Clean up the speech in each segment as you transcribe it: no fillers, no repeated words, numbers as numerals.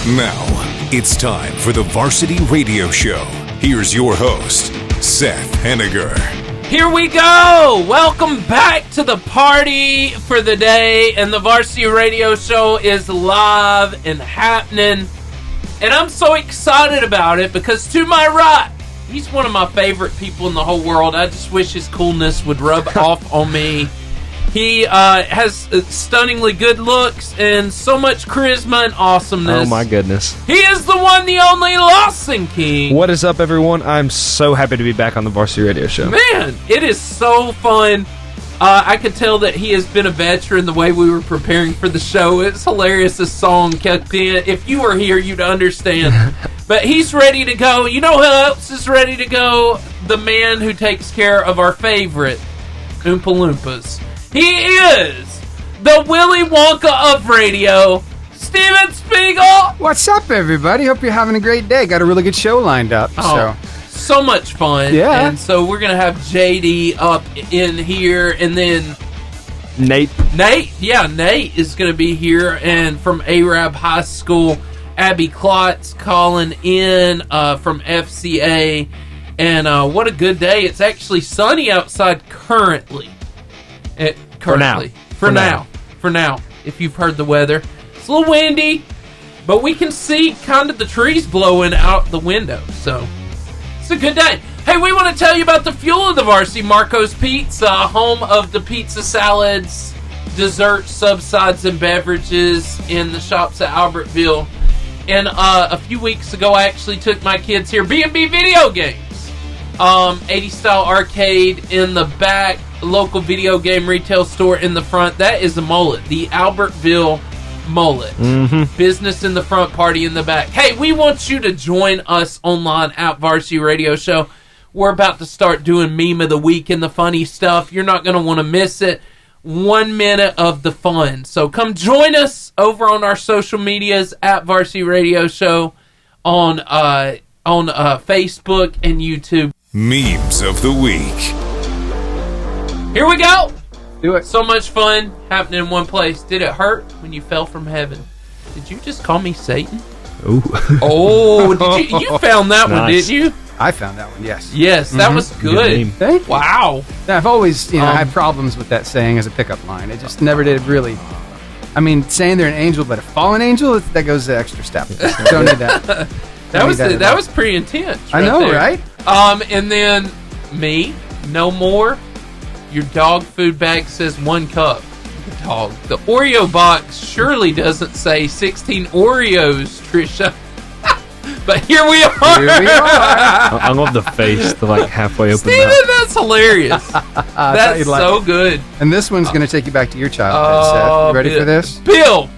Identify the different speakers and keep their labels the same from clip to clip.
Speaker 1: Now, it's time for the Varsity Radio Show. Here's your host, Seth Henniger.
Speaker 2: Here we go! Welcome back to the party for the day, and the Varsity Radio Show is live and happening. And I'm so excited about it because to my right, he's one of my favorite people in the whole world. I just wish his coolness would rub off on me. He has stunningly good looks and so much charisma and awesomeness.
Speaker 3: Oh my goodness.
Speaker 2: He is the one, the only Lawson King.
Speaker 3: What is up, everyone? I'm so happy to be back on the Varsity Radio Show.
Speaker 2: Man, it is so fun. I could tell that he has been a veteran the way we were preparing for the show. It's hilarious, this song kept in. If you were here, you'd understand. But he's ready to go. You know who else is ready to go? The man who takes care of our favorite Oompa Loompas. He is the Willy Wonka of radio, Steven Spiegel.
Speaker 4: What's up, everybody? Hope you're having a great day. Got a really good show lined up.
Speaker 2: So much fun.
Speaker 4: Yeah.
Speaker 2: And so we're going to have JD up in here, and then
Speaker 3: Nate
Speaker 2: is going to be here, and from Arab High School, Abby Klotz calling in from FCA. And what a good day. It's actually sunny outside currently. For now, if you've heard the weather. It's a little windy, but we can see kind of the trees blowing out the window, so it's a good day. Hey, we want to tell you about the fuel of the Varsity, Marco's Pizza, home of the pizza salads, desserts, subsides, and beverages in the shops at Albertville. And a few weeks ago, I actually took my kids here, B&B Video Games, 80s style arcade in the back, local video game retail store in the front. That is the mullet, the Albertville mullet. Mm-hmm. Business in the front, party in the back. Hey, we want you to join us online at Varsity Radio Show. We're about to start doing Meme of the Week and the funny stuff. You're not going to want to miss it. 1 minute of the fun. So come join us over on our social medias at Varsity Radio Show on Facebook and YouTube.
Speaker 1: Memes of the Week.
Speaker 2: Here we go.
Speaker 4: Do it.
Speaker 2: So much fun happening in one place. Did it hurt when you fell from heaven? Did you just call me Satan?
Speaker 3: Ooh.
Speaker 2: Oh, you found that one, didn't you?
Speaker 4: I found that one, yes.
Speaker 2: Yes, that was good.
Speaker 4: Thank you.
Speaker 2: Wow.
Speaker 4: Yeah, I've always had problems with that saying as a pickup line. It just never did really. I mean, saying they're an angel, but a fallen angel, that goes the extra step. Don't need that.
Speaker 2: That was pretty intense.
Speaker 4: I know,
Speaker 2: there.
Speaker 4: right?
Speaker 2: And then me, no more. Your dog food bag says 1 cup. Dog. The Oreo box surely doesn't say 16 Oreos, Trisha. But here we are.
Speaker 3: I love the face, the halfway open
Speaker 2: Steven,
Speaker 3: mouth.
Speaker 2: that's hilarious. That's so good.
Speaker 4: And this one's going to take you back to your childhood, Seth. You ready for this?
Speaker 2: Bill,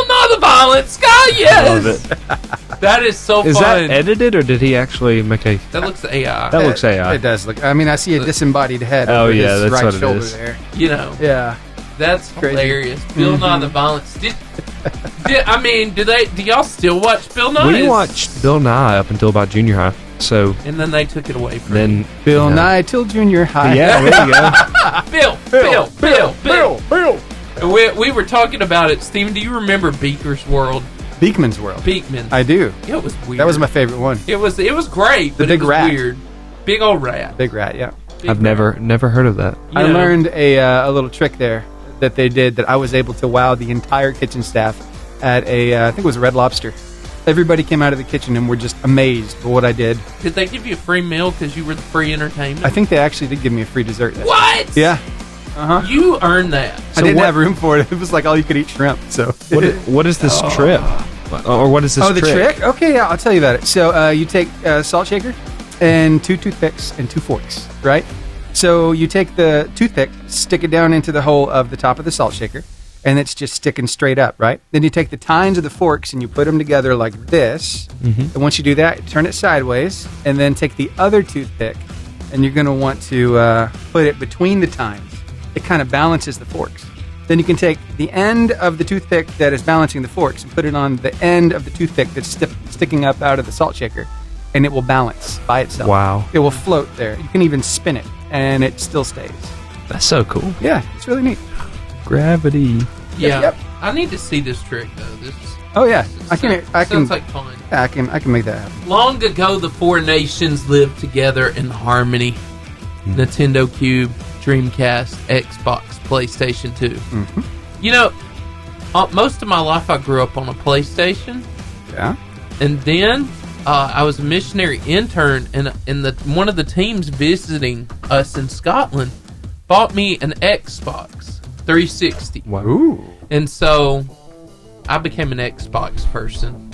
Speaker 2: not the violence guy, yes.
Speaker 3: I love it.
Speaker 2: That is so fun.
Speaker 3: Is that edited, or did he actually make a...
Speaker 2: That looks AI.
Speaker 3: That looks AI.
Speaker 4: It does look... I mean, I see a disembodied head
Speaker 3: over
Speaker 4: his
Speaker 3: that's
Speaker 4: right
Speaker 3: what it
Speaker 4: shoulder
Speaker 3: is.
Speaker 4: there.
Speaker 2: You know.
Speaker 4: Yeah.
Speaker 2: That's
Speaker 4: Crazy.
Speaker 2: hilarious. Bill Nye the Violence. Do y'all still watch Bill Nye?
Speaker 3: We watched Bill Nye up until about junior high, so...
Speaker 2: And then they took it away from
Speaker 3: then
Speaker 2: him.
Speaker 4: Bill Nye till junior high.
Speaker 3: Yeah, there you go.
Speaker 2: Bill. We were talking about it. Steven, do you remember Beaker's World?
Speaker 4: Beekman's World.
Speaker 2: Beekman.
Speaker 4: I do.
Speaker 2: It was weird.
Speaker 4: That was my favorite one.
Speaker 2: It was great, but
Speaker 4: big
Speaker 2: it was
Speaker 4: rat.
Speaker 2: weird. Big old rat.
Speaker 4: Big rat, yeah.
Speaker 3: I've never heard of that.
Speaker 4: I learned a little trick there that they did that I was able to wow the entire kitchen staff at I think it was a Red Lobster. Everybody came out of the kitchen and were just amazed at what I did.
Speaker 2: Did they give you a free meal because you were the free entertainment?
Speaker 4: I think they actually did give me a free dessert.
Speaker 2: What?
Speaker 4: Yeah. Uh-huh.
Speaker 2: You earned that.
Speaker 4: I didn't have room for it. It was like all you could eat shrimp. So
Speaker 3: what is this trip? Or what is this trick?
Speaker 4: Oh, the trick? Okay, yeah, I'll tell you about it. So you take a salt shaker and 2 toothpicks and 2 forks, right? So you take the toothpick, stick it down into the hole of the top of the salt shaker, and it's just sticking straight up, right? Then you take the tines of the forks and you put them together like this. Mm-hmm. And once you do that, turn it sideways, and then take the other toothpick, and you're going to want to put it between the tines. It kind of balances the forks. Then you can take the end of the toothpick that is balancing the forks and put it on the end of the toothpick that's sticking up out of the salt shaker, and it will balance by itself.
Speaker 3: Wow.
Speaker 4: It will float there. You can even spin it, and it still stays.
Speaker 3: That's so cool.
Speaker 4: Yeah, it's really neat.
Speaker 3: Gravity.
Speaker 2: Yeah.
Speaker 4: Yep.
Speaker 2: I need to see this trick though. This
Speaker 4: Oh yeah, I can.
Speaker 2: sounds like fun.
Speaker 4: Yeah, I can make that happen.
Speaker 2: Long ago, the four nations lived together in harmony. Nintendo Cube, Dreamcast, Xbox, PlayStation 2.
Speaker 4: Mm-hmm.
Speaker 2: You know, most of my life I grew up on a PlayStation.
Speaker 4: Yeah.
Speaker 2: And then I was a missionary intern, and one of the teams visiting us in Scotland bought me an Xbox 360.
Speaker 3: Wow.
Speaker 4: Ooh.
Speaker 2: And so I became an Xbox person.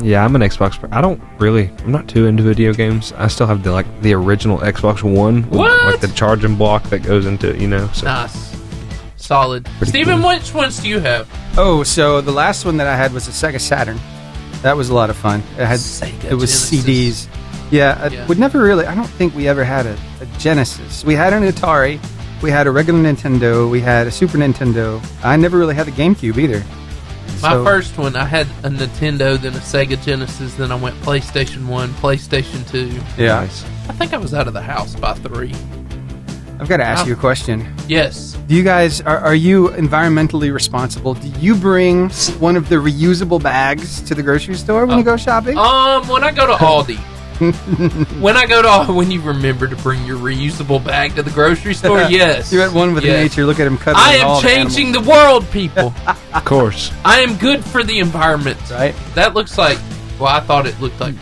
Speaker 3: Yeah, I'm an Xbox. I'm not too into video games. I still have the original Xbox One. With,
Speaker 2: What?
Speaker 3: like the charging block that goes into it, So.
Speaker 2: Nice. Solid.
Speaker 3: Pretty
Speaker 2: Steven,
Speaker 3: cool.
Speaker 2: which ones do you have?
Speaker 4: Oh, so the last one that I had was a Sega Saturn. That was a lot of fun. It had
Speaker 2: Sega
Speaker 4: it was
Speaker 2: Genesis.
Speaker 4: CDs. Yeah,
Speaker 2: Yeah.
Speaker 4: we never really. I don't think we ever had a Genesis. We had an Atari. We had a regular Nintendo. We had a Super Nintendo. I never really had the GameCube either.
Speaker 2: My
Speaker 4: So-
Speaker 2: first one, I had a Nintendo, then a Sega Genesis, then I went PlayStation 1, PlayStation 2.
Speaker 4: Yeah.
Speaker 3: Nice.
Speaker 2: I think I was out of the house by 3.
Speaker 4: I've got to ask you a question.
Speaker 2: Yes.
Speaker 4: Do you guys are you environmentally responsible? Do you bring one of the reusable bags to the grocery store when you go shopping?
Speaker 2: When I go to Aldi. When you remember to bring your reusable bag to the grocery store, yes.
Speaker 4: You're at one with
Speaker 2: Yes.
Speaker 4: nature. Look at him cutting.
Speaker 2: I am
Speaker 4: all the
Speaker 2: changing
Speaker 4: animals.
Speaker 2: the world, people.
Speaker 3: Of course.
Speaker 2: I am good for the environment.
Speaker 4: Right.
Speaker 2: That looks like, well, I thought it looked like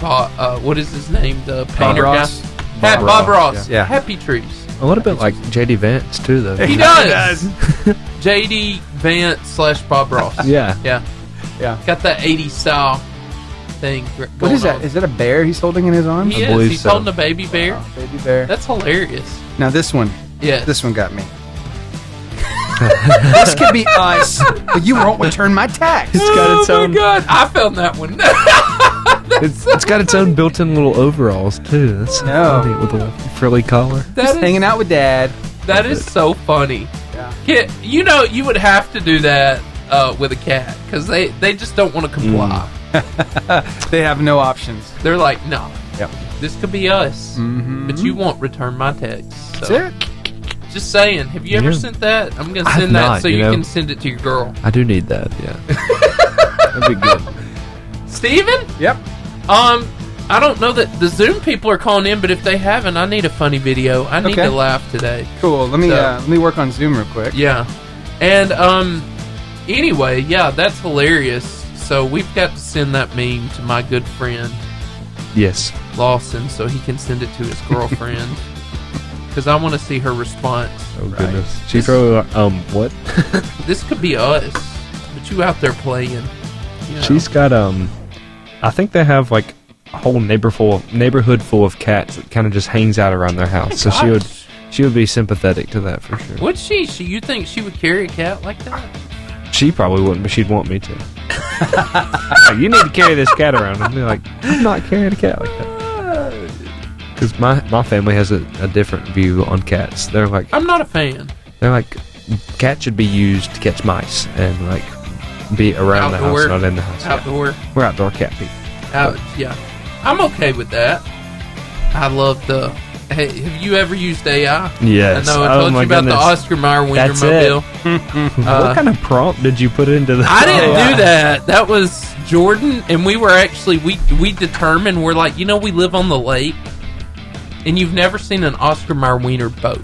Speaker 2: what is his name? The painter
Speaker 4: Ross?
Speaker 2: guy? Bob Ross.
Speaker 4: Ross, yeah.
Speaker 2: Happy Trees.
Speaker 3: A little bit like JD Vance too, though.
Speaker 2: He does. JD Vance / Bob Ross.
Speaker 3: Yeah.
Speaker 2: Yeah.
Speaker 4: Yeah.
Speaker 2: Got that 80s style thing going
Speaker 4: What is that?
Speaker 2: on.
Speaker 4: Is that a bear he's holding in his arms?
Speaker 2: He
Speaker 3: I
Speaker 2: is.
Speaker 3: believe
Speaker 2: He's
Speaker 3: so.
Speaker 2: holding a baby bear.
Speaker 4: Oh, baby bear.
Speaker 2: That's hilarious.
Speaker 4: Now this one.
Speaker 2: Yes.
Speaker 4: This one got me. This could be us, but you won't return my tax.
Speaker 3: It's got its
Speaker 2: Oh
Speaker 3: own.
Speaker 2: my god! I found that one.
Speaker 3: It's got its own built-in little overalls too. That's
Speaker 4: No.
Speaker 3: funny with a little frilly collar.
Speaker 2: That
Speaker 4: Just
Speaker 2: is-
Speaker 4: hanging out with Dad.
Speaker 2: That is so funny.
Speaker 4: Yeah.
Speaker 2: Kid, you would have to do that with a cat because they just don't want to comply.
Speaker 4: They have no options.
Speaker 2: They're like, no,
Speaker 4: Yep.
Speaker 2: this could be us,
Speaker 4: Mm-hmm.
Speaker 2: but you won't return my text.
Speaker 4: That's
Speaker 2: So,
Speaker 4: it.
Speaker 2: just saying. Have you ever
Speaker 3: Yeah.
Speaker 2: sent that? I'm gonna
Speaker 3: I have
Speaker 2: send that
Speaker 3: not,
Speaker 2: so
Speaker 3: you
Speaker 2: you
Speaker 3: know.
Speaker 2: can send it to your girl.
Speaker 3: I do need that. Yeah. That'd be good.
Speaker 2: Steven?
Speaker 4: Yep.
Speaker 2: I don't know that the Zoom people are calling in, but if they haven't, I need a funny video. I need
Speaker 4: Okay.
Speaker 2: to laugh today.
Speaker 4: Cool. Let me
Speaker 2: So-
Speaker 4: let me work on Zoom real quick.
Speaker 2: Yeah. And anyway, yeah, that's hilarious. So we've got to send that meme to my good friend
Speaker 3: Yes.
Speaker 2: Lawson so he can send it to his girlfriend. Because I want to see her response.
Speaker 3: Oh goodness. She throw what?
Speaker 2: This could be us, but you out there playing. You know.
Speaker 3: She's got I think they have like a whole neighborhood full of cats that kind of just hangs out around their house. So
Speaker 2: Gosh.
Speaker 3: she would be sympathetic to that for sure.
Speaker 2: Would she? You think she would carry a cat like that?
Speaker 3: She probably wouldn't, but she'd want me to. Like, you need to carry this cat around. I'd be like, I'm not carrying a cat like that. Because my family has a different view on cats. They're like
Speaker 2: I'm not a fan.
Speaker 3: cats should be used to catch mice and like be around the
Speaker 2: Outdoor.
Speaker 3: house, not in the house. Yeah.
Speaker 2: Outdoor.
Speaker 3: We're outdoor cat people.
Speaker 2: Yeah. I'm okay with that. I love the. Hey, have you ever used AI?
Speaker 3: Yes.
Speaker 2: I know I
Speaker 3: Oh
Speaker 2: told
Speaker 3: my
Speaker 2: you about the
Speaker 3: goodness.
Speaker 2: Oscar Mayer
Speaker 3: That's it.
Speaker 2: Wienermobile.
Speaker 3: What kind of prompt did you put into that?
Speaker 2: I didn't do that. That was Jordan, and we were actually we determined we're like, we live on the lake, and you've never seen an Oscar Mayer Wiener boat.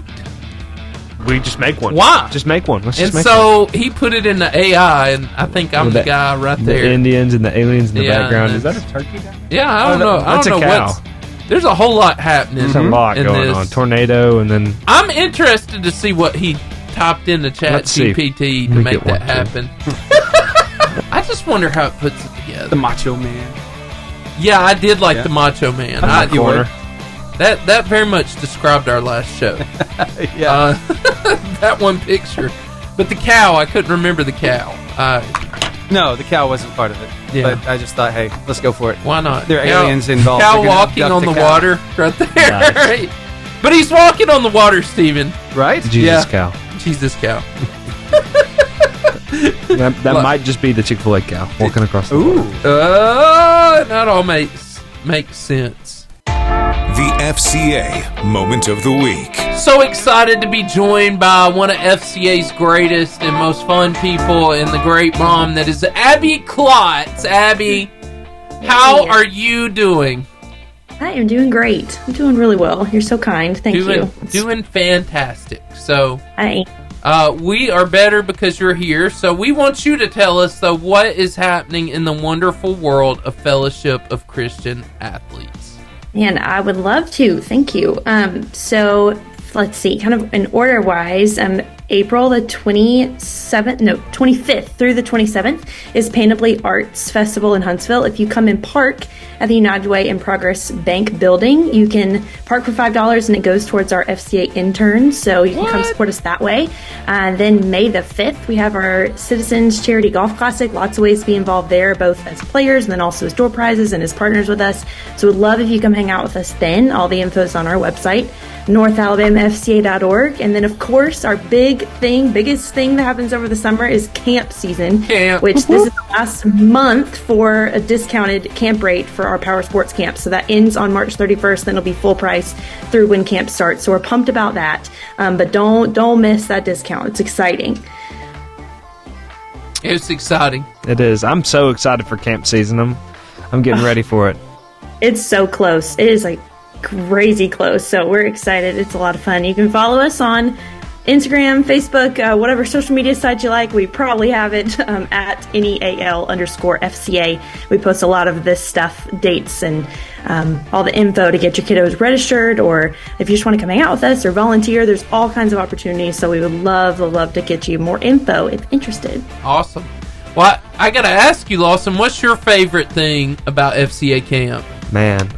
Speaker 3: We just make one.
Speaker 2: Why?
Speaker 3: Just make one. Let's
Speaker 2: And
Speaker 3: just make
Speaker 2: so he put it in the AI, and I think I'm
Speaker 3: With
Speaker 2: the
Speaker 3: that-
Speaker 2: guy right
Speaker 3: one.
Speaker 2: there.
Speaker 3: The Indians and the aliens in the
Speaker 2: Yeah,
Speaker 3: background.
Speaker 2: and
Speaker 3: Is that
Speaker 2: that's-
Speaker 3: a turkey?
Speaker 2: Yeah, I don't know. I
Speaker 3: That's
Speaker 2: don't
Speaker 3: a
Speaker 2: know
Speaker 3: cow.
Speaker 2: what's. There's a whole lot happening.
Speaker 3: There's a lot
Speaker 2: in
Speaker 3: going
Speaker 2: this.
Speaker 3: on. Tornado, and then
Speaker 2: I'm interested to see what he typed into Chat
Speaker 3: Let's see if
Speaker 2: GPT to
Speaker 3: we
Speaker 2: make
Speaker 3: get
Speaker 2: that
Speaker 3: one, too.
Speaker 2: happen. I just wonder how it puts it together.
Speaker 4: The Macho Man.
Speaker 2: Yeah, I did like
Speaker 4: Yeah.
Speaker 2: the Macho Man.
Speaker 4: I thought you
Speaker 3: corner.
Speaker 2: That very much described our last show.
Speaker 4: Yeah.
Speaker 2: That one picture. But the cow, I couldn't remember the cow.
Speaker 4: No, the cow wasn't part of it.
Speaker 2: Yeah.
Speaker 4: But I just thought, hey, let's go for it.
Speaker 2: Why not?
Speaker 4: There are
Speaker 2: Cow-
Speaker 4: aliens involved.
Speaker 2: Cow
Speaker 4: They're gonna
Speaker 2: walking
Speaker 4: abduct
Speaker 2: on the
Speaker 4: cow.
Speaker 2: water right there.
Speaker 3: Nice.
Speaker 2: Right? But he's walking on the water, Steven.
Speaker 4: Right?
Speaker 3: Jesus
Speaker 2: Yeah.
Speaker 3: cow.
Speaker 2: Jesus cow.
Speaker 3: That might just be the Chick-fil-A cow walking across the
Speaker 4: Ooh.
Speaker 3: water.
Speaker 2: That all makes sense.
Speaker 1: the FCA Moment of the Week.
Speaker 2: So excited to be joined by one of FCA's greatest and most fun people and the great mom that is Abby Klotz. Abby, how are you doing?
Speaker 5: I am doing great. I'm doing really well. You're so kind. Thank you.
Speaker 2: Doing fantastic. So
Speaker 5: I
Speaker 2: we are better because you're here. So we want you to tell us, though, what is happening in the wonderful world of Fellowship of Christian Athletes.
Speaker 5: And I would love to. Thank you. So let's see, kind of in order wise, April the 25th through the 27th is Panoply Arts Festival in Huntsville. If you come and park at the United Way in Progress Bank building, you can park for $5 and it goes towards our FCA interns, so you can come support us that way. Then May the 5th, we have our Citizens Charity Golf Classic. Lots of ways to be involved there, both as players and then also as door prizes and as partners with us. So we'd love if you come hang out with us then. All the info is on our website, northalabamafca.org. And then, of course, our biggest thing that happens over the summer is camp season, which this is the last month for a discounted camp rate for our Power Sports Camp. So that ends on March 31st, then it'll be full price through when camp starts. So we're pumped about that, but don't miss that discount. It's exciting.
Speaker 2: It's exciting.
Speaker 3: It is. I'm so excited for camp season. I'm getting ready for it.
Speaker 5: It's so close. It is like crazy close. So we're excited. It's a lot of fun. You can follow us on Instagram, Facebook, whatever social media site you like. We probably have it at NEAL_FCA. We post a lot of this stuff, dates, and all the info to get your kiddos registered, or if you just want to come hang out with us or volunteer, there's all kinds of opportunities. So we would love to get you more info if interested. Awesome.
Speaker 2: Well, I got to ask you, Lawson, what's your favorite thing about FCA camp?
Speaker 3: Man,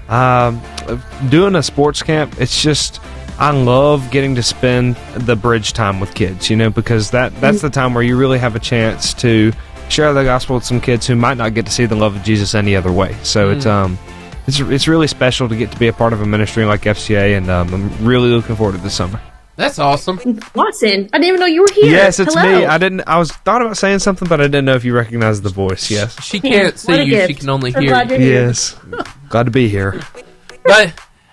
Speaker 3: doing a sports camp, it's just, I love getting to spend the bridge time with kids, because that's the time where you really have a chance to share the gospel with some kids who might not get to see the love of Jesus any other way. So it's really special to get to be a part of a ministry like FCA, and I'm really looking forward to this summer.
Speaker 2: That's awesome.
Speaker 5: Lawson, I didn't even know you were here.
Speaker 3: Yes, it's
Speaker 5: Hello.
Speaker 3: me. I was thought about saying something, but I didn't know if you recognized the voice. Yes.
Speaker 2: She can't see you.
Speaker 5: Gift.
Speaker 2: She can only
Speaker 5: So
Speaker 2: hear
Speaker 5: glad
Speaker 2: you.
Speaker 5: you're here.
Speaker 3: Yes. Glad to be here.
Speaker 2: But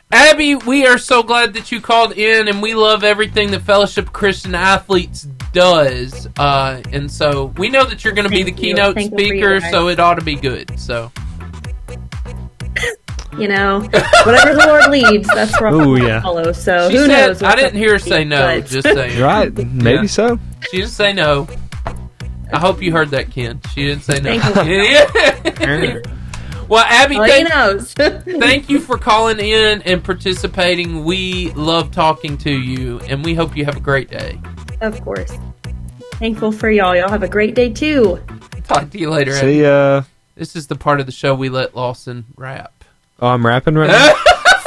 Speaker 2: Abby, we are so glad that you called in, and we love everything that Fellowship of Christian Athletes does. And so we know that you're going to be the keynote speaker, so it ought to be good. So,
Speaker 5: whatever the Lord leads, that's what we'll follow. So
Speaker 2: she
Speaker 5: who
Speaker 2: said,
Speaker 5: knows?
Speaker 2: I didn't hear her say no. Just saying.
Speaker 3: Right? Maybe so.
Speaker 2: She didn't say no. I hope you heard that, Ken. She didn't say no. Well, Abby, thank you for calling in and participating. We love talking to you, and we hope you have a great day.
Speaker 5: Of course. Thankful for y'all. Y'all have a great day, too.
Speaker 2: Talk to you later, Abby.
Speaker 3: See ya.
Speaker 2: This is the part of the show we let Lawson rap.
Speaker 3: Oh, I'm rapping right now?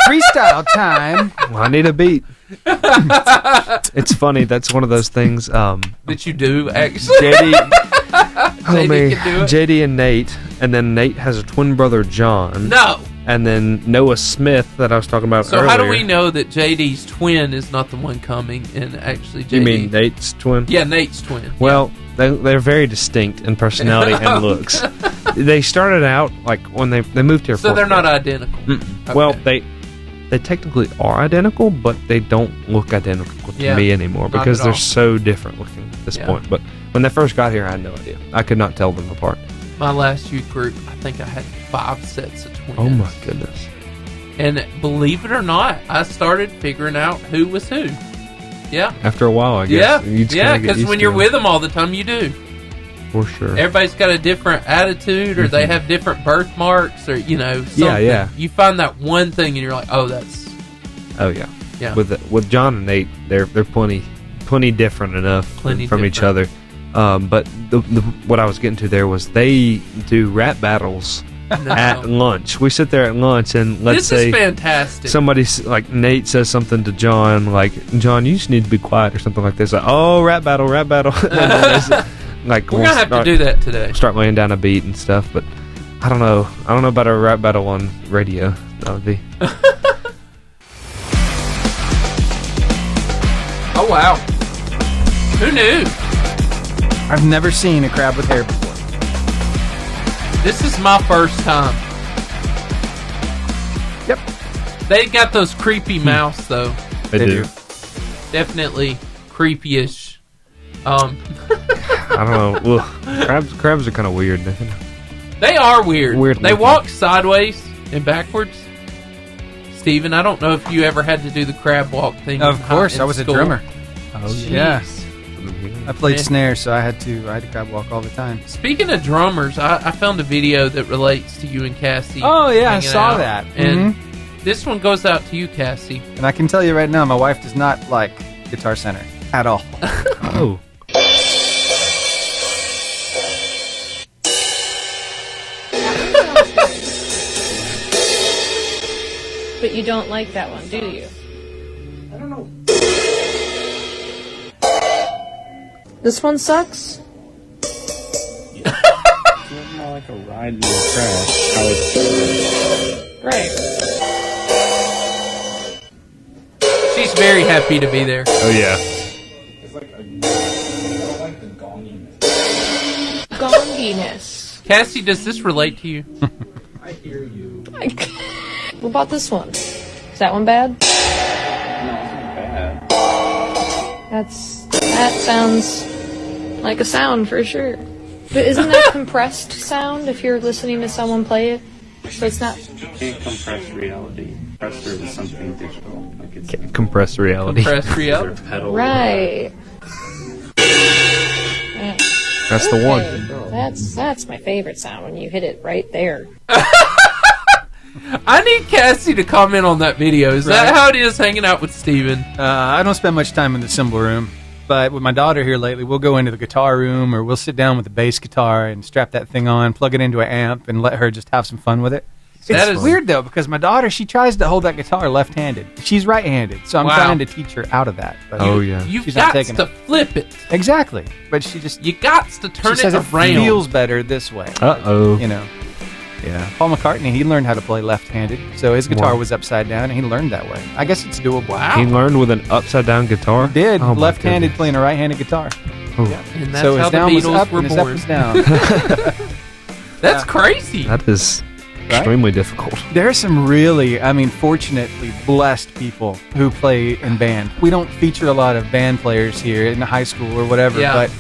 Speaker 4: Freestyle time.
Speaker 3: Well, I need a beat. It's funny. That's one of those things.
Speaker 2: That you do, actually.
Speaker 3: JD and Nate. And then Nate has a twin brother, John.
Speaker 2: No.
Speaker 3: And then Noah Smith that I was talking about earlier.
Speaker 2: So how do we know that JD's twin is not the one coming and actually JD...
Speaker 3: You mean Nate's twin?
Speaker 2: Yeah, Nate's twin.
Speaker 3: Well, they're very distinct in personality and looks. They started out, like, when they moved here.
Speaker 2: So they're not identical?
Speaker 3: Okay. Well, they technically are identical, but they don't look identical to me anymore because they're so different looking at this point. But when they first got here, I had no idea. I could not tell them apart.
Speaker 2: My last youth group, I think I had 5 sets of twins.
Speaker 3: Oh, my goodness.
Speaker 2: And believe it or not, I started figuring out who was who. Yeah.
Speaker 3: After a while, I guess.
Speaker 2: Yeah, because when you're with them all the time, you do.
Speaker 3: For sure.
Speaker 2: Everybody's got a different attitude, or they have different birthmarks, or, something.
Speaker 3: Yeah.
Speaker 2: You find that one thing, and you're like, oh, that's...
Speaker 3: Oh, yeah.
Speaker 2: Yeah.
Speaker 3: With John and Nate, they're plenty different enough from each other. But what I was getting to there was they do rap battles at lunch. We sit there at lunch and let's say
Speaker 2: this is fantastic.
Speaker 3: Somebody's like Nate says something to John, like, John, you just need to be quiet or something like this. Like, oh, rap battle. Like
Speaker 2: we're gonna have to do that today.
Speaker 3: Start laying down a beat and stuff, but I don't know about a rap battle on radio. That would be.
Speaker 2: Oh wow! Who knew?
Speaker 4: I've never seen a crab with hair before.
Speaker 2: This is my first time.
Speaker 4: Yep.
Speaker 2: They got those creepy mouths, though.
Speaker 3: They do.
Speaker 2: Definitely creepy-ish. I
Speaker 3: don't know. Crabs are kind of weird.
Speaker 2: They are weird.
Speaker 3: Weird
Speaker 2: they
Speaker 3: looking.
Speaker 2: walk sideways and backwards. Steven, I don't know if you ever had to do the crab walk thing.
Speaker 4: Of course,
Speaker 2: in
Speaker 4: I was
Speaker 2: school.
Speaker 4: a drummer.
Speaker 3: Oh,
Speaker 4: Yeah. I played
Speaker 2: Man.
Speaker 4: snare, so I had to crab walk all the time.
Speaker 2: Speaking of drummers, I found a video that relates to you and Cassie.
Speaker 4: Oh, yeah, I
Speaker 2: hanging
Speaker 4: saw
Speaker 2: out.
Speaker 4: that.
Speaker 2: And this one goes out to you, Cassie.
Speaker 4: And I can tell you right now, my wife does not like Guitar Center at all.
Speaker 3: Oh.
Speaker 6: But you don't like that one, do you?
Speaker 7: I don't know.
Speaker 6: This one sucks?
Speaker 7: It's more like a ride in the trash. How it's
Speaker 6: Right.
Speaker 2: She's very happy to be there.
Speaker 3: Oh, yeah.
Speaker 7: It's like a. I don't like the gonginess.
Speaker 6: Gonginess.
Speaker 2: Cassie, does this relate to you?
Speaker 7: I hear you.
Speaker 6: What about this one? Is that one bad?
Speaker 7: No, it's not bad.
Speaker 6: That sounds like a sound for sure. But isn't that compressed sound if you're listening to someone play it? So it's not.
Speaker 7: Can't compress reality. Compressor is something digital. Like it's
Speaker 3: Compressed reality.
Speaker 2: Compressed reality.
Speaker 7: pedal.
Speaker 6: Right. Yeah.
Speaker 3: That's the one.
Speaker 6: That's my favorite sound when you hit it right there.
Speaker 2: I need Cassie to comment on that video. Is that how it is hanging out with Steven?
Speaker 4: I don't spend much time in the cymbal room, but with my daughter here lately, we'll go into the guitar room or we'll sit down with the bass guitar and strap that thing on, plug it into an amp, and let her just have some fun with it.
Speaker 2: That
Speaker 4: It's
Speaker 2: is-
Speaker 4: weird, though, because my daughter, she tries to hold that guitar left-handed. She's right-handed, so I'm
Speaker 2: Wow.
Speaker 4: trying to teach her out of that. But
Speaker 3: Oh, yeah.
Speaker 2: You've
Speaker 4: She's not
Speaker 2: got
Speaker 4: taking
Speaker 2: to
Speaker 4: it.
Speaker 2: flip it.
Speaker 4: Exactly. But she just
Speaker 2: You got to turn
Speaker 4: she says
Speaker 2: it
Speaker 4: it
Speaker 2: around.
Speaker 4: feels better this way.
Speaker 3: Uh-oh.
Speaker 4: You know.
Speaker 3: Yeah.
Speaker 4: Paul McCartney, he learned how to play left-handed, so his guitar
Speaker 3: Wow.
Speaker 4: was upside down, and he learned that way. I guess it's doable.
Speaker 2: Wow.
Speaker 3: He learned with an upside-down guitar?
Speaker 4: Did
Speaker 3: Oh, my
Speaker 4: left-handed
Speaker 3: goodness.
Speaker 4: playing a right-handed guitar.
Speaker 3: Oh,
Speaker 2: And that's
Speaker 4: So
Speaker 2: how
Speaker 4: his
Speaker 2: the
Speaker 4: down was
Speaker 2: Beatles
Speaker 4: up
Speaker 2: were
Speaker 4: and his up
Speaker 2: born.
Speaker 4: was down.
Speaker 2: That's crazy.
Speaker 3: that is extremely difficult.
Speaker 4: There are some really, fortunately blessed people who play in band. We don't feature a lot of band players here in high school or whatever,
Speaker 2: Yeah.
Speaker 4: but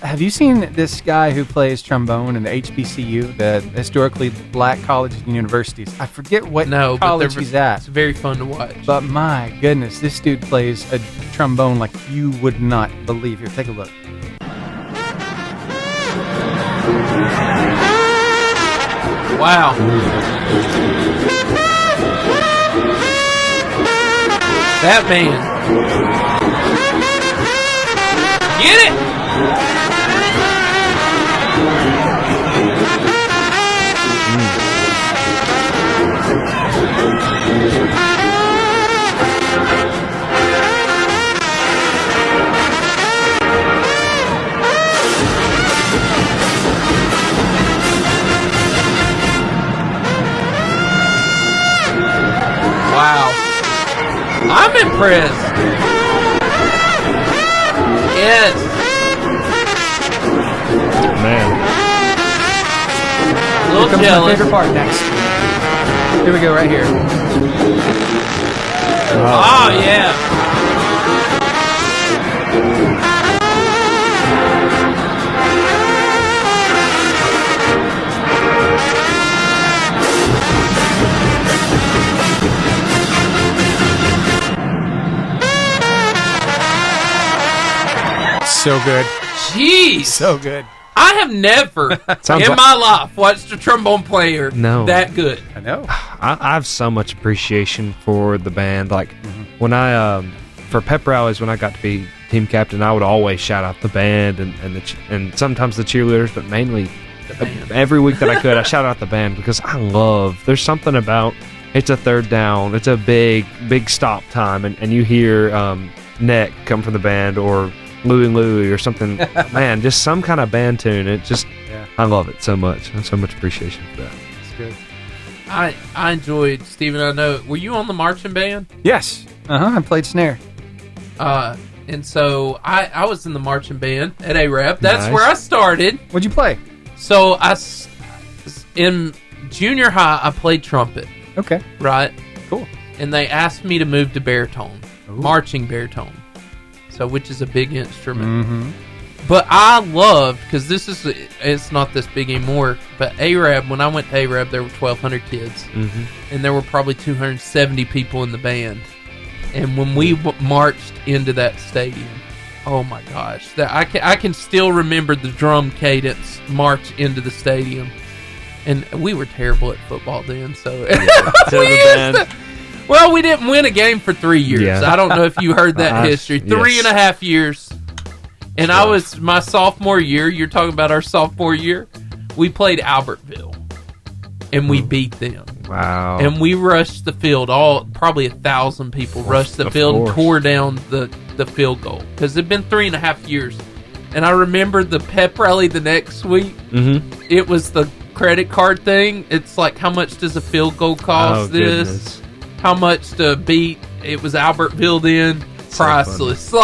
Speaker 4: have you seen this guy who plays trombone in the HBCU, the historically black colleges and universities? I forget what
Speaker 2: No, but
Speaker 4: college
Speaker 2: they're-
Speaker 4: he's at.
Speaker 2: It's very fun to watch.
Speaker 4: But my goodness, this dude plays a trombone like you would not believe. Here, take a look.
Speaker 2: Wow. That man. Get it! Wow. I'm impressed. Yes.
Speaker 3: Man.
Speaker 2: A
Speaker 4: Here
Speaker 2: little
Speaker 4: comes my
Speaker 2: jealous.
Speaker 4: favorite part next. Here we go, right here.
Speaker 2: Oh, yeah.
Speaker 4: So good.
Speaker 2: Jeez.
Speaker 4: So good.
Speaker 2: I have never
Speaker 3: Sounds
Speaker 2: in
Speaker 3: like-
Speaker 2: my life watched a trombone player
Speaker 3: No.
Speaker 2: that good.
Speaker 4: I know.
Speaker 3: I have so much appreciation for the band. Like, when I, for pep rallies, when I got to be team captain, I would always shout out the band and sometimes the cheerleaders, but mainly every week that I could, I shout out the band because there's something about, it's a third down, it's a big stop time, and you hear Neck come from the band or Louie Louie or something. Man, just some kind of band tune. It just, I love it so much. I have so much appreciation for that.
Speaker 4: It's good.
Speaker 2: I enjoyed, Stephen, I know. Were you on the marching band?
Speaker 4: Yes. I played snare.
Speaker 2: And so I was in the marching band at ARAP. That's
Speaker 3: Nice.
Speaker 2: where I started.
Speaker 4: What'd you play?
Speaker 2: So in junior high, I played trumpet,
Speaker 4: Okay.
Speaker 2: right?
Speaker 4: Cool.
Speaker 2: And they asked me to move to baritone, marching baritone, which is a big instrument.
Speaker 4: Mm-hmm.
Speaker 2: But I loved, because it's not this big anymore, but ARAB, when I went to ARAB, there were 1,200 kids.
Speaker 3: Mm-hmm.
Speaker 2: And there were probably 270 people in the band. And when we marched into that stadium, oh my gosh, I can still remember the drum cadence march into the stadium. And we were terrible at football then, so... Well, we didn't win a game for 3 years.
Speaker 3: Yeah.
Speaker 2: I don't know if you heard that history. 3.5 years. And I was my sophomore year. You're talking about our sophomore year. We played Albertville, and we beat them.
Speaker 3: Wow!
Speaker 2: And we rushed the field. Probably 1,000 people rushed the field and tore down the field goal because it'd been 3.5 years. And I remember the pep rally the next week.
Speaker 3: Mm-hmm.
Speaker 2: It was the credit card thing. It's like, how much does a field goal cost?
Speaker 3: Goodness.
Speaker 2: How much to beat? It was Albertville then. Priceless.
Speaker 3: So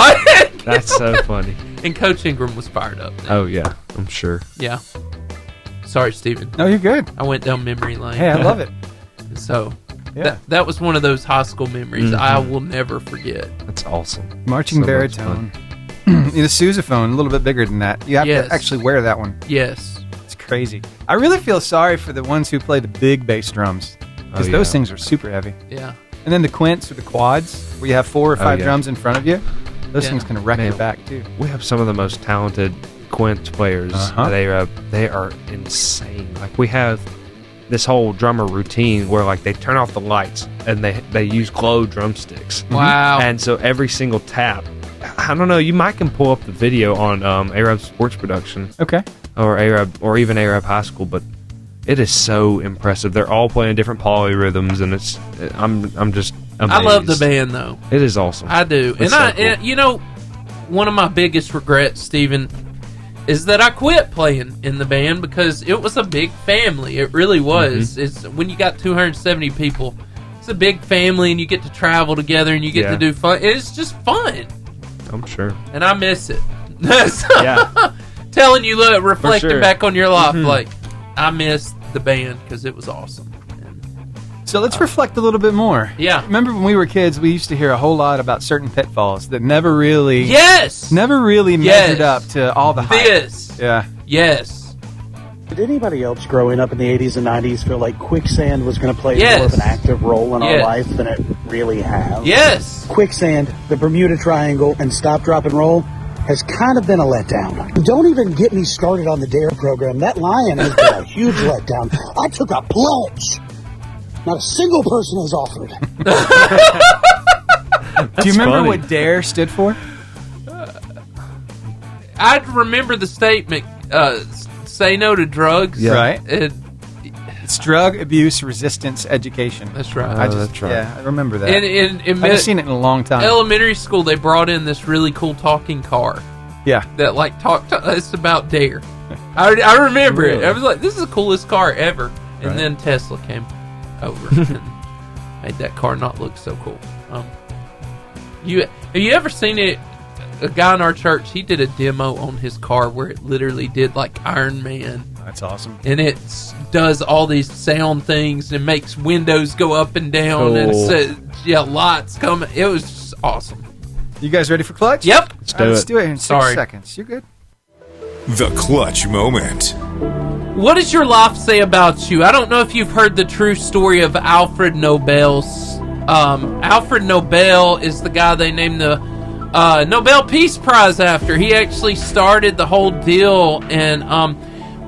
Speaker 3: that's so funny.
Speaker 2: And Coach Ingram was fired up then.
Speaker 3: Oh, yeah. I'm sure.
Speaker 2: Yeah. Sorry, Steven.
Speaker 4: No, you're good.
Speaker 2: I went down memory lane.
Speaker 4: Hey, I love it.
Speaker 2: So, that was one of those high school memories I will never forget.
Speaker 3: That's awesome.
Speaker 4: Marching baritone. The sousaphone, a little bit bigger than that. You have to actually wear that one.
Speaker 2: Yes.
Speaker 4: It's crazy. I really feel sorry for the ones who play the big bass drums. Because those things are super heavy.
Speaker 2: Yeah.
Speaker 4: And then the quints or the quads, where you have 4 or 5 drums in front of you, those things can wreck your back, too.
Speaker 3: We have some of the most talented quint players at ARAB. They are insane. Like, we have this whole drummer routine where, like, they turn off the lights and they use glow drumsticks.
Speaker 2: Wow.
Speaker 3: And so every single tap, I don't know, you might can pull up the video on ARAB Sports Production.
Speaker 4: Okay.
Speaker 3: Or ARAB, or even ARAB High School, but it is so impressive. They're all playing different polyrhythms, and I'm just amazed.
Speaker 2: I love the band, though.
Speaker 3: It is awesome.
Speaker 2: I do.
Speaker 3: It's
Speaker 2: And you know, one of my biggest regrets, Steven, is that I quit playing in the band because it was a big family. It really was. It's when you got 270 people, it's a big family, and you get to travel together, and you get to do fun. It's just fun.
Speaker 3: I'm sure.
Speaker 2: And I miss it.
Speaker 3: Yeah.
Speaker 2: Telling you, look, reflecting
Speaker 3: sure.
Speaker 2: back on your life, like, I miss the band because it was awesome.
Speaker 4: So let's reflect a little bit more.
Speaker 2: Yeah.
Speaker 4: Remember when we were kids, we used to hear a whole lot about certain pitfalls that never really measured up to all the hype.
Speaker 2: Yes.
Speaker 8: Did anybody else growing up in the 80s and 90s feel like quicksand was going to play more of an active role in our life than it really has?
Speaker 2: Yes.
Speaker 8: Quicksand, the Bermuda Triangle, and Stop, Drop, and Roll has kind of been a letdown. Don't even get me started on the DARE program. That Lion has been a huge letdown. I took a pledge. Not a single person has offered.
Speaker 4: Do you remember what DARE stood for?
Speaker 2: I remember the statement, say no to drugs.
Speaker 4: Yeah. Right. It's drug abuse resistance education.
Speaker 2: That's right.
Speaker 3: That's right.
Speaker 4: Yeah, I remember that.
Speaker 2: And
Speaker 4: I haven't seen it in a long time.
Speaker 2: Elementary school, they brought in this really cool talking car.
Speaker 4: Yeah.
Speaker 2: That, like, talked to us about DARE. I remember it. I was like, this is the coolest car ever. And then Tesla came over and made that car not look so cool. Have you ever seen it? A guy in our church, he did a demo on his car where it literally did like Iron Man.
Speaker 4: That's awesome.
Speaker 2: And it does all these sound things and makes windows go up and down and lights coming. It was just awesome.
Speaker 4: You guys ready for Clutch?
Speaker 2: Yep.
Speaker 4: Let's do it in 6 seconds. You're good.
Speaker 1: The Clutch Moment.
Speaker 2: What does your life say about you? I don't know if you've heard the true story of Alfred Nobel's. Alfred Nobel is the guy they named the Nobel Peace Prize after. He actually started the whole deal. And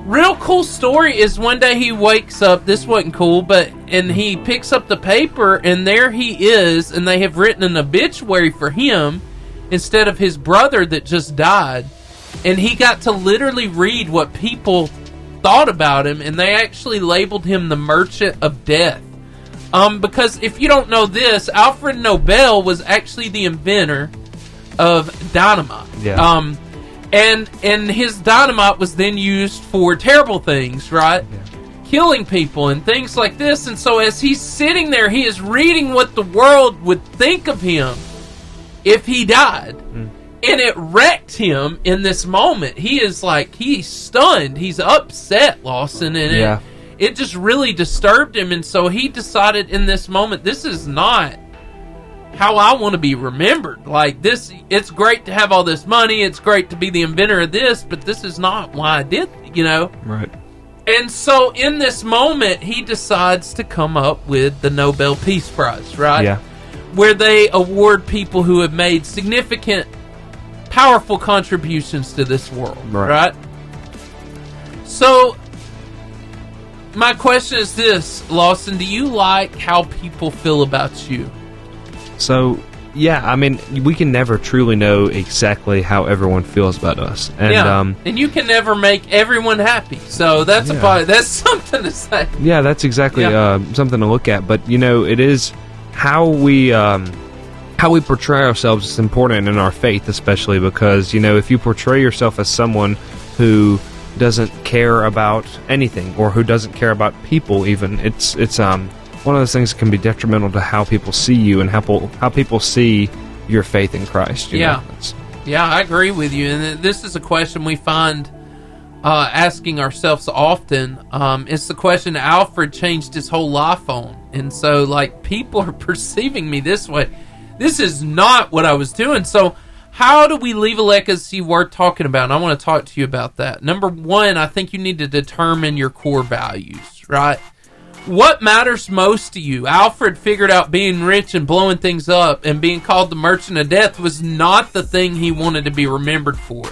Speaker 2: real cool story is one day he wakes up. This wasn't cool, and he picks up the paper, and there he is, and they have written an obituary for him instead of his brother that just died. And he got to literally read what people thought about him, and they actually labeled him the Merchant of Death. Because if you don't know this, Alfred Nobel was actually the inventor of dynamite.
Speaker 3: Yeah.
Speaker 2: And his dynamite was then used for terrible things, right? Yeah. Killing people and things like this. And so as he's sitting there, he is reading what the world would think of him if he died. And it wrecked him in this moment. He is like, he's stunned. He's upset, Lawson. And it just really disturbed him. And so he decided in this moment, this is not how I want to be remembered. Like this, it's great to have all this money. It's great to be the inventor of this, but this is not why I did,
Speaker 3: Right.
Speaker 2: And so in this moment, he decides to come up with the Nobel Peace Prize, right?
Speaker 3: Yeah.
Speaker 2: Where they award people who have made significant, powerful contributions to this world, right? So, my question is this, Lawson, do you like how people feel about you?
Speaker 3: So, yeah, I mean, we can never truly know exactly how everyone feels about us. And,
Speaker 2: and you can never make everyone happy. So, that's that's something to say.
Speaker 3: Yeah, that's exactly something to look at. But, it is how we portray ourselves is important in our faith, especially because, if you portray yourself as someone who doesn't care about anything or who doesn't care about people even, it's one of those things that can be detrimental to how people see you and how people see your faith in Christ.
Speaker 2: Yeah, I agree with you. And this is a question we find asking ourselves often. It's the question Alfred changed his whole life on. And so, people are perceiving me this way. This is not what I was doing. So, how do we leave a legacy worth talking about? And I want to talk to you about that. Number one, I think you need to determine your core values, right? What matters most to you? Alfred figured out being rich and blowing things up and being called the Merchant of Death was not the thing he wanted to be remembered for.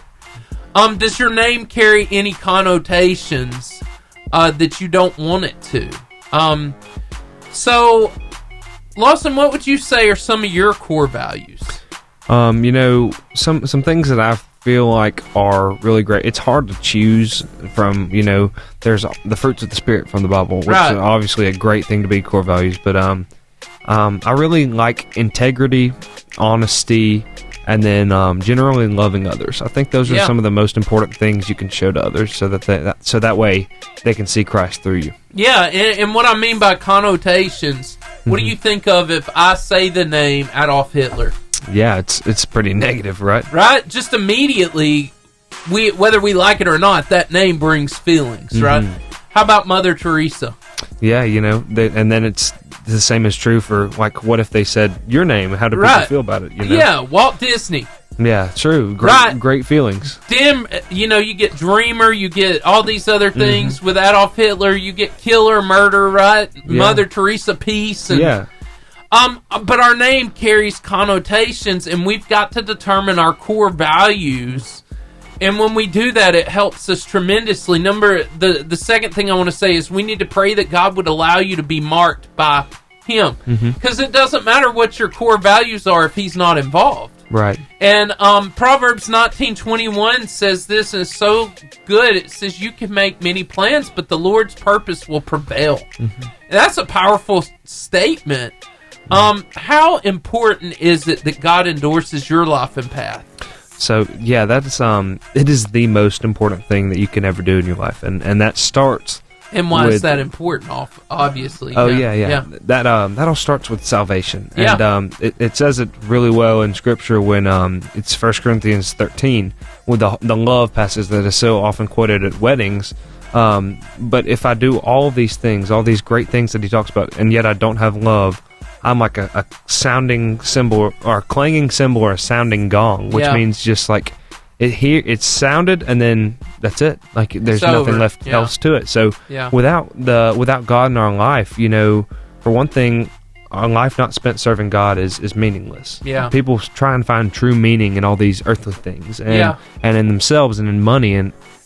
Speaker 2: Does your name carry any connotations that you don't want it to? So, Lawson, what would you say are some of your core values?
Speaker 3: Some things that I feel like are really great. It's hard to choose from, there's the fruits of the Spirit from the Bible, which is obviously a great thing to be core values, but I really like integrity, honesty, and then generally loving others. I think those are some of the most important things you can show to others so that way they can see Christ through you.
Speaker 2: Yeah, and what I mean by connotations, what do you think of if I say the name Adolf Hitler?
Speaker 3: Yeah, it's pretty negative, right?
Speaker 2: Right? Just immediately, whether we like it or not, that name brings feelings, right? How about Mother Teresa?
Speaker 3: Yeah, and then it's the same is true for, what if they said your name? How do people feel about it?
Speaker 2: Yeah, Walt Disney.
Speaker 3: Yeah, true. Great feelings.
Speaker 2: You get Dreamer, you get all these other things. With Adolf Hitler, you get killer, murder, right? Yeah. Mother Teresa, peace. And, but our name carries connotations, and we've got to determine our core values. And when we do that, it helps us tremendously. The second thing I want to say is we need to pray that God would allow you to be marked by Him. Because it doesn't matter what your core values are if He's not involved.
Speaker 3: Right.
Speaker 2: And Proverbs 19:21 says this, and it's so good. It says, you can make many plans, but the Lord's purpose will prevail. And that's a powerful statement. How important is it that God endorses your life and path?
Speaker 3: So, yeah, that's it is the most important thing that you can ever do in your life, and that starts.
Speaker 2: And why is that important? Obviously.
Speaker 3: Oh yeah. That all starts with salvation, and it says it really well in Scripture when it's 1 Corinthians 13 with the love passage that is so often quoted at weddings. But if I do all these things, all these great things that he talks about, and yet I don't have love, I'm like a sounding cymbal or a clanging cymbal or a sounding gong, which means just like it's sounded and then that's it. Like there's nothing left else to it. So without God in our life, for one thing, our life not spent serving God is meaningless. Yeah. People try and find true meaning in all these earthly things and in themselves and in money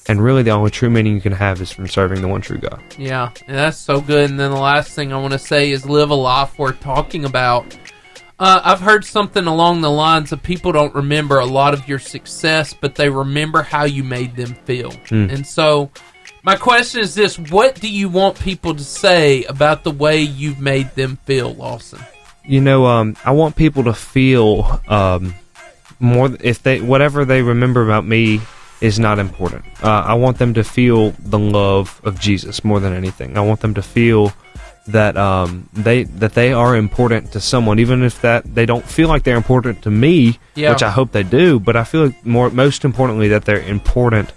Speaker 3: and really the only true meaning you can have is from serving the one true God. Yeah,
Speaker 2: and that's so good. And then the last thing I want to say is live a life worth talking about. I've heard something along the lines of people don't remember a lot of your success, but they remember how you made them feel. And so my question is this, what do you want people to say about the way you've made them feel, Lawson?
Speaker 3: I want people to feel more, whatever they remember about me is not important. I want them to feel the love of Jesus more than anything. I want them to feel that they are important to someone, even if that they don't feel like they're important to me, which I hope they do. But I feel like most importantly that they're important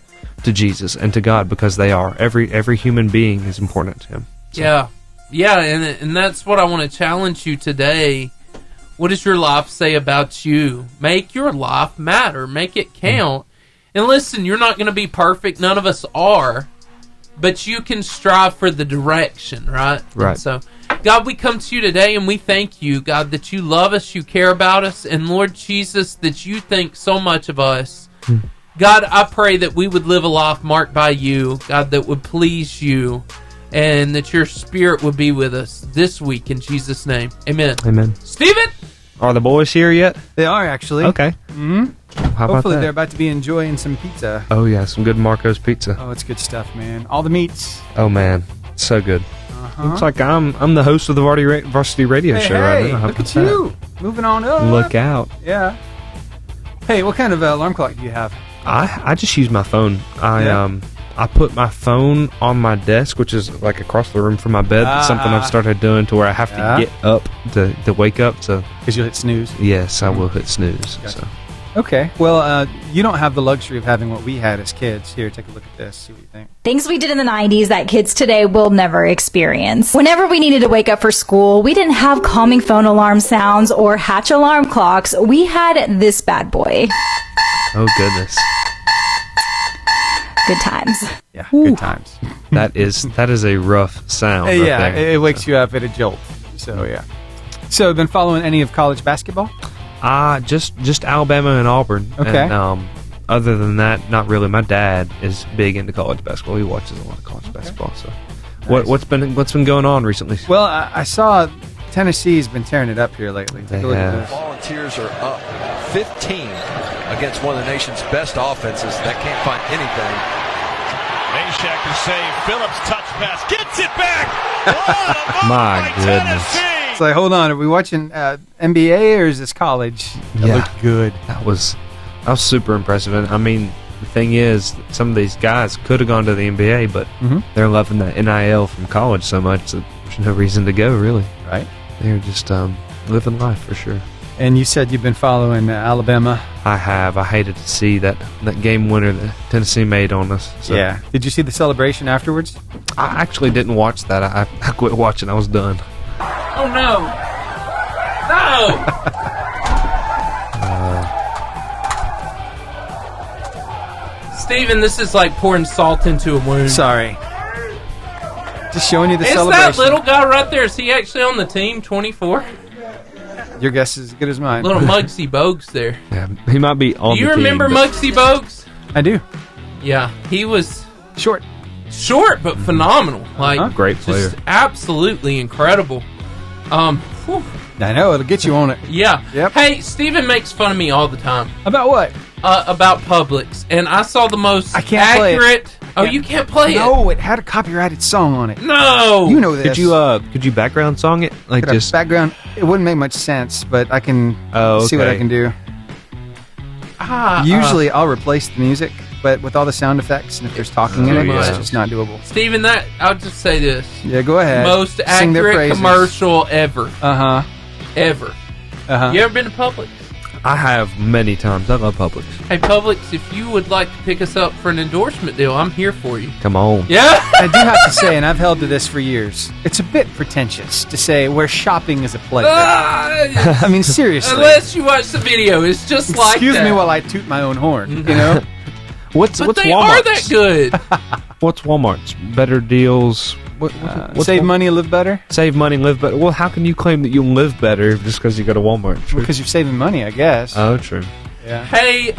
Speaker 3: to Jesus and to God, because they are. Every human being is important to him. So.
Speaker 2: Yeah, and that's what I want to challenge you today. What does your life say about you? Make your life matter. Make it count. And listen, you're not going to be perfect. None of us are. But you can strive for the direction, right?
Speaker 3: Right.
Speaker 2: And so, God, we come to you today and we thank you, God, that you love us, you care about us, and Lord Jesus, that you think so much of us. God, I pray that we would live a life marked by you, God, that would please you, and that your Spirit would be with us this week in Jesus' name. Amen.
Speaker 3: Amen.
Speaker 2: Steven!
Speaker 3: Are the boys here yet?
Speaker 4: They are, actually.
Speaker 3: Okay.
Speaker 4: Mm-hmm.
Speaker 3: How about
Speaker 4: Hopefully
Speaker 3: that?
Speaker 4: they're about to be enjoying some pizza.
Speaker 3: Oh, yeah, some good Marco's pizza.
Speaker 4: Oh, it's good stuff, man. All the meats.
Speaker 3: Oh, man. So good. Looks like I'm the host of the Varsity Radio Show right now. How
Speaker 4: Look
Speaker 3: about
Speaker 4: at you. Moving on up.
Speaker 3: that? Look out.
Speaker 4: Yeah. Hey, what kind of alarm clock do you have?
Speaker 3: I just use my phone. I put my phone on my desk, which is like across the room from my bed. It's something I've started doing to where I have to get up to wake up. So
Speaker 4: because you'll hit snooze.
Speaker 3: Yes, I will hit snooze.
Speaker 4: Gotcha.
Speaker 3: So.
Speaker 4: Okay. Well, you don't have the luxury of having what we had as kids. Here, take a look at this. See what you think.
Speaker 9: Things we did in the 90s that kids today will never experience. Whenever we needed to wake up for school, we didn't have calming phone alarm sounds or Hatch alarm clocks. We had this bad boy.
Speaker 3: Oh, goodness.
Speaker 9: Good times.
Speaker 4: Yeah, good times.
Speaker 3: That is a rough sound. Right
Speaker 4: Yeah,
Speaker 3: there.
Speaker 4: it wakes you up at a jolt. So, yeah. So, been following any of college basketball?
Speaker 3: Just Alabama and Auburn.
Speaker 4: Okay.
Speaker 3: And, other than that, not really. My dad is big into college basketball. He watches a lot of college basketball. So,
Speaker 4: Nice.
Speaker 3: what's been going on recently?
Speaker 4: Well, I saw Tennessee's been tearing it up here lately. Take a look at this.
Speaker 10: Volunteers are up 15 against one of the nation's best offenses that can't find anything.
Speaker 11: Meshack to save. Phillips touch pass. Gets it back. Oh,
Speaker 3: My goodness.
Speaker 4: It's like, hold on, are we watching NBA or is this college? That looked good.
Speaker 3: That was super impressive. And I mean, the thing is, some of these guys could have gone to the NBA, but they're loving that NIL from college so much that there's no reason to go, really.
Speaker 4: Right.
Speaker 3: They're just living life for sure.
Speaker 4: And you said you've been following Alabama.
Speaker 3: I have. I hated to see that game winner that Tennessee made on us. So.
Speaker 4: Yeah. Did you see the celebration afterwards?
Speaker 3: I actually didn't watch that. I quit watching. I was done.
Speaker 2: Oh, no. No! Steven, this is like pouring salt into a wound.
Speaker 4: Sorry. Just showing you the
Speaker 2: Is
Speaker 4: celebration.
Speaker 2: that little guy right there, is he actually on the team, 24?
Speaker 4: Your guess is as good as mine.
Speaker 2: Little Muggsy Bogues there.
Speaker 3: Yeah, he might be on
Speaker 2: Do you
Speaker 3: the
Speaker 2: remember
Speaker 3: team, but-
Speaker 2: Muggsy Bogues?
Speaker 4: I do.
Speaker 2: Yeah, he was
Speaker 4: short,
Speaker 2: but phenomenal. Like
Speaker 3: great player,
Speaker 2: just absolutely incredible. Whew.
Speaker 4: I know it'll get you on it.
Speaker 2: Yeah.
Speaker 4: Yep.
Speaker 2: Hey, Steven makes fun of me all the time.
Speaker 4: About what?
Speaker 2: About Publix, and I saw the most
Speaker 4: I can't play
Speaker 2: accurate.
Speaker 4: it.
Speaker 2: Oh, you can't play it.
Speaker 4: No, it had a copyrighted song on it.
Speaker 2: No,
Speaker 4: you know this.
Speaker 3: Could you background song it? Like
Speaker 4: Could
Speaker 3: just
Speaker 4: background. It wouldn't make much sense, but I can see what I can do. Usually, I'll replace the music, but with all the sound effects and if there's talking in it, it's just not doable.
Speaker 2: Steven, I'll just say this.
Speaker 4: Yeah, go ahead.
Speaker 2: Most
Speaker 4: Sing their
Speaker 2: accurate
Speaker 4: praises.
Speaker 2: commercial ever. Ever. You ever been to Publix?
Speaker 3: I have many times. I love Publix.
Speaker 2: Hey, Publix, if you would like to pick us up for an endorsement deal, I'm here for you.
Speaker 3: Come on.
Speaker 2: Yeah?
Speaker 4: I do have to say, and I've held to this for years, it's a bit pretentious to say where shopping is a pleasure. I mean, seriously.
Speaker 2: Unless you watch the video, it's just like
Speaker 4: Excuse
Speaker 2: that.
Speaker 4: me while I toot my own horn, you know?
Speaker 3: What's
Speaker 2: they
Speaker 3: Walmart's?
Speaker 2: are that good.
Speaker 3: What's Walmart's? Better deals? What's
Speaker 4: Save money, live better?
Speaker 3: Save money, live better. Well, how can you claim that you'll live better just because you go to Walmart?
Speaker 4: Because you're saving money, I guess.
Speaker 3: Oh, true.
Speaker 4: Yeah.
Speaker 2: Hey,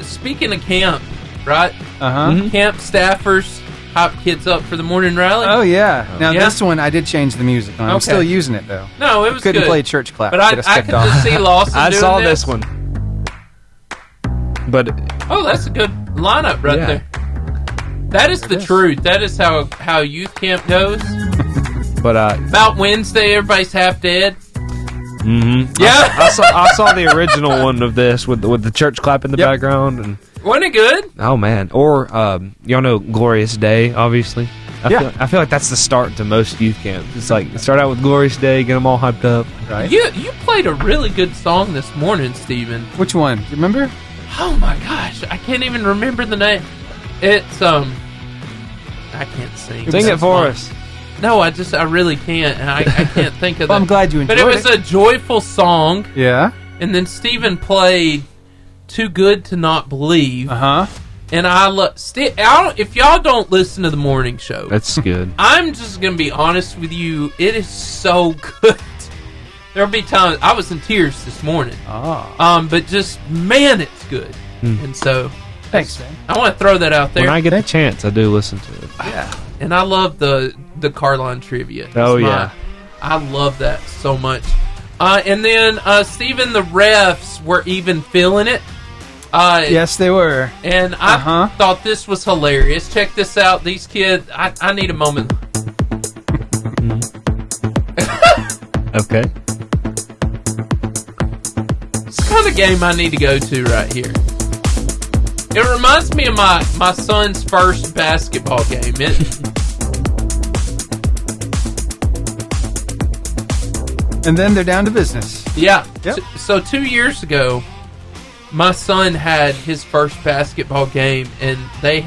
Speaker 2: speaking of camp, right? Camp staffers hype kids up for the morning rally.
Speaker 4: Oh, yeah. Now,
Speaker 2: Yeah?
Speaker 4: this one, I did change the music on. I'm
Speaker 2: Okay.
Speaker 4: still using it, though.
Speaker 2: No, it was
Speaker 4: Couldn't
Speaker 2: good.
Speaker 4: play church clap.
Speaker 2: But
Speaker 4: Get us
Speaker 2: I
Speaker 4: kicked
Speaker 2: could
Speaker 4: off.
Speaker 2: just see Lawson
Speaker 3: I
Speaker 2: doing
Speaker 3: saw
Speaker 2: this.
Speaker 3: this one. But
Speaker 2: Oh, that's a good lineup right
Speaker 3: Yeah.
Speaker 2: there. That is the truth. That is how youth camp goes.
Speaker 3: but
Speaker 2: About Wednesday, everybody's half dead. Yeah.
Speaker 3: I saw the original one of this with the church clap in the background, and
Speaker 2: Wasn't it good?
Speaker 3: oh man! Or y'all know Glorious Day, obviously. I feel like that's the start to most youth camps. It's like start out with Glorious Day, get them all hyped up.
Speaker 4: Right.
Speaker 2: You played a really good song this morning, Steven.
Speaker 4: Which one? Do you remember?
Speaker 2: Oh my gosh, I can't even remember the name. It's I can't sing.
Speaker 3: Sing it for us.
Speaker 2: No, I really can't. I can't think of
Speaker 4: Well,
Speaker 2: that.
Speaker 4: I'm glad you enjoyed it.
Speaker 2: But it was a joyful song.
Speaker 4: Yeah.
Speaker 2: And then Steven played Too Good to Not Believe.
Speaker 4: Uh-huh.
Speaker 2: And I love... if y'all don't listen to the morning show...
Speaker 3: That's good.
Speaker 2: I'm just going to be honest with you. It is so good. There'll be times... I was in tears this morning.
Speaker 4: Oh.
Speaker 2: But just, man, it's good. And so...
Speaker 4: Thanks, man.
Speaker 2: I want to throw that out there.
Speaker 3: When I get a chance, I do listen to it.
Speaker 2: Yeah. And I love the Carline trivia.
Speaker 3: Yeah.
Speaker 2: I love that so much. And then, Steven, the refs were even feeling it.
Speaker 4: Yes, they were.
Speaker 2: And I thought this was hilarious. Check this out. These kids, I need a moment.
Speaker 3: Okay.
Speaker 2: It's the kind of game I need to go to right here. It reminds me of my son's first basketball game.
Speaker 4: And then they're down to business.
Speaker 2: Yeah.
Speaker 4: Yep.
Speaker 2: So 2 years ago, my son had his first basketball game, and they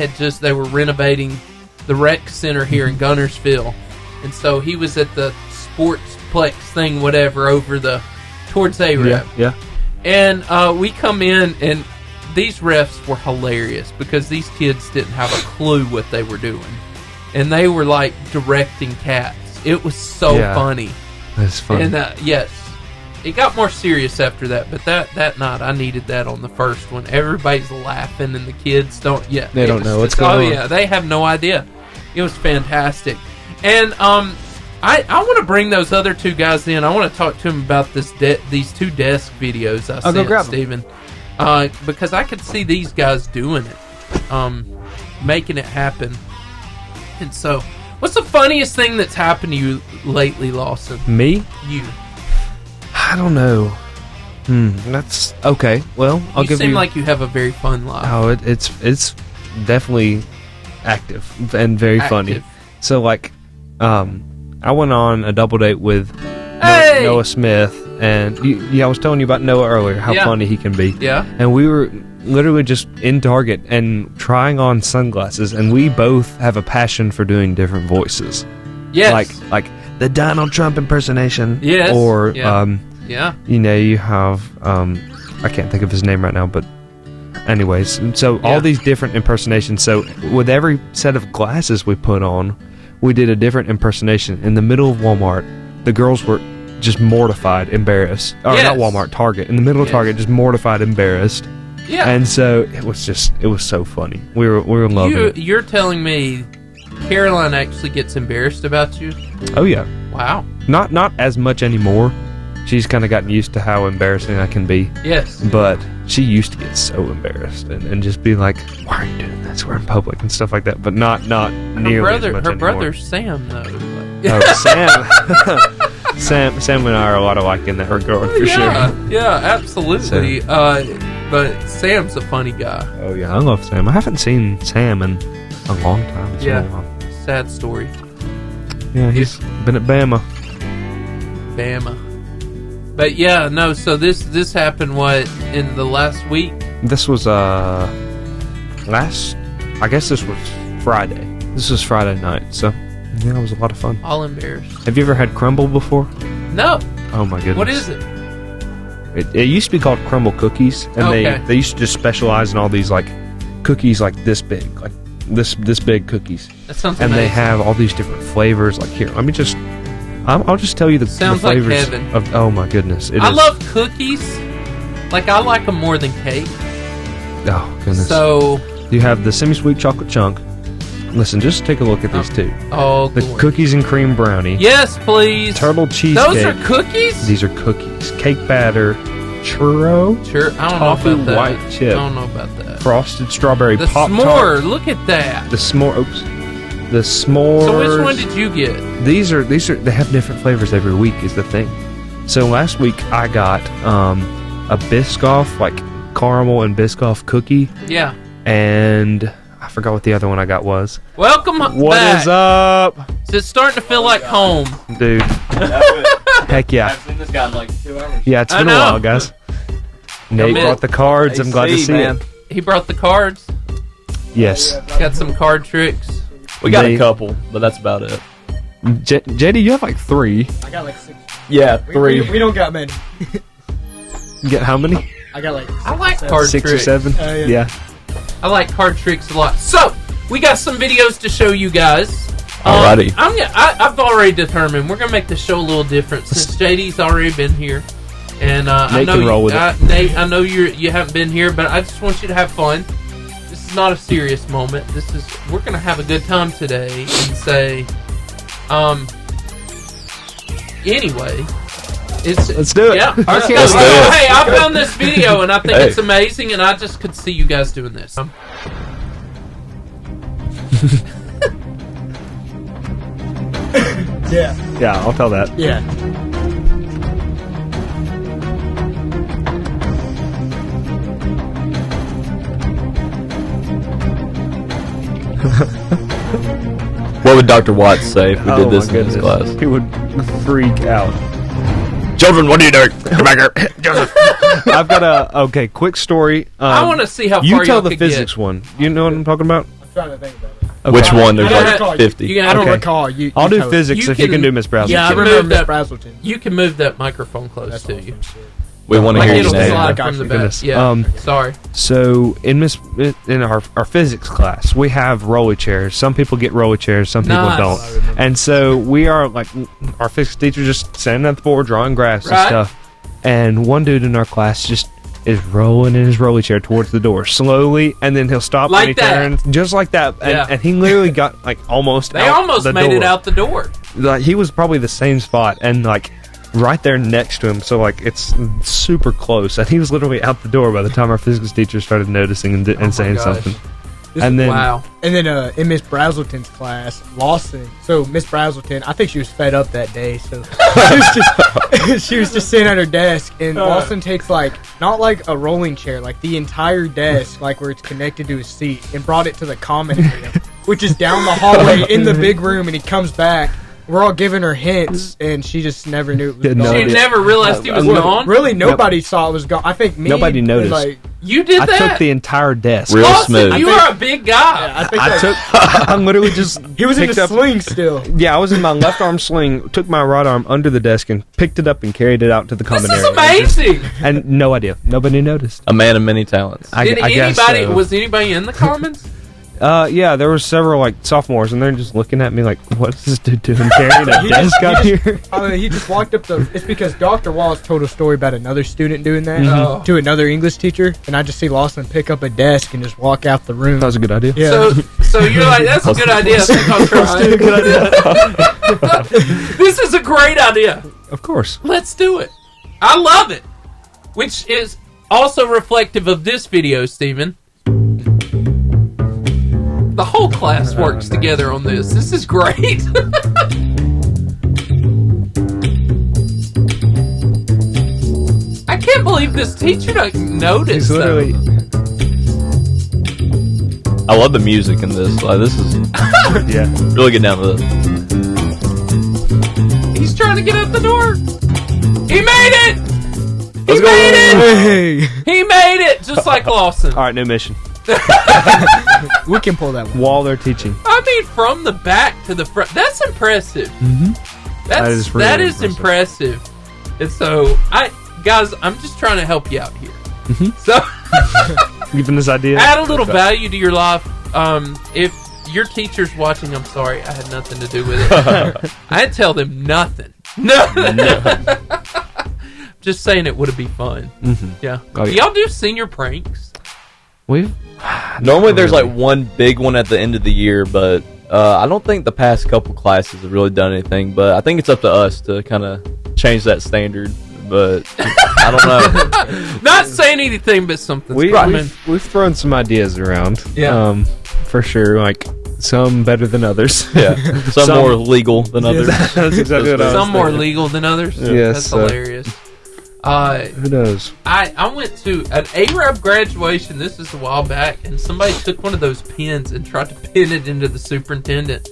Speaker 2: were renovating the rec center here in Gunnersville. And so he was at the Sportsplex thing, whatever, over towards A-Rep.
Speaker 3: Yeah.
Speaker 2: And we come in, and these refs were hilarious because these kids didn't have a clue what they were doing. And they were like directing cats. It was so funny.
Speaker 3: That's funny.
Speaker 2: And yes, it got more serious after that. But that night, I needed that on the first one. Everybody's laughing, and the kids don't. Yeah,
Speaker 3: they don't know what's going on.
Speaker 2: Oh yeah, they have no idea. It was fantastic. And I want to bring those other two guys in. I want to talk to them about these two desk videos I sent Steven. Because I could see these guys doing it, making it happen. And so, what's the funniest thing that's happened to you lately, Lawson?
Speaker 3: Me?
Speaker 2: You.
Speaker 3: I don't know. That's okay. Well, I'll give you.
Speaker 2: You seem like you have a very fun life.
Speaker 3: Oh, it's definitely active and very funny. So, like, I went on a double date with Noah Smith, and I was telling you about Noah earlier, how funny he can be.
Speaker 2: Yeah.
Speaker 3: And we were literally just in Target and trying on sunglasses, and we both have a passion for doing different voices.
Speaker 2: Yes.
Speaker 3: Like the Donald Trump impersonation.
Speaker 2: Yes.
Speaker 3: Or you have I can't think of his name right now, but anyways, so all these different impersonations. So with every set of glasses we put on, we did a different impersonation. In the middle of Walmart, the girls were just mortified, embarrassed. Or not Walmart, Target. In the middle of Target, just mortified, embarrassed.
Speaker 2: Yeah.
Speaker 3: And so it was so funny. We were loving it.
Speaker 2: You're telling me Caroline actually gets embarrassed about you?
Speaker 3: Oh yeah.
Speaker 2: Wow.
Speaker 3: Not as much anymore. She's kind of gotten used to how embarrassing I can be.
Speaker 2: Yes.
Speaker 3: But she used to get so embarrassed and just be like, "Why are you doing this? We're in public," and stuff like that. But not nearly as much anymore.
Speaker 2: Her brother's Sam, though.
Speaker 3: Oh, Sam. Sam and I are a lot alike in that regard, for sure.
Speaker 2: Yeah, absolutely. But Sam's a funny guy.
Speaker 3: Oh yeah, I love Sam. I haven't seen Sam in a long time. It's been a while.
Speaker 2: Sad story.
Speaker 3: Yeah, he's been at Bama.
Speaker 2: But yeah, no. So this happened in the last week?
Speaker 3: This was I guess this was Friday. This was Friday night. So yeah, it was a lot of fun.
Speaker 2: All embarrassed.
Speaker 3: Have you ever had crumble before?
Speaker 2: No.
Speaker 3: Oh my goodness.
Speaker 2: What is it?
Speaker 3: It used to be called crumble cookies, and they used to just specialize in all these like cookies like this big, like this big cookies.
Speaker 2: That sounds
Speaker 3: and
Speaker 2: amazing.
Speaker 3: they have all these different flavors. Like here, let me just. I'll just tell you the
Speaker 2: flavors
Speaker 3: like
Speaker 2: heaven.
Speaker 3: Of. Oh my goodness!
Speaker 2: I love cookies. Like I like them more than cake.
Speaker 3: Oh goodness!
Speaker 2: So
Speaker 3: you have the semi-sweet chocolate chunk. Listen, just take a look at these two.
Speaker 2: Oh,
Speaker 3: the cookies and cream brownie.
Speaker 2: Yes, please.
Speaker 3: Turtle cheesecake.
Speaker 2: Those are cookies?
Speaker 3: These are cookies. Cake batter. Churro.
Speaker 2: I don't
Speaker 3: toffee
Speaker 2: know about that.
Speaker 3: White chip.
Speaker 2: I don't know about that.
Speaker 3: Frosted strawberry pop
Speaker 2: s'more.
Speaker 3: tart.
Speaker 2: Look at that.
Speaker 3: The s'more. Oops. The s'mores.
Speaker 2: So which one did you get?
Speaker 3: These are. They have different flavors every week. Is the thing. So last week I got a Biscoff, like caramel and Biscoff cookie.
Speaker 2: Yeah.
Speaker 3: And I forgot what the other one I got was.
Speaker 2: Welcome back.
Speaker 3: What is up?
Speaker 2: So it's starting to feel like home.
Speaker 3: Dude. Heck yeah.
Speaker 12: I've seen this guy in like 2 hours.
Speaker 3: Yeah, it's been a while, guys. Nate brought the cards. I'm glad to see it.
Speaker 2: He brought the cards.
Speaker 3: Yes.
Speaker 2: Got some card tricks.
Speaker 12: We got a couple, but that's about it.
Speaker 3: JD, you have like 3.
Speaker 13: I got like 6.
Speaker 12: Yeah, 3.
Speaker 13: We don't got many.
Speaker 3: You get how many?
Speaker 13: I got like
Speaker 2: I like card
Speaker 3: 6
Speaker 2: tricks.
Speaker 3: or 7? Yeah.
Speaker 2: I like card tricks a lot. So, we got some videos to show you guys.
Speaker 12: Alrighty.
Speaker 2: I've already determined we're going to make the show a little different since JD's already been here. And I know Nate, I know you haven't been here, but I just want you to have fun. This is not a serious moment. We're going to have a good time today and say, anyway,
Speaker 3: let's do it.
Speaker 2: Yeah.
Speaker 3: Let's
Speaker 2: do it. Hey, I found this video and I think it's amazing, and I just could see you guys doing this.
Speaker 3: Yeah, I'll tell that.
Speaker 13: Yeah.
Speaker 12: What would Dr. Watts say if we did this in his class?
Speaker 3: He would freak out.
Speaker 12: Children, what are you doing? Come back here.
Speaker 3: I've got a quick story.
Speaker 2: I want to see how far
Speaker 3: you tell
Speaker 2: y'all
Speaker 3: the
Speaker 2: could
Speaker 3: physics
Speaker 2: get.
Speaker 3: one. You know what I'm talking about?
Speaker 13: I'm trying to think about it.
Speaker 3: Okay.
Speaker 12: Which one? There's like 50.
Speaker 13: I don't recall.
Speaker 3: I'll do physics if you can do Miss Brazelton.
Speaker 13: Yeah, I remember Miss Brazelton.
Speaker 2: You can move that microphone close to you.
Speaker 12: We want to hear your name.
Speaker 2: From the back. Yeah. Sorry.
Speaker 3: So in our physics class, we have rolly chairs. Some people get rolly chairs, some people don't. And so we are like our physics teacher just standing at the board drawing graphs and stuff. And one dude in our class just is rolling in his rolly chair towards the door slowly, and then he'll stop
Speaker 2: like
Speaker 3: and he turns just like that. And he literally got like almost.
Speaker 2: They almost made it out the door.
Speaker 3: Like he was probably the same spot, and like right there next to him, so like it's super close, and he was literally out the door by the time our physics teacher started noticing and saying something. And then
Speaker 13: in Miss Brazelton's class, Lawson. So Miss Brazelton, I think she was fed up that day, so she was just sitting at her desk, and Lawson takes not like a rolling chair, like the entire desk, like where it's connected to his seat, and brought it to the common area, which is down the hallway in the big room, and he comes back. We're all giving her hints, and she just never knew it was gone.
Speaker 2: She never realized he was gone?
Speaker 13: Really, nobody saw it was gone. I think
Speaker 3: nobody noticed.
Speaker 2: You did that?
Speaker 3: I took the entire desk.
Speaker 12: Real
Speaker 2: Lawson,
Speaker 12: smooth.
Speaker 2: You are a big guy.
Speaker 13: Yeah,
Speaker 3: I'm literally just.
Speaker 13: He was in a sling still.
Speaker 3: Yeah, I was in my left arm sling. Took my right arm under the desk and picked it up and carried it out to the common area.
Speaker 2: This is amazing.
Speaker 3: And no idea. Nobody noticed.
Speaker 12: A man of many talents.
Speaker 3: I guess so.
Speaker 2: Was anybody in the commons?
Speaker 3: Yeah, there were several like sophomores, and they're just looking at me like, "What is this dude doing carrying a desk out here?"
Speaker 13: I mean, he just walked up the. It's because Dr. Wallace told a story about another student doing that to another English teacher, and I just see Lawson pick up a desk and just walk out the room.
Speaker 3: That was a good idea.
Speaker 13: Yeah.
Speaker 2: So you're like, "That's a good idea." This is a great idea.
Speaker 3: Of course.
Speaker 2: Let's do it. I love it. Which is also reflective of this video, Stephen. The whole class works together on this. This is great. I can't believe this teacher doesn't notice.
Speaker 3: He's literally.
Speaker 12: I love the music in this. Like, this is really get down to this.
Speaker 2: He's trying to get out the door. He made it.
Speaker 12: Let's go.
Speaker 2: He made it, just like Lawson.
Speaker 3: All right, new mission.
Speaker 13: We can pull that one.
Speaker 3: While they're teaching.
Speaker 2: I mean, from the back to the front. That's impressive.
Speaker 3: Mm-hmm.
Speaker 2: That is impressive. And so, guys, I'm just trying to help you out here.
Speaker 3: Mm-hmm.
Speaker 2: So,
Speaker 3: giving this idea,
Speaker 2: add a little value to your life. If your teacher's watching, I'm sorry, I had nothing to do with it. I'd tell them nothing. No. Just saying it would be fun.
Speaker 3: Mm-hmm.
Speaker 2: Yeah.
Speaker 3: Oh, yeah.
Speaker 2: Y'all do senior pranks?
Speaker 12: Normally there's like one big one at the end of the year, but I don't think the past couple classes have really done anything, but I think it's up to us to kind of change that standard, but I don't know.
Speaker 2: Not saying anything, but something.
Speaker 3: We've thrown some ideas around.
Speaker 2: Yeah.
Speaker 3: For sure, like some better than others.
Speaker 12: Yeah. Some more legal than others.
Speaker 3: That's exactly what I was
Speaker 2: Some more
Speaker 3: thinking.
Speaker 2: legal than others?
Speaker 3: Yeah. Yes.
Speaker 2: That's hilarious.
Speaker 3: Who knows?
Speaker 2: I went to an ARAB graduation, this is a while back, and somebody took one of those pins and tried to pin it into the superintendent.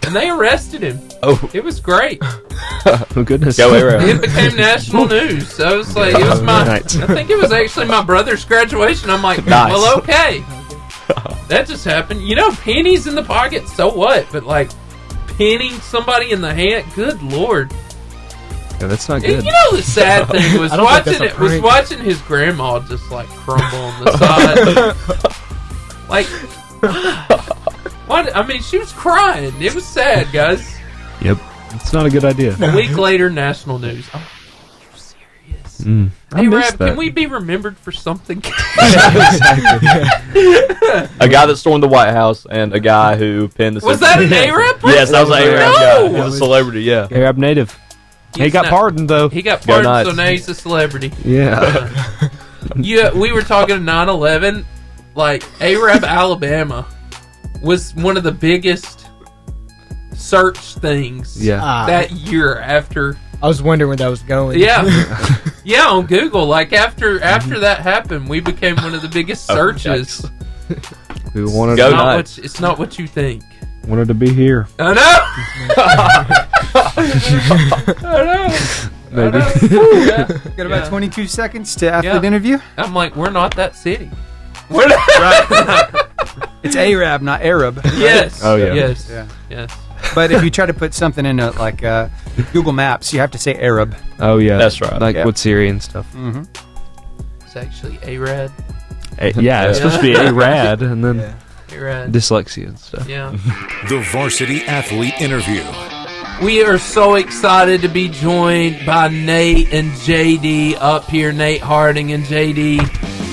Speaker 2: And they arrested him.
Speaker 12: Oh.
Speaker 2: It was great.
Speaker 3: Oh, goodness.
Speaker 12: Go ARAB.
Speaker 2: It became national news. So I was like, I think it was actually my brother's graduation. I'm like, well, okay. That just happened. You know, pennies in the pocket, so what? But, like, pinning somebody in the hand, good Lord.
Speaker 3: Yeah, that's not
Speaker 2: And
Speaker 3: good.
Speaker 2: you know the sad thing was
Speaker 13: I don't think that's a
Speaker 2: was
Speaker 13: prank.
Speaker 2: watching his grandma just, like, crumble on the side. Like, what? I mean, she was crying. It was sad, guys.
Speaker 3: Yep. It's not a good idea.
Speaker 2: A week later, national news. Oh, you're serious?
Speaker 3: I
Speaker 2: Hey,
Speaker 3: missed
Speaker 2: Rab,
Speaker 3: that.
Speaker 2: can we be remembered for something?
Speaker 12: A guy that stormed the White House and a guy who pinned the.
Speaker 2: Was that an A-Rab person?
Speaker 12: Yes, that was an A-Rab
Speaker 2: No!
Speaker 12: guy. He was a celebrity. Yeah.
Speaker 3: Arab native. He got pardoned though.
Speaker 2: He got
Speaker 12: Go
Speaker 2: pardoned, so
Speaker 12: Knights.
Speaker 2: now he's a celebrity.
Speaker 3: Yeah.
Speaker 2: Yeah, we were talking 9/11. Like, Arab, Alabama was one of the biggest search things that year after.
Speaker 13: I was wondering where that was going.
Speaker 2: Yeah. Yeah, on Google. Like, after that happened, we became one of the biggest searches.
Speaker 3: We wanted
Speaker 12: Go
Speaker 3: to,
Speaker 12: Knights.
Speaker 2: It's not what you think.
Speaker 3: wanted to be here.
Speaker 2: I know.
Speaker 3: Maybe.
Speaker 4: Got about 22 seconds to athlete
Speaker 2: Yeah.
Speaker 4: interview.
Speaker 2: I'm like, we're not that city. We're not.
Speaker 4: It's Arab, not Arab.
Speaker 2: Yes.
Speaker 3: Oh, yeah.
Speaker 2: Yes.
Speaker 4: Yeah.
Speaker 2: Yes.
Speaker 4: But if you try to put something in Google Maps, you have to say Arab.
Speaker 3: Oh yeah,
Speaker 12: That's right.
Speaker 3: Like
Speaker 4: Yeah.
Speaker 3: with Siri and stuff.
Speaker 4: Mm-hmm.
Speaker 2: It's actually Arad.
Speaker 3: Yeah, it's supposed to be Arad, and then
Speaker 2: Arad.
Speaker 3: dyslexia and stuff.
Speaker 2: Yeah.
Speaker 1: The Varsity Athlete Interview.
Speaker 2: We are so excited to be joined by Nate and JD up here. Nate Harding and JD.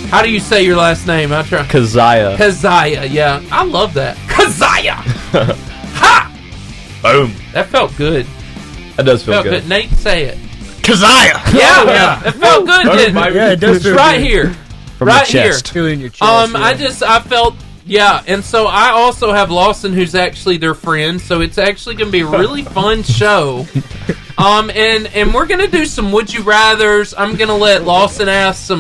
Speaker 2: How do you say your last name? I'll try.
Speaker 12: Keziah.
Speaker 2: Keziah. Yeah, I love that. Keziah. Ha!
Speaker 12: Boom.
Speaker 2: That felt good.
Speaker 12: That does feel
Speaker 2: Felt
Speaker 12: good.
Speaker 2: good. Nate, say it.
Speaker 13: Keziah!
Speaker 2: Yeah. It felt good, didn't it?
Speaker 13: Yeah, it does feel
Speaker 2: Right
Speaker 13: good.
Speaker 2: here.
Speaker 3: From
Speaker 2: right
Speaker 3: the chest.
Speaker 2: here.
Speaker 13: Feel it in your chest.
Speaker 2: I felt, yeah, and so I also have Lawson, who's actually their friend, so it's actually going to be a really fun show. And we're going to do some Would You Rathers. I'm going to let Lawson ask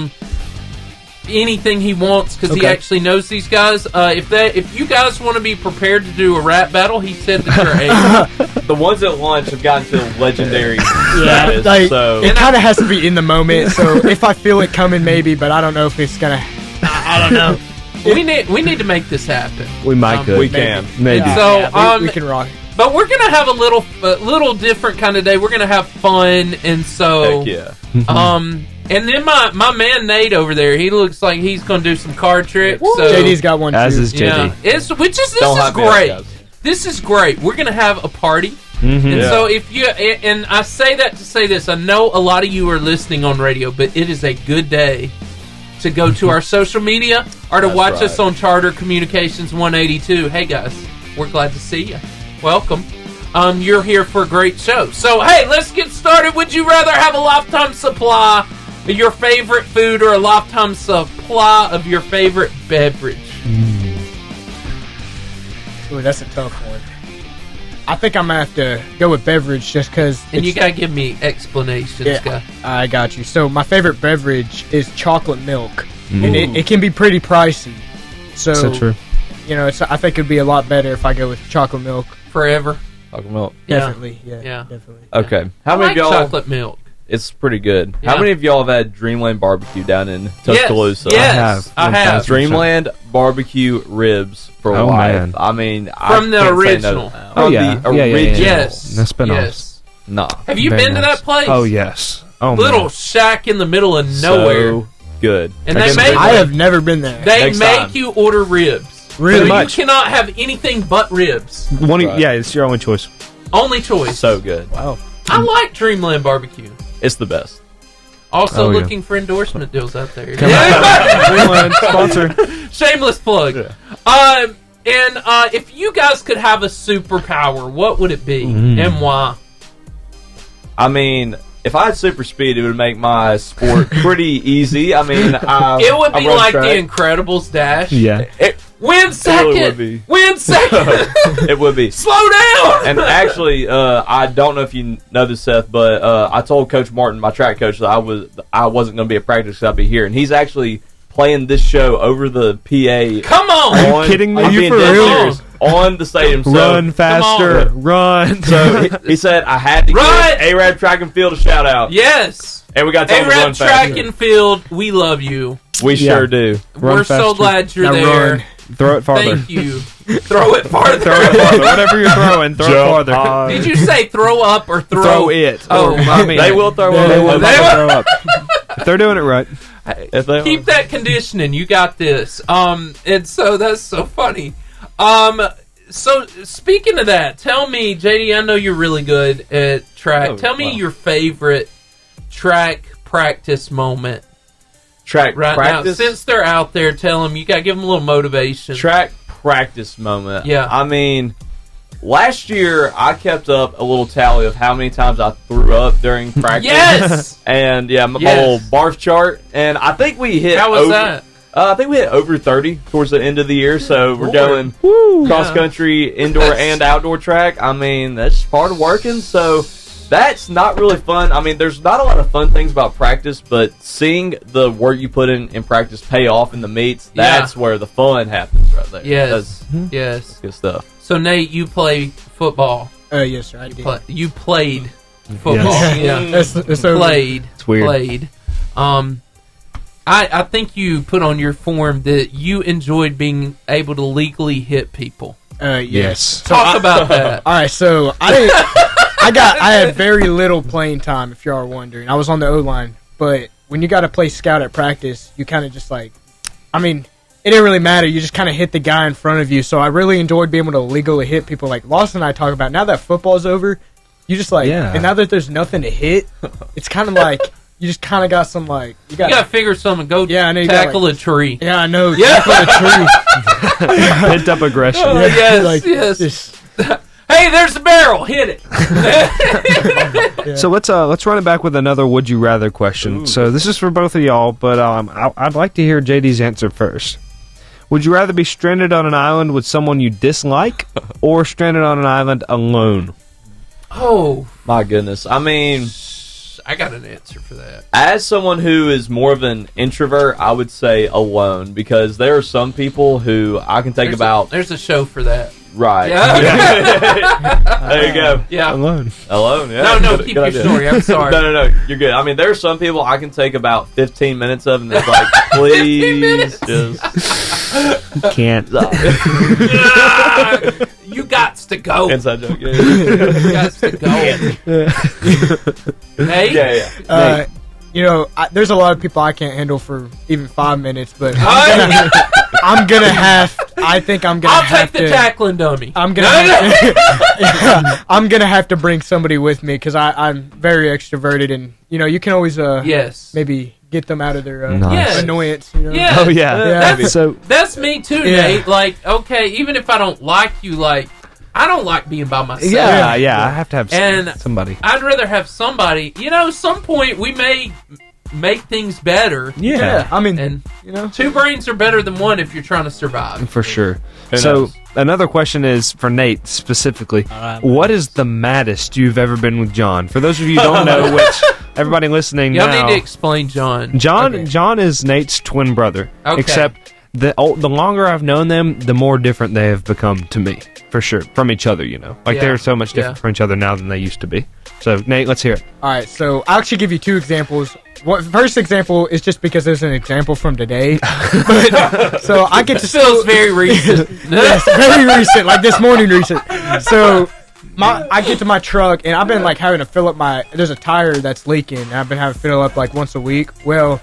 Speaker 2: anything he wants because he actually knows these guys. If you guys want to be prepared to do a rap battle, he said that you're able.
Speaker 12: The ones at lunch have gotten to legendary
Speaker 13: Yeah,
Speaker 12: status.
Speaker 13: like,
Speaker 12: So
Speaker 13: it kind of has to be in the moment. So if I feel it coming, maybe, but I don't know if it's gonna. I don't know.
Speaker 2: we need to make this happen.
Speaker 3: We might could.
Speaker 12: we can.
Speaker 3: Maybe.
Speaker 13: Yeah,
Speaker 2: So,
Speaker 13: yeah, we can rock.
Speaker 2: But we're gonna have a little different kind of day. We're gonna have fun, and so
Speaker 12: Heck yeah.
Speaker 2: and then my man Nate over there, he looks like he's gonna do some card tricks. So,
Speaker 13: JD's got one
Speaker 3: As
Speaker 13: too.
Speaker 3: is JD.
Speaker 2: yeah, this
Speaker 12: Don't
Speaker 2: is
Speaker 12: hype me up,
Speaker 2: great.
Speaker 12: guys.
Speaker 2: This is great. We're gonna have a party. And so if you, and I say that to say this, I know a lot of you are listening on radio, but it is a good day to go to our social media or to watch us on Charter Communications 182. Hey guys, we're glad to see you. Welcome. You're here for a great show. So hey, let's get started. Would you rather have a lifetime supply of your favorite food or a lifetime supply of your favorite beverage?
Speaker 13: Ooh, that's a tough one. I think I'm gonna have to go with beverage just because.
Speaker 2: And you gotta give me explanations, guy.
Speaker 13: I got you. So my favorite beverage is chocolate milk, and it can be pretty pricey. So
Speaker 3: true.
Speaker 13: You know, I think it'd be a lot better if I go with chocolate milk.
Speaker 2: Forever.
Speaker 12: Chocolate milk.
Speaker 13: Definitely,
Speaker 2: Yeah.
Speaker 13: definitely.
Speaker 12: Okay. How
Speaker 2: I
Speaker 12: many
Speaker 2: like
Speaker 12: of y'all?
Speaker 2: chocolate milk.
Speaker 12: It's pretty good.
Speaker 2: Yeah.
Speaker 12: How many of y'all have had Dreamland Barbecue down in Tuscaloosa?
Speaker 2: Yes, I have.
Speaker 12: Dreamland Barbecue ribs for
Speaker 3: Oh,
Speaker 12: life.
Speaker 3: man.
Speaker 12: I mean,
Speaker 2: From the
Speaker 12: I can't say
Speaker 2: original.
Speaker 12: no.
Speaker 3: Oh,
Speaker 12: From
Speaker 3: yeah.
Speaker 12: the
Speaker 3: Yeah, yeah, yeah.
Speaker 12: original.
Speaker 2: Yes.
Speaker 3: That's been
Speaker 2: Yes.
Speaker 12: Nah.
Speaker 2: Have you
Speaker 3: Very
Speaker 2: been to
Speaker 3: nice.
Speaker 2: that place?
Speaker 3: Oh yes. Oh
Speaker 2: Little
Speaker 3: man.
Speaker 2: shack in the middle of nowhere.
Speaker 12: So good.
Speaker 2: And
Speaker 12: I
Speaker 2: they
Speaker 12: guess
Speaker 2: make-
Speaker 13: I have never been there.
Speaker 2: They
Speaker 12: Next
Speaker 2: make
Speaker 12: time.
Speaker 2: you order ribs.
Speaker 13: Really?
Speaker 2: So
Speaker 3: much.
Speaker 2: you cannot have anything but ribs.
Speaker 3: Yeah, it's your only choice.
Speaker 2: Only choice.
Speaker 12: so good.
Speaker 13: Wow.
Speaker 2: I like Dreamland Barbecue.
Speaker 12: It's the best.
Speaker 2: Also
Speaker 3: Oh, yeah.
Speaker 2: looking for endorsement deals out there.
Speaker 3: Dreamland sponsor.
Speaker 2: Shameless plug.
Speaker 12: Yeah.
Speaker 2: If you guys could have a superpower, what would it be and why?
Speaker 12: I mean, if I had super speed, it would make my sport pretty easy. I mean,
Speaker 2: It would be
Speaker 12: I run
Speaker 2: like
Speaker 12: track.
Speaker 2: the Incredibles dash.
Speaker 3: Yeah.
Speaker 2: Win second.
Speaker 12: really would be.
Speaker 2: Win second.
Speaker 12: It would be.
Speaker 2: Slow down.
Speaker 12: And actually, I don't know if you know this, Seth, but I told Coach Martin, my track coach, that I wasn't going to be at practice because I'd be here, and he's actually playing this show over the PA.
Speaker 2: Come on.
Speaker 3: Are you kidding me?
Speaker 12: I'm
Speaker 3: Are you
Speaker 12: being
Speaker 3: for
Speaker 12: dead
Speaker 3: real?
Speaker 12: serious. On the stadium. So,
Speaker 3: Run faster. Run.
Speaker 12: So he said I had to
Speaker 2: Run!
Speaker 12: give A-Rab Track and Field a shout out.
Speaker 2: Yes.
Speaker 12: And we got to tell him to
Speaker 2: A-Rab
Speaker 12: run
Speaker 2: Track
Speaker 12: faster.
Speaker 2: and Field, we love you.
Speaker 12: We
Speaker 3: Yeah.
Speaker 12: sure do.
Speaker 3: Run
Speaker 2: We're so
Speaker 3: faster.
Speaker 2: glad you're
Speaker 13: Now
Speaker 2: there.
Speaker 13: run.
Speaker 3: Throw it farther.
Speaker 2: Thank you. Throw it farther.
Speaker 3: Throw it farther. Whatever you're throwing, throw it farther.
Speaker 2: Did you say throw up or throw?
Speaker 3: Throw it.
Speaker 2: Oh,
Speaker 3: I mean,
Speaker 12: they will throw up.
Speaker 3: They will throw up. If they're doing it right.
Speaker 2: Keep that conditioning. You got this. And so that's so funny. So speaking of that, tell me, JD, I know you're really good at track. Tell me your favorite track practice moment.
Speaker 12: Track
Speaker 2: right
Speaker 12: practice?
Speaker 2: Now, since they're out there, tell them, you got to give them a little motivation.
Speaker 12: Track practice moment.
Speaker 2: Yeah.
Speaker 12: I mean, last year I kept up a little tally of how many times I threw up during practice.
Speaker 2: Yes!
Speaker 12: And my little barf chart. And I think we hit
Speaker 2: How was that?
Speaker 12: I think we hit over 30 towards the end of the year. So we're going cross country, indoor and outdoor track. I mean, that's part of working. So that's not really fun. I mean, there's not a lot of fun things about practice, but seeing the work you put in practice pay off in the meets, that's where the fun happens right there.
Speaker 2: Yes. Yes.
Speaker 12: That's good stuff.
Speaker 2: So, Nate, you play football.
Speaker 13: Yes, sir, I did.
Speaker 2: You played football.
Speaker 13: Yes.
Speaker 2: Yeah.
Speaker 13: That's
Speaker 2: played.
Speaker 3: It's weird.
Speaker 2: Played. I think you put on your form that you enjoyed being able to legally hit people.
Speaker 13: Yes.
Speaker 2: Talk about that.
Speaker 13: All right, so I had very little playing time, if you are wondering. I was on the O-line, but when you got to play scout at practice, you kind of just it didn't really matter. You just kind of hit the guy in front of you. So I really enjoyed being able to legally hit people. Like Lawson and I talk about, now that football's over, you just and now that there's nothing to hit, it's kind of like you just kind of got some you got
Speaker 2: to figure something. Go tackle a tree.
Speaker 13: Yeah, I know. Tackle a tree.
Speaker 3: Pent up aggression.
Speaker 2: Oh, yes. Hey, there's the barrel. Hit it.
Speaker 3: So let's run it back with another would you rather question. Ooh. So this is for both of y'all, but I'd like to hear JD's answer first. Would you rather be stranded on an island with someone you dislike, or stranded on an island alone?
Speaker 2: Oh
Speaker 12: my goodness! I mean,
Speaker 2: I got an answer for that.
Speaker 12: As someone who is more of an introvert, I would say alone, because there are some people who I can think about.
Speaker 2: There's a show for that.
Speaker 12: Right.
Speaker 2: Yeah.
Speaker 12: There you go.
Speaker 2: Yeah.
Speaker 12: Alone, yeah.
Speaker 2: No, keep your story. I'm sorry.
Speaker 12: No, you're good. I mean, there are some people I can take about 15 minutes of, and it's like, please, just...
Speaker 3: Can't.
Speaker 2: You got to go.
Speaker 12: Inside joke, yeah.
Speaker 2: You got to go. Hey?
Speaker 12: Yeah.
Speaker 13: There's a lot of people I can't handle for even 5 minutes, but I'm gonna have. I think I'm gonna.
Speaker 2: I'll take the tackling dummy.
Speaker 13: I'm gonna. I'm gonna have to bring somebody with me because I'm very extroverted, and you can always maybe get them out of their annoyance.
Speaker 2: Yeah.
Speaker 3: Oh yeah.
Speaker 2: That's me too, Nate. Like, okay, even if I don't like you, I don't like being by myself.
Speaker 3: Yeah. I have to have somebody.
Speaker 2: I'd rather have somebody. Some point we may make things better.
Speaker 3: Yeah.
Speaker 13: I mean,
Speaker 2: two brains are better than one if you're trying to survive.
Speaker 3: For sure. So another question is for Nate specifically. What is the maddest you've ever been with John? For those of you who don't know, which everybody listening
Speaker 2: y'all
Speaker 3: now,
Speaker 2: need to explain John.
Speaker 3: John is Nate's twin brother.
Speaker 2: Okay.
Speaker 3: Except the longer I've known them, the more different they have become to me. For sure. From each other, they're so much different from each other now than they used to be. So, Nate, let's hear it.
Speaker 13: All right, so I'll actually give you two examples. First example is just because there's an example from today. So I get to
Speaker 2: feels very recent.
Speaker 13: Yes, very recent, like this morning recent. So I get to my truck, and I've been having to fill up there's a tire that's leaking, and I've been having to fill it up once a week. Well,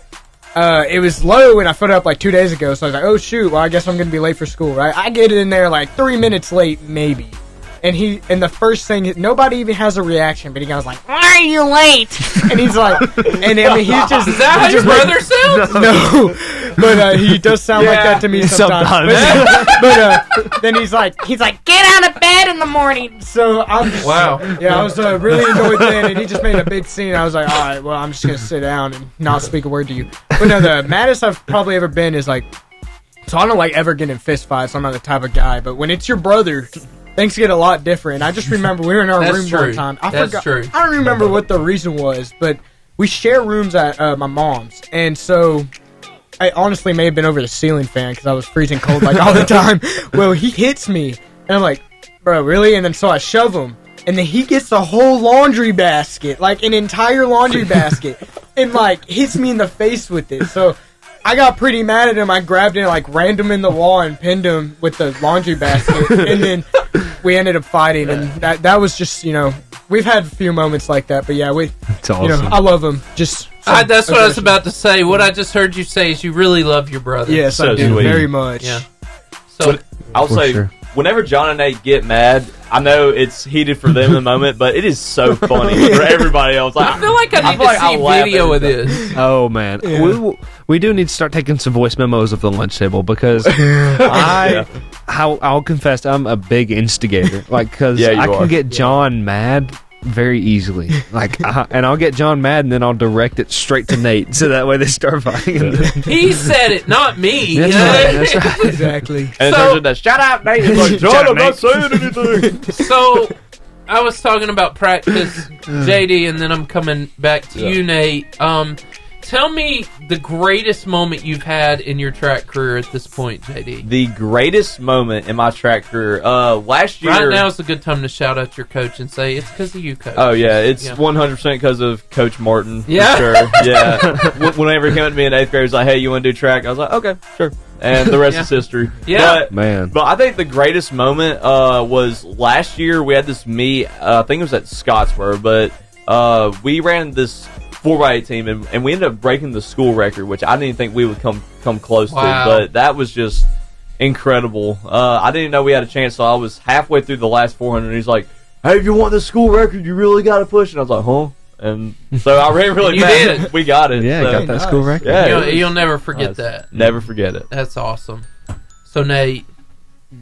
Speaker 13: it was low, and I filled it up 2 days ago, so I was like, oh shoot, well I guess I'm going to be late for school, right? I get it in there 3 minutes late, maybe. And the first thing, nobody even has a reaction, but he goes like, "Why are you late?" And he's like, and I mean, he's just,
Speaker 2: is that how your brother sounds?
Speaker 13: No, but he does sound like that to me sometimes. But then he's like, "Get out of bed in the morning." So I'm just, I was really annoyed then, and he just made a big scene. I was like, all right, well, I'm just gonna sit down and not speak a word to you. But no, the maddest I've probably ever been is so I don't ever get in fist fights. I'm not the type of guy, but when it's your brother, things get a lot different. I just remember we were in our room one time. I don't remember what the reason was, but we share rooms at my mom's, and so I honestly may have been over the ceiling fan because I was freezing cold all the time. Well, he hits me, and I'm like, bro, really? And then so I shove him, and then he gets the whole laundry basket, an entire laundry basket, and hits me in the face with it. So I got pretty mad at him. I grabbed him, like, rammed him in the wall and pinned him with the laundry basket. And then we ended up fighting. And that was just, we've had a few moments like that. But, yeah,
Speaker 3: That's awesome.
Speaker 13: I love him. Just
Speaker 2: that's what I was about to say. What I just heard you say is you really love your brother.
Speaker 13: Yes, I do. Very much.
Speaker 2: Yeah. So
Speaker 12: I'll say, whenever John and Nate get mad, I know it's heated for them in the moment, but it is so funny for everybody else. Like,
Speaker 2: I feel like I need to see video of this.
Speaker 3: Oh, man. Yeah. We do need to start taking some voice memos of the lunch table because I'll confess I'm a big instigator. Like, because I can get John mad very easily. Like, and I'll get John mad and then I'll direct it straight to Nate so that way they start fighting.
Speaker 2: He said it, not me.
Speaker 3: That's right.
Speaker 13: Exactly.
Speaker 12: And it turns into that, shut up, Nate. It's like, John, I'm not saying anything.
Speaker 2: So, I was talking about practice, JD, and then I'm coming back to you, Nate. Tell me the greatest moment you've had in your track career at this point, JD.
Speaker 12: The greatest moment in my track career, last year.
Speaker 2: Right now is a good time to shout out your coach and say it's because of you, Coach.
Speaker 12: Oh yeah, it's 100% because of Coach Martin.
Speaker 2: Yeah,
Speaker 12: for sure. Yeah. Whenever he came up to me in 8th grade, he was like, "Hey, you want to do track?" I was like, "Okay, sure." And the rest is history.
Speaker 2: Yeah,
Speaker 12: but I think the greatest moment was last year. We had this meet. I think it was at Scottsboro, but we ran this 4x8 team, and we ended up breaking the school record, which I didn't think we would come close to, but that was just incredible. I didn't know we had a chance, so I was halfway through the last 400, and he's like, "Hey, if you want the school record, you really got to push it." And I was like, "Huh?" And so I ran really fast. We got it.
Speaker 3: Yeah, got that school record.
Speaker 12: Yeah,
Speaker 2: you'll never forget that.
Speaker 12: Never forget it.
Speaker 2: That's awesome. So, Nate,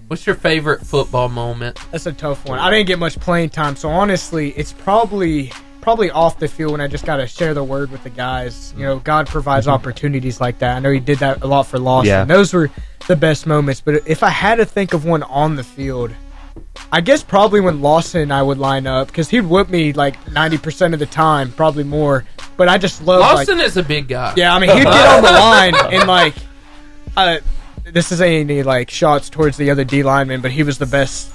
Speaker 2: what's your favorite football moment?
Speaker 13: That's a tough one. I didn't get much playing time, so honestly, it's probably off the field when I just got to share the word with the guys. God provides opportunities like that. I know he did that a lot for Lawson.
Speaker 3: Yeah.
Speaker 13: Those were the best moments. But if I had to think of one on the field, I guess probably when Lawson and I would line up, because he'd whip me like 90% of the time, probably more. But I just love
Speaker 2: Lawson is a big guy.
Speaker 13: Yeah, I mean, he'd get on the line and this isn't any like shots towards the other D lineman, but he was the best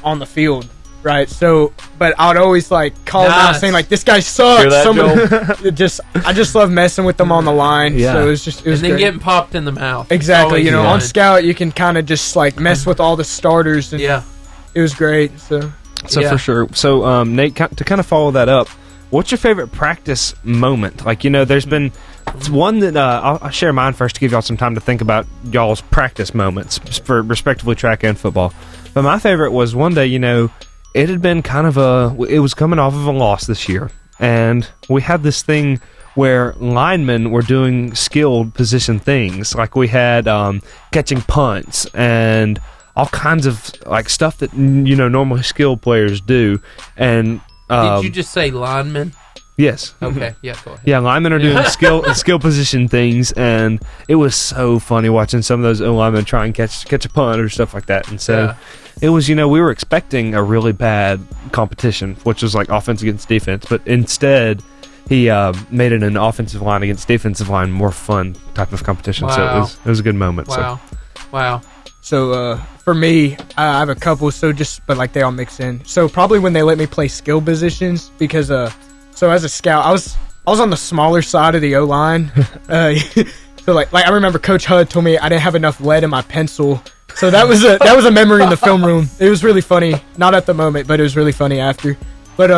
Speaker 13: on the field. Right, so, but I would always like call him out saying like, "This guy sucks." I just love messing with them on the line.
Speaker 3: Yeah.
Speaker 13: So it was
Speaker 2: and then
Speaker 13: great.
Speaker 2: Getting popped in the mouth.
Speaker 13: Exactly, on scout you can kind of just like mess with all the starters. And it was great. So
Speaker 3: for sure. So Nate, to kind of follow that up, what's your favorite practice moment? Like, there's been one that I'll share mine first to give y'all some time to think about y'all's practice moments for respectively track and football. But my favorite was one day, it had been it was coming off of a loss this year, and we had this thing where linemen were doing skilled position things, like we had catching punts and all kinds of like stuff that normally skilled players do. And
Speaker 2: did you just say linemen?
Speaker 3: Yes.
Speaker 2: Okay. Yeah. Go ahead.
Speaker 3: Yeah, linemen are doing skill position things, and it was so funny watching some of those linemen try and catch a punt or stuff like that. And so it was, we were expecting a really bad competition, which was like offense against defense, but instead he made it an offensive line against defensive line more fun type of competition.
Speaker 2: Wow.
Speaker 3: So it was a good moment.
Speaker 2: Wow.
Speaker 13: So for me, I have a couple. But like they all mix in. So probably when they let me play skill positions, because so as a scout, I was on the smaller side of the O line. So like I remember Coach Hud told me I didn't have enough lead in my pencil. So that was a memory in the film room. It was really funny. Not at the moment, but it was really funny after. But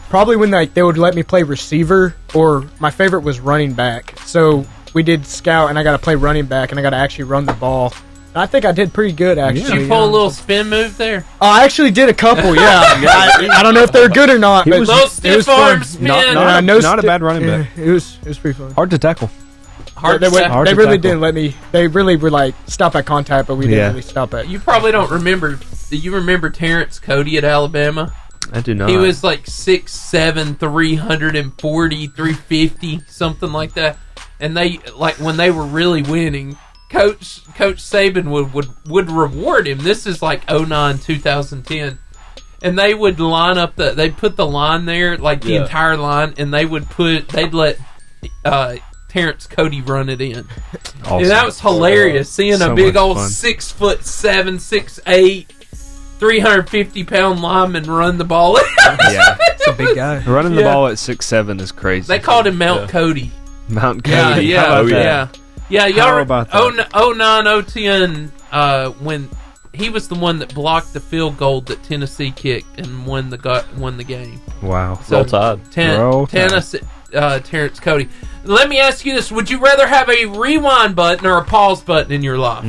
Speaker 13: probably when they would let me play receiver, or my favorite was running back. So we did scout, and I got to play running back, and I got to actually run the ball. And I think I did pretty good, actually.
Speaker 2: Did you pull a little spin move there?
Speaker 13: I actually did a couple, yeah. I don't know if they're good or not. But
Speaker 2: little stiff arm spin.
Speaker 3: Not a bad running back.
Speaker 13: It was pretty fun.
Speaker 3: Hard to tackle.
Speaker 13: They really didn't let me. They really were like stop at contact, but we didn't really stop at.
Speaker 2: You probably don't remember. Do you remember Terrence Cody at Alabama?
Speaker 3: I do not.
Speaker 2: He was like 6'7", 340, 350, something like that. And they when they were really winning, Coach Saban would reward him. This is like 09, 2010. And they would line up they'd put the line there, like the entire line, and they'd let Terrence Cody run it in. Awesome. And that was hilarious, seeing a big old 6'7", 6'8", 350-pound lineman run the ball.
Speaker 3: Yeah,
Speaker 13: it's a big guy.
Speaker 3: Running the ball at 6'7" is crazy.
Speaker 2: They called him Mount Cody.
Speaker 3: Mount Cody.
Speaker 2: Yeah. Yeah, y'all
Speaker 3: How about that?
Speaker 2: 09, 010, when he was the one that blocked the field goal that Tennessee kicked and won the game.
Speaker 3: Wow.
Speaker 2: So,
Speaker 12: Roll Tide.
Speaker 2: Tennessee, Terrence Cody. Let me ask you this. Would you rather have a rewind button or a pause button in your life?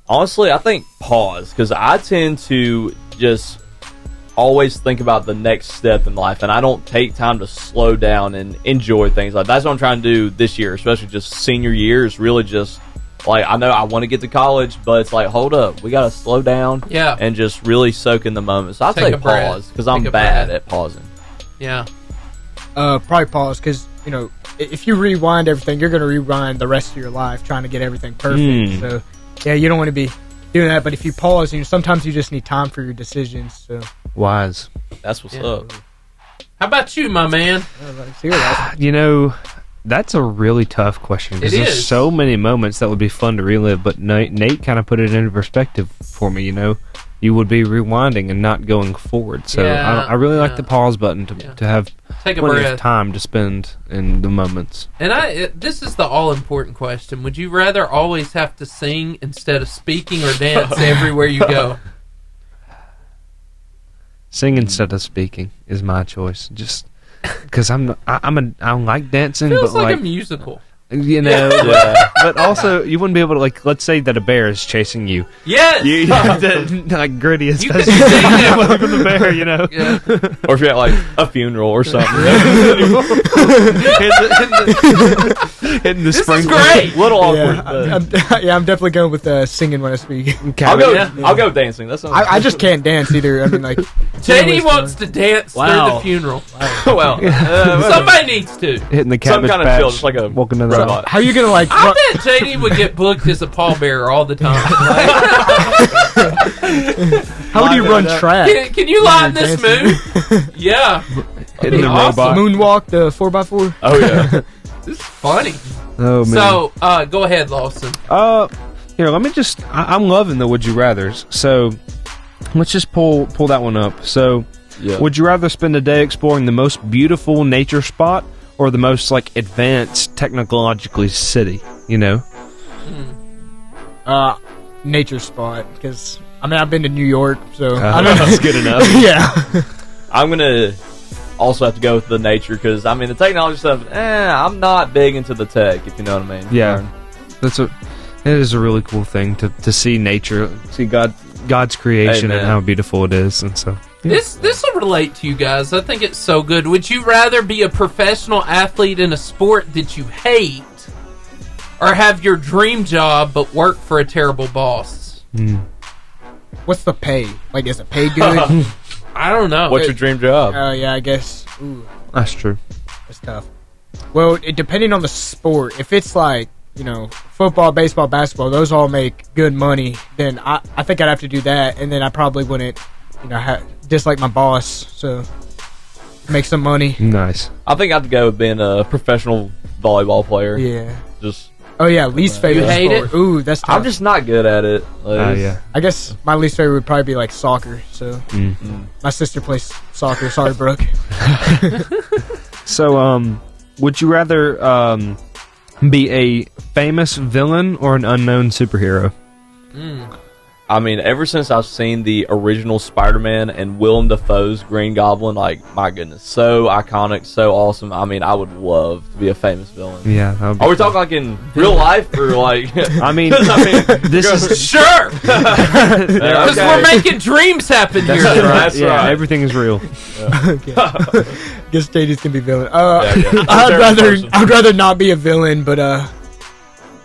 Speaker 12: Honestly, I think pause, because I tend to just always think about the next step in life, and I don't take time to slow down and enjoy things. Like, that's what I'm trying to do this year, especially just senior year, is really just, like, I know I want to get to college, but it's like, hold up, we got to slow down and just really soak in the moment. So I'd say pause, because I'm bad at pausing.
Speaker 2: Yeah.
Speaker 13: Probably pause, because, you know, if you rewind everything, you're going to rewind the rest of your life trying to get everything perfect. So, yeah, you don't want to be doing that. But if you pause, you know, sometimes you just need time for your decisions. So
Speaker 3: Wise.
Speaker 12: That's what's up.
Speaker 2: How about you, my man?
Speaker 3: You know, that's a really tough question, because there's so many moments that would be fun to relive, but Nate kind of put it into perspective for me, you know. You would be rewinding and not going forward. So I really like the pause button to have
Speaker 2: Take a
Speaker 3: plenty
Speaker 2: breath.
Speaker 3: of time to spend in the moments.
Speaker 2: And this is the all-important question. Would you rather always have to sing instead of speaking or dance everywhere you go?
Speaker 3: Sing instead of speaking is my choice. Just because I like dancing,
Speaker 2: Feels
Speaker 3: but
Speaker 2: like a musical.
Speaker 3: You know, but also you wouldn't be able to, like, let's say that a bear is chasing you.
Speaker 2: Yes!
Speaker 3: You have to, like, gritty as best
Speaker 2: You
Speaker 3: you
Speaker 2: can
Speaker 3: can with the bear, you know?
Speaker 2: Yeah.
Speaker 12: Or if you're at, like, a funeral or something.
Speaker 3: Hitting the
Speaker 2: This is
Speaker 3: sprinkler.
Speaker 2: great!
Speaker 12: Little awkward.
Speaker 13: I'm definitely going with singing when I speak.
Speaker 12: I'll go dancing. That's
Speaker 13: I just can't dance either. I mean, like,
Speaker 2: JD wants to dance through the funeral.
Speaker 12: Well,
Speaker 2: somebody needs to.
Speaker 3: Hitting the cabbage
Speaker 12: some kind
Speaker 3: patch,
Speaker 12: of chill, just like a
Speaker 3: walking down the aisle.
Speaker 13: How are you gonna, like?
Speaker 2: I bet JD would get booked as a pallbearer all the time.
Speaker 13: How do you run track?
Speaker 2: Can you lighten this mood? Yeah.
Speaker 3: Hitting the robot.
Speaker 13: Moonwalk, the 4x4.
Speaker 12: Oh yeah.
Speaker 2: This is funny.
Speaker 3: Oh, man.
Speaker 2: So, go ahead, Lawson.
Speaker 3: Here, let me just... I'm loving the Would You Rathers. So, let's just pull that one up. So, would you rather spend a day exploring the most beautiful nature spot or the most, like, advanced technologically city, you know?
Speaker 13: Nature spot, because, I mean, I've been to New York, so...
Speaker 3: That's good enough.
Speaker 13: Yeah.
Speaker 12: I'm going to also have to go with the nature, because, I mean, the technology stuff, I'm not big into the tech, if you know what I mean.
Speaker 3: Yeah. It is a really cool thing to see nature, see God's creation and how beautiful it is, and so... Yeah.
Speaker 2: This will relate to you guys. I think it's so good. Would you rather be a professional athlete in a sport that you hate, or have your dream job but work for a terrible boss?
Speaker 13: What's the pay? Like, is it paid good?
Speaker 2: I don't know.
Speaker 12: What's your dream job?
Speaker 13: Yeah, I guess. Ooh,
Speaker 3: That's true.
Speaker 13: that's tough. Well, depending on the sport, if it's like, you know, football, baseball, basketball, those all make good money, then I think I'd have to do that, and then I probably wouldn't, you know, dislike my boss, so make some money.
Speaker 3: Nice.
Speaker 12: I think I'd go with being a professional volleyball player.
Speaker 13: Yeah.
Speaker 12: Just...
Speaker 13: Oh, yeah, least favorite
Speaker 2: You hate
Speaker 13: sport.
Speaker 2: it?
Speaker 13: Ooh, that's tough.
Speaker 12: I'm just not good at it. Like,
Speaker 3: Yeah.
Speaker 13: I guess my least favorite would probably be like soccer. So my sister plays soccer. Sorry, Brooke.
Speaker 3: So, would you rather be a famous villain or an unknown superhero?
Speaker 12: I mean, ever since I've seen the original Spider-Man and Willem Dafoe's Green Goblin, like, my goodness, so iconic, so awesome. I mean, I would love to be a famous villain.
Speaker 3: Yeah.
Speaker 12: Are we talking like in real life or like?
Speaker 3: I mean,
Speaker 2: this is sure because we're making dreams happen here.
Speaker 12: That's
Speaker 3: yeah,
Speaker 12: right.
Speaker 3: everything is real.
Speaker 13: Guess Stadies can be villain. I'd rather not be a villain, but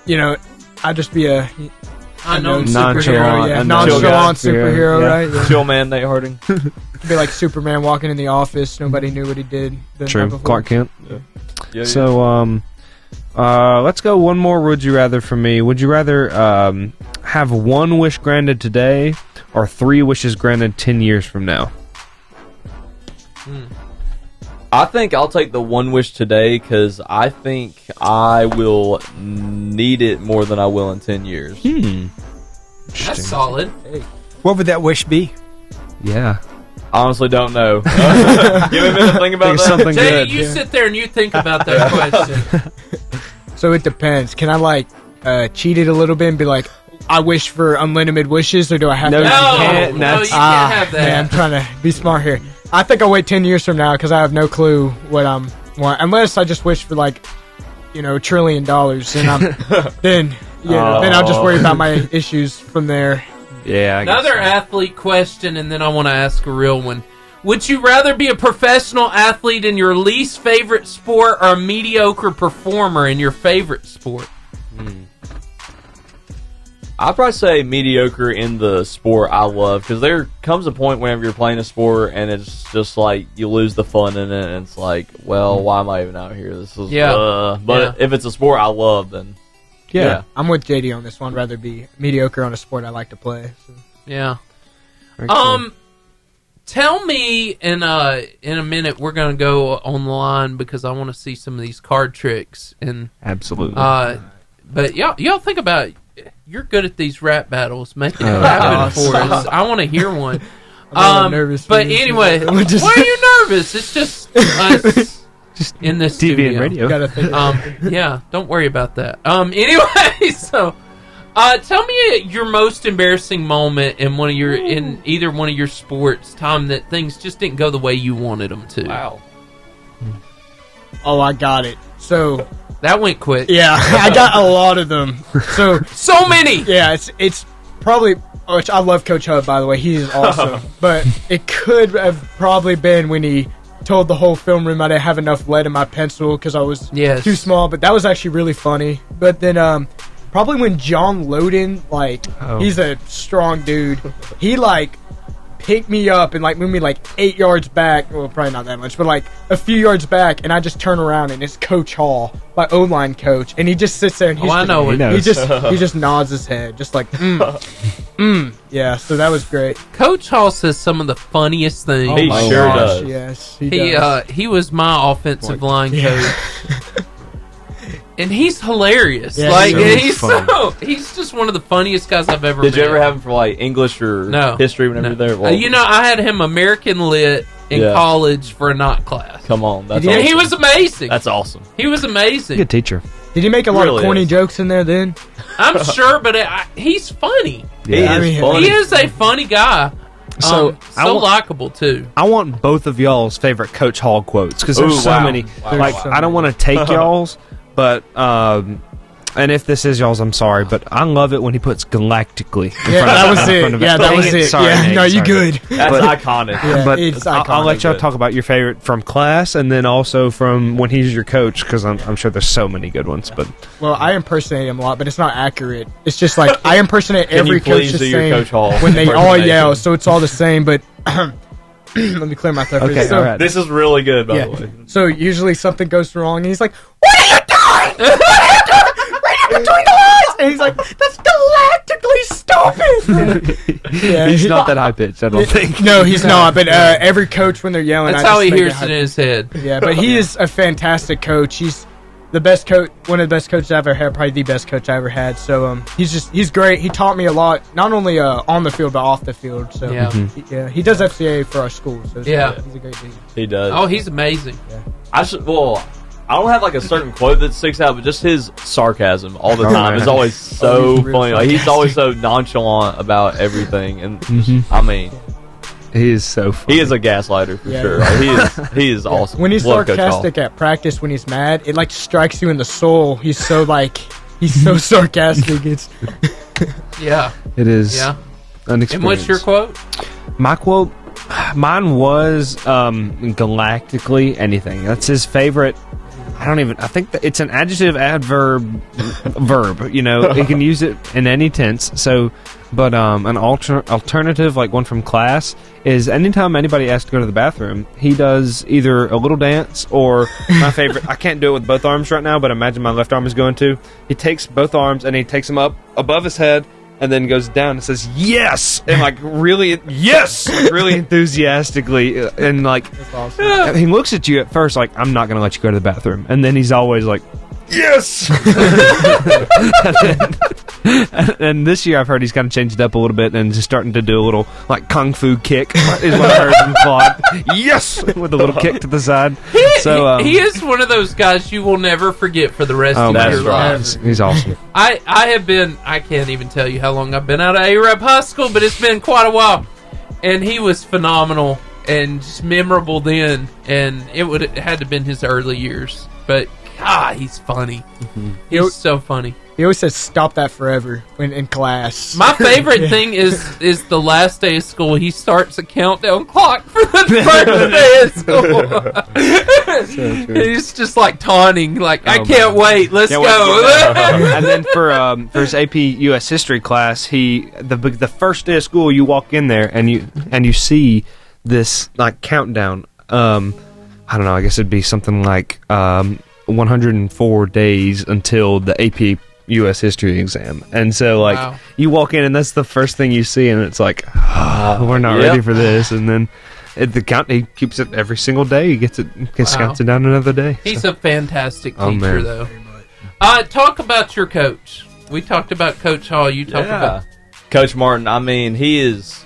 Speaker 13: you know, I'd just be a
Speaker 2: unknown
Speaker 13: superhero. Yeah,
Speaker 3: nonchalant
Speaker 13: superhero, right? Yeah.
Speaker 12: Chill man, Nate Harding.
Speaker 13: Be like Superman walking in the office. Nobody knew what he did.
Speaker 3: True. Clark Kent.
Speaker 12: Yeah,
Speaker 3: So, let's go one more Would You Rather for me. Would you rather have one wish granted today or 3 wishes granted 10 years from now?
Speaker 12: I think I'll take the one wish today because I think I will need it more than I will in 10 years.
Speaker 2: That's solid.
Speaker 4: What would that wish be?
Speaker 3: Yeah.
Speaker 12: Honestly, don't know. Give me a minute to think about that.
Speaker 3: Something
Speaker 2: Jay,
Speaker 3: good.
Speaker 2: you sit there and you think about that question.
Speaker 13: So it depends. Can I like cheat it a little bit and be like, I wish for unlimited wishes, or do I have to?
Speaker 2: You can't have that.
Speaker 13: Man, I'm trying to be smart here. I think I'll wait 10 years from now because I have no clue what I'm want. Unless I just wish for like, $1 trillion, and then I'll just worry about my issues from there.
Speaker 3: Yeah.
Speaker 2: Another athlete question, and then I want to ask a real one. Would you rather be a professional athlete in your least favorite sport or a mediocre performer in your favorite sport?
Speaker 12: I'd probably say mediocre in the sport I love, because there comes a point whenever you're playing a sport and it's just like you lose the fun in it, and it's like, well, why am I even out here? This is But if it's a sport I love, then yeah.
Speaker 13: I'm with JD on this one. I'd rather be mediocre on a sport I like to play. So.
Speaker 2: Yeah. Tell me in a minute. We're gonna go on the line because I want to see some of these card tricks and
Speaker 3: absolutely.
Speaker 2: But y'all think about it. You're good at these rap battles. Make it happen for us. I want to hear one.
Speaker 13: I'm nervous.
Speaker 2: But anyway, why are you nervous? It's just us in this
Speaker 3: TV
Speaker 2: studio.
Speaker 3: and radio.
Speaker 2: Yeah, don't worry about that. Anyway, so tell me your most embarrassing moment in in either one of your sports, time that things just didn't go the way you wanted them to.
Speaker 12: Wow.
Speaker 13: Oh, I got it. So
Speaker 2: that went quick.
Speaker 13: Yeah, I got a lot of them. So
Speaker 2: many.
Speaker 13: Yeah, it's probably. Which I love Coach Hub, by the way. He is awesome. But it could have probably been when he told the whole film room I didn't have enough lead in my pencil because I was too small. But that was actually really funny. But then probably when John Loden, he's a strong dude. He picked me up and moved me 8 yards back. Well, probably not that much, but a few yards back, and I just turn around and it's Coach Hall, my O-line coach, and he just sits there and he just nods his head, just yeah. So that was great.
Speaker 2: Coach Hall says some of the funniest things.
Speaker 12: He sure does.
Speaker 13: Yes, he does.
Speaker 2: He was my offensive line coach. And he's hilarious.
Speaker 12: Yeah,
Speaker 2: he's just one of the funniest guys I've ever met.
Speaker 12: Did you ever have him for English or history whenever you're there? Well,
Speaker 2: I had him American Lit in college for a knot class.
Speaker 12: Come on, that's
Speaker 2: and
Speaker 12: awesome.
Speaker 2: he was amazing.
Speaker 12: That's awesome.
Speaker 2: He was amazing.
Speaker 3: Good teacher.
Speaker 13: Did he make a lot of corny jokes in there then?
Speaker 2: I'm sure, but he's funny.
Speaker 3: Yeah.
Speaker 2: He is a funny guy.
Speaker 3: So
Speaker 2: likable too.
Speaker 3: I want both of y'all's favorite Coach Hall quotes because there's so many. I don't want to take y'all's. But, and if this is y'all's, I'm sorry, but I love it when he puts galactically.
Speaker 13: That was it. Yeah, that was it.
Speaker 3: Sorry,
Speaker 13: yeah, no, you good.
Speaker 12: That's iconic.
Speaker 13: Yeah,
Speaker 3: but
Speaker 13: it's iconic.
Speaker 3: I'll let y'all talk about your favorite from class and then also from when he's your coach because I'm sure there's so many good ones. But
Speaker 13: well, I impersonate him a lot, but it's not accurate. It's just I impersonate every coach the same
Speaker 12: Coach Hall
Speaker 13: when they all yell, so it's all the same, but... Let me clear my throat.
Speaker 3: Okay,
Speaker 13: so,
Speaker 3: right.
Speaker 12: This is really good, by the way.
Speaker 13: So usually something goes wrong, and he's like, "What are you doing? What are you doing? Read in between the lines!" And he's like, "That's galactically stupid."
Speaker 3: Yeah, he's not that high pitched, I don't think.
Speaker 13: No, he's not. But every coach, when they're yelling,
Speaker 2: that's how he hears it in his head.
Speaker 13: Yeah, but he is a fantastic coach. He's the best coach, one of the best coaches I ever had, probably the best coach I ever had. So he's great. He taught me a lot, not only on the field but off the field. So he does FCA for our school. So he's a great dude.
Speaker 12: He does.
Speaker 2: Oh, he's amazing.
Speaker 12: Yeah. I don't have a certain quote that sticks out, but just his sarcasm all the time is always so funny. He's always so nonchalant about everything, and I mean.
Speaker 3: He is so funny.
Speaker 12: He is a gaslighter for sure. He is awesome.
Speaker 13: When he's sarcastic at practice, when he's mad, it strikes you in the soul. He's so sarcastic. It's
Speaker 3: it is.
Speaker 2: Yeah.
Speaker 3: Unexperienced.
Speaker 2: And what's your quote?
Speaker 3: My quote, mine was galactically anything. That's his favorite. I think that it's an adjective, adverb, verb. You know, he can use it in any tense. So, but an alternative, like one from class, is anytime anybody asks to go to the bathroom, he does either a little dance or my favorite. I can't do it with both arms right now, but imagine my left arm is going to. He takes both arms and he takes them up above his head. And then goes down and says, yes! And really enthusiastically. And
Speaker 13: that's awesome.
Speaker 3: He looks at you at first like, I'm not going to let you go to the bathroom. And then he's always like, yes! And this year I've heard he's kind of changed it up a little bit and just starting to do a little like kung fu kick is what I heard from Claude. Yes, with a little kick to the side.
Speaker 2: He is one of those guys you will never forget for the rest of your life.
Speaker 3: He's awesome.
Speaker 2: I can't even tell you how long I've been out of Arab High School, but it's been quite a while. And he was phenomenal and just memorable then, and it had to have been his early years. But God, he's funny. Mm-hmm. He's so funny.
Speaker 13: He always says, "Stop that forever" when in class.
Speaker 2: My favorite thing is the last day of school. He starts a countdown clock for the first day of school. He's just like taunting, like, "I can't wait. Let's go."
Speaker 3: And then for his AP U.S. History class, the first day of school, you walk in there and you see this like countdown. I don't know. I guess it'd be something like 104 days until the AP U.S. History exam, and so you walk in and that's the first thing you see, and it's like, we're not ready for this. And then he keeps it every single day. He counts it down another day.
Speaker 2: He's a fantastic teacher, though. Talk about your coach. We talked about Coach Hall. You talked about
Speaker 12: Coach Martin. I mean, he is.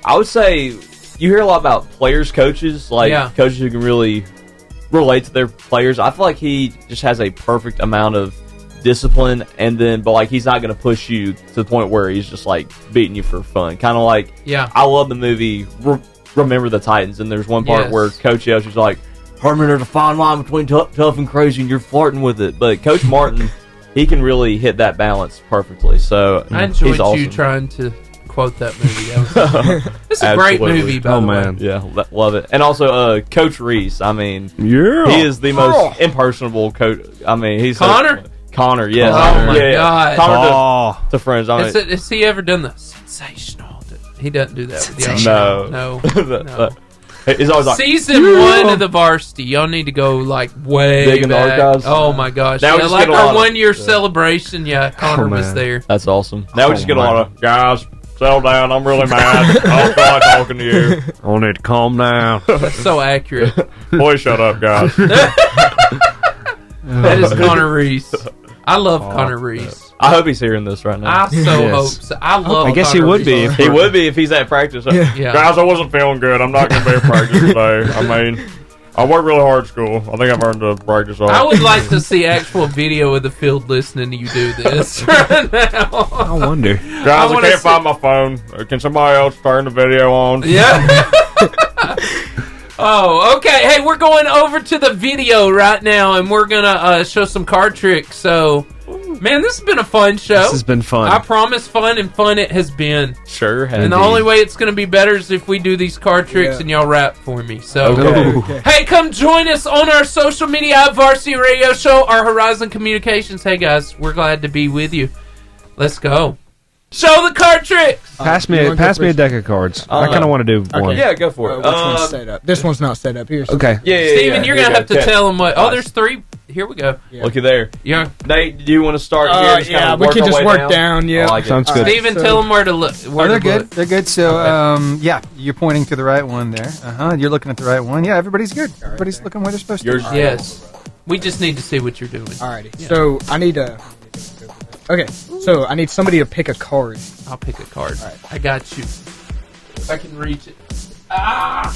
Speaker 12: I would say you hear a lot about players, coaches, coaches who can really relate to their players. I feel like he just has a perfect amount of discipline, but he's not going to push you to the point where he's just like beating you for fun. Kind of like, I love the movie Remember the Titans, and there's one part where Coach yells, she's like, "Herman, there's a fine line between tough and crazy, and you're flirting with it." But Coach Martin, he can really hit that balance perfectly. So
Speaker 2: I enjoyed
Speaker 12: awesome.
Speaker 2: you trying to quote that movie. It's a great movie, by the way.
Speaker 12: Yeah, love it. And also Coach Reese. I mean, he is the most impersonable coach. I mean, he's Connor, yes.
Speaker 2: Oh my God.
Speaker 12: Connor to friends. I mean,
Speaker 2: has he ever done the sensational? He doesn't do that with
Speaker 12: y'all.
Speaker 2: No.
Speaker 12: He's always like,
Speaker 2: Season 1 of the Varsity. Y'all need to go way back. Oh my gosh.
Speaker 12: Now
Speaker 2: our 1-year celebration. Yeah, Connor was there.
Speaker 12: That's awesome. Now we just get a lot of, "Guys, settle down. I'm really mad. I don't feel like talking to you.
Speaker 3: I need to calm down."
Speaker 2: That's so accurate.
Speaker 12: Boy, shut up, guys.
Speaker 2: That is Connor Reese. I love Connor Reese.
Speaker 12: I hope he's hearing this right now.
Speaker 2: I hope so. I guess
Speaker 12: Connor Reese. He would be if he's at practice.
Speaker 2: Yeah.
Speaker 12: Guys, I wasn't feeling good. I'm not going to be at practice today. I mean, I worked really hard at school. I think I've earned the practice off.
Speaker 2: I would like to see actual video of the field listening to you do this right now.
Speaker 3: I wonder.
Speaker 12: Guys, I can't find my phone. Can somebody else turn the video on?
Speaker 2: Yeah. Oh, okay. Hey, we're going over to the video right now, and we're going to show some card tricks. So, man, this has been a fun show.
Speaker 3: This has been fun.
Speaker 2: I promise fun, and fun it has been.
Speaker 12: Sure has.
Speaker 2: And the only way it's going to be better is if we do these card tricks and y'all rap for me. So, hey, come join us on our social media at Varsity Radio Show, our Horizon Communications. Hey, guys, we're glad to be with you. Let's go. Show the card tricks.
Speaker 3: Pass me a deck of cards. I kind of want to do one.
Speaker 12: Yeah, go for it.
Speaker 13: Which one's set up? This one's not set up. Here's
Speaker 3: okay.
Speaker 12: Yeah,
Speaker 2: Steven, you're going to have to tell them what. Oh, there's 3. Here we go.
Speaker 12: Yeah. Looky there.
Speaker 2: Yeah.
Speaker 12: Nate, do you want to start here?
Speaker 13: Yeah, we can just work down. Yeah.
Speaker 12: Like
Speaker 3: sounds good.
Speaker 2: Steven, tell them where to look.
Speaker 4: They're good. They're good. So, you're pointing to the right one there. You're looking at the right one. Yeah, everybody's good. Everybody's looking where they're supposed to.
Speaker 2: Yes. We just need to see what you're doing.
Speaker 13: Alrighty. Yeah. So, I need a... Okay, so I need somebody to pick a card.
Speaker 2: I'll pick a card. Right. I got you. If I can reach it. Ah!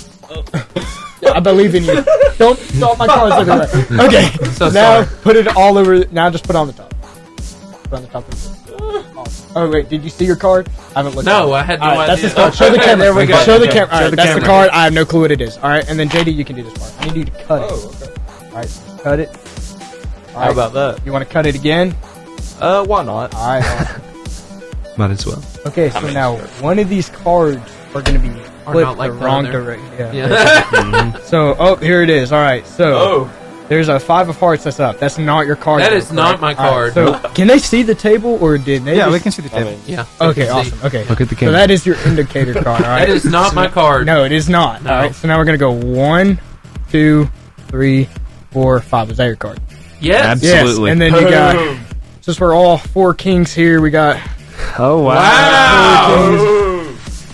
Speaker 13: Yeah, I believe in you. Don't stop my cards everywhere. Okay,
Speaker 2: so
Speaker 13: now put it all over. Now just put it on the top. Put it on the top of Oh, wait, did you see your card? I haven't looked at it.
Speaker 2: No, I had no idea.
Speaker 13: That's his card. Show the camera. There we go. Show the camera. All right, that's the card. I have no clue what it is. All right, and then JD, you can do this part. I need you to cut it. All right, cut it.
Speaker 12: All right. How about that?
Speaker 13: You want to cut it again?
Speaker 12: Why not?
Speaker 13: All right.
Speaker 3: Might as well.
Speaker 13: Okay, so now one of these cards are going to be flipped the wrong direction. Yeah. So, here it is. All right, so there's a 5 of hearts that's up. That's not your card.
Speaker 2: That is not my card.
Speaker 13: Right, so, can they see the table, or did they?
Speaker 4: Yeah, we can see the table.
Speaker 2: Yeah.
Speaker 13: Okay, awesome. Okay.
Speaker 3: Look at the camera.
Speaker 13: So that is your indicator card, all right?
Speaker 2: That is not my card.
Speaker 13: No, it is not.
Speaker 2: No.
Speaker 13: All right, so now we're going to go 1, 2, 3, 4, 5. Is that your card?
Speaker 2: Yes.
Speaker 3: Absolutely.
Speaker 13: Yes. And then you got... Since we're all 4 kings here, we got...
Speaker 3: Oh, wow.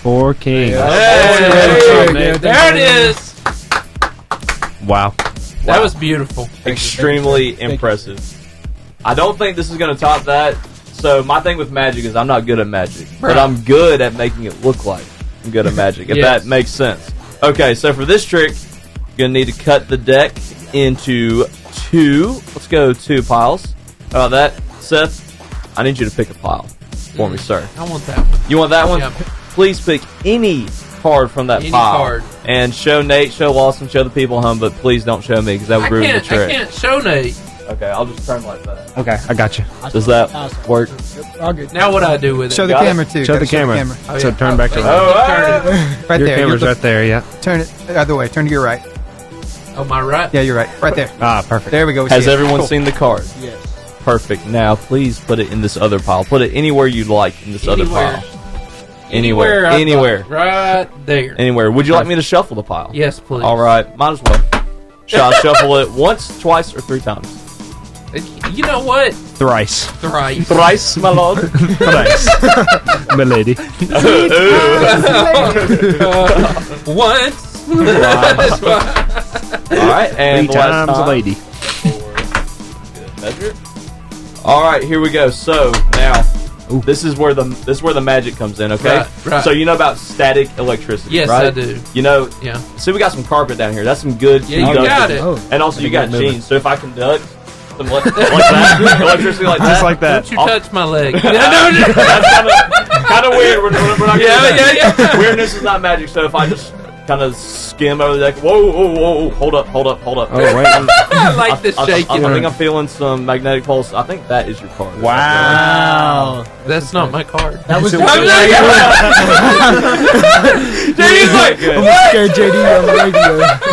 Speaker 3: 4 kings.
Speaker 2: Hey, there it is.
Speaker 3: Wow.
Speaker 2: That was beautiful.
Speaker 12: Extremely impressive. I don't think this is going to top that. So my thing with magic is I'm not good at magic, but I'm good at making it look like I'm good at magic, if that makes sense. Okay, so for this trick, you're going to need to cut the deck into 2. Let's go 2 piles. How about that? Seth, I need you to pick a pile for me, sir.
Speaker 2: I want that one.
Speaker 12: You want that one?
Speaker 2: Yep.
Speaker 12: Please pick any card from that pile.
Speaker 2: Card.
Speaker 12: And show Nate, show Lawson, show the people at home, but please don't show me because that would ruin the trick.
Speaker 2: I can't show Nate.
Speaker 12: Okay, I'll just turn like that.
Speaker 3: Okay, I got you.
Speaker 12: Does that work?
Speaker 13: All good.
Speaker 2: Now what do I do with it?
Speaker 4: Show the camera too.
Speaker 3: Show the camera.
Speaker 2: Oh,
Speaker 3: So
Speaker 2: yeah.
Speaker 3: turn back to
Speaker 4: Right
Speaker 3: your
Speaker 4: there.
Speaker 3: camera's right there, yeah.
Speaker 4: Turn it the other way. Turn to your right.
Speaker 2: Oh, my right?
Speaker 4: Yeah, you're right. Right there.
Speaker 3: Ah, perfect.
Speaker 4: There we go. We
Speaker 12: Has
Speaker 4: see it.
Speaker 12: everyone
Speaker 4: Cool.
Speaker 12: seen the card?
Speaker 13: Yes.
Speaker 12: Perfect. Now, please put it in this other pile. Put it anywhere you'd like in this other pile. Anywhere.
Speaker 2: Anywhere. Right there.
Speaker 12: Anywhere. Would you like me to shuffle the pile?
Speaker 2: Yes, please.
Speaker 12: All right. Might as well. Should I shuffle it once, twice, or 3 times?
Speaker 2: You know what?
Speaker 3: Thrice.
Speaker 12: Thrice, my lord.
Speaker 3: Thrice. My lady.
Speaker 2: Once.
Speaker 12: All right. And
Speaker 3: 3 times a lady.
Speaker 12: Measure. All right, here we go. So now, this is where the magic comes in. Okay,
Speaker 2: Right.
Speaker 12: So you know about static electricity,
Speaker 2: Yes,
Speaker 12: right?
Speaker 2: I do.
Speaker 12: You know,
Speaker 2: Yeah.
Speaker 12: See, we got some carpet down here. That's some good.
Speaker 2: Yeah, you got it.
Speaker 12: And also, you got jeans. So if I conduct some like that, electricity like that,
Speaker 3: Just like that.
Speaker 2: Don't you touch my leg.
Speaker 12: That's kind of weird. We're not
Speaker 2: Yeah.
Speaker 12: Weirdness is not magic. So if I just kind of skim over the deck, whoa, hold up.
Speaker 3: Oh, wait.
Speaker 2: I like this shaking.
Speaker 12: I think I'm feeling some magnetic pulse. I think that is your card.
Speaker 13: Wow.
Speaker 2: That's not my card.
Speaker 13: That was
Speaker 2: JD's like,
Speaker 13: I'm scared JD on the radio.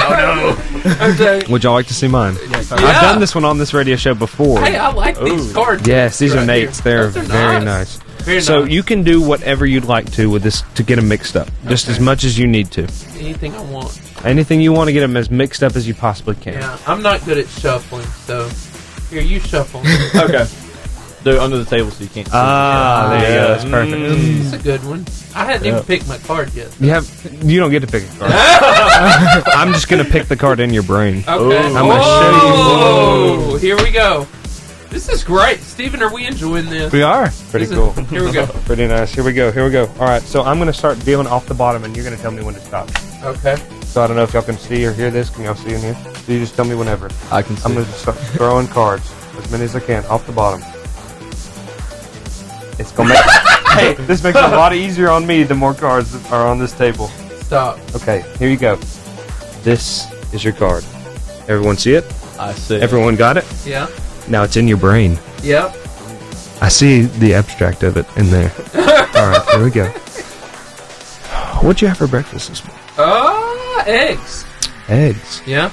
Speaker 2: oh no.
Speaker 3: Would y'all like to see mine?
Speaker 13: Yes,
Speaker 3: I've done this one on this radio show before.
Speaker 2: Hey, I like these cards.
Speaker 3: Yes, these are
Speaker 2: right
Speaker 3: Nate's.
Speaker 2: here.
Speaker 3: They're
Speaker 2: Those are
Speaker 3: very nice.
Speaker 2: Very
Speaker 3: So
Speaker 2: nice.
Speaker 3: you can do whatever you'd like to with this to get them mixed up, just as much as you need to.
Speaker 2: Anything I want.
Speaker 3: Anything you want to get them as mixed up as you possibly can.
Speaker 2: Yeah, I'm not good at shuffling, so here, you shuffle.
Speaker 12: Okay. Do it under the table so you can't see.
Speaker 3: Ah, there you go. That's perfect.
Speaker 2: It's a good one. I hadn't even picked my card yet.
Speaker 3: You don't get to pick a card. I'm just gonna pick the card in your brain.
Speaker 2: Okay.
Speaker 3: I'm gonna show you.
Speaker 2: Oh, here we go. This is great. Steven, are we enjoying this?
Speaker 3: We are. Pretty cool.
Speaker 2: Here we go.
Speaker 3: Pretty nice. Here we go. All right, so I'm going to start dealing off the bottom, and you're going to tell me when to stop.
Speaker 2: Okay.
Speaker 3: So I don't know if y'all can see or hear this. Can y'all see in here? So you just tell me whenever.
Speaker 12: I can see.
Speaker 3: I'm going to start throwing cards, as many as I can, off the bottom. It's going to make... Hey, this makes it a lot easier on me the more cards that are on this table.
Speaker 2: Stop.
Speaker 3: Okay, here you go. This is your card. Everyone see it?
Speaker 12: I see.
Speaker 3: Everyone got it?
Speaker 2: Yeah.
Speaker 3: Now it's in your brain.
Speaker 2: Yep.
Speaker 3: I see the abstract of it in there. All right, here we go. What'd you have for breakfast this morning?
Speaker 2: Eggs.
Speaker 3: Eggs.
Speaker 2: Yeah.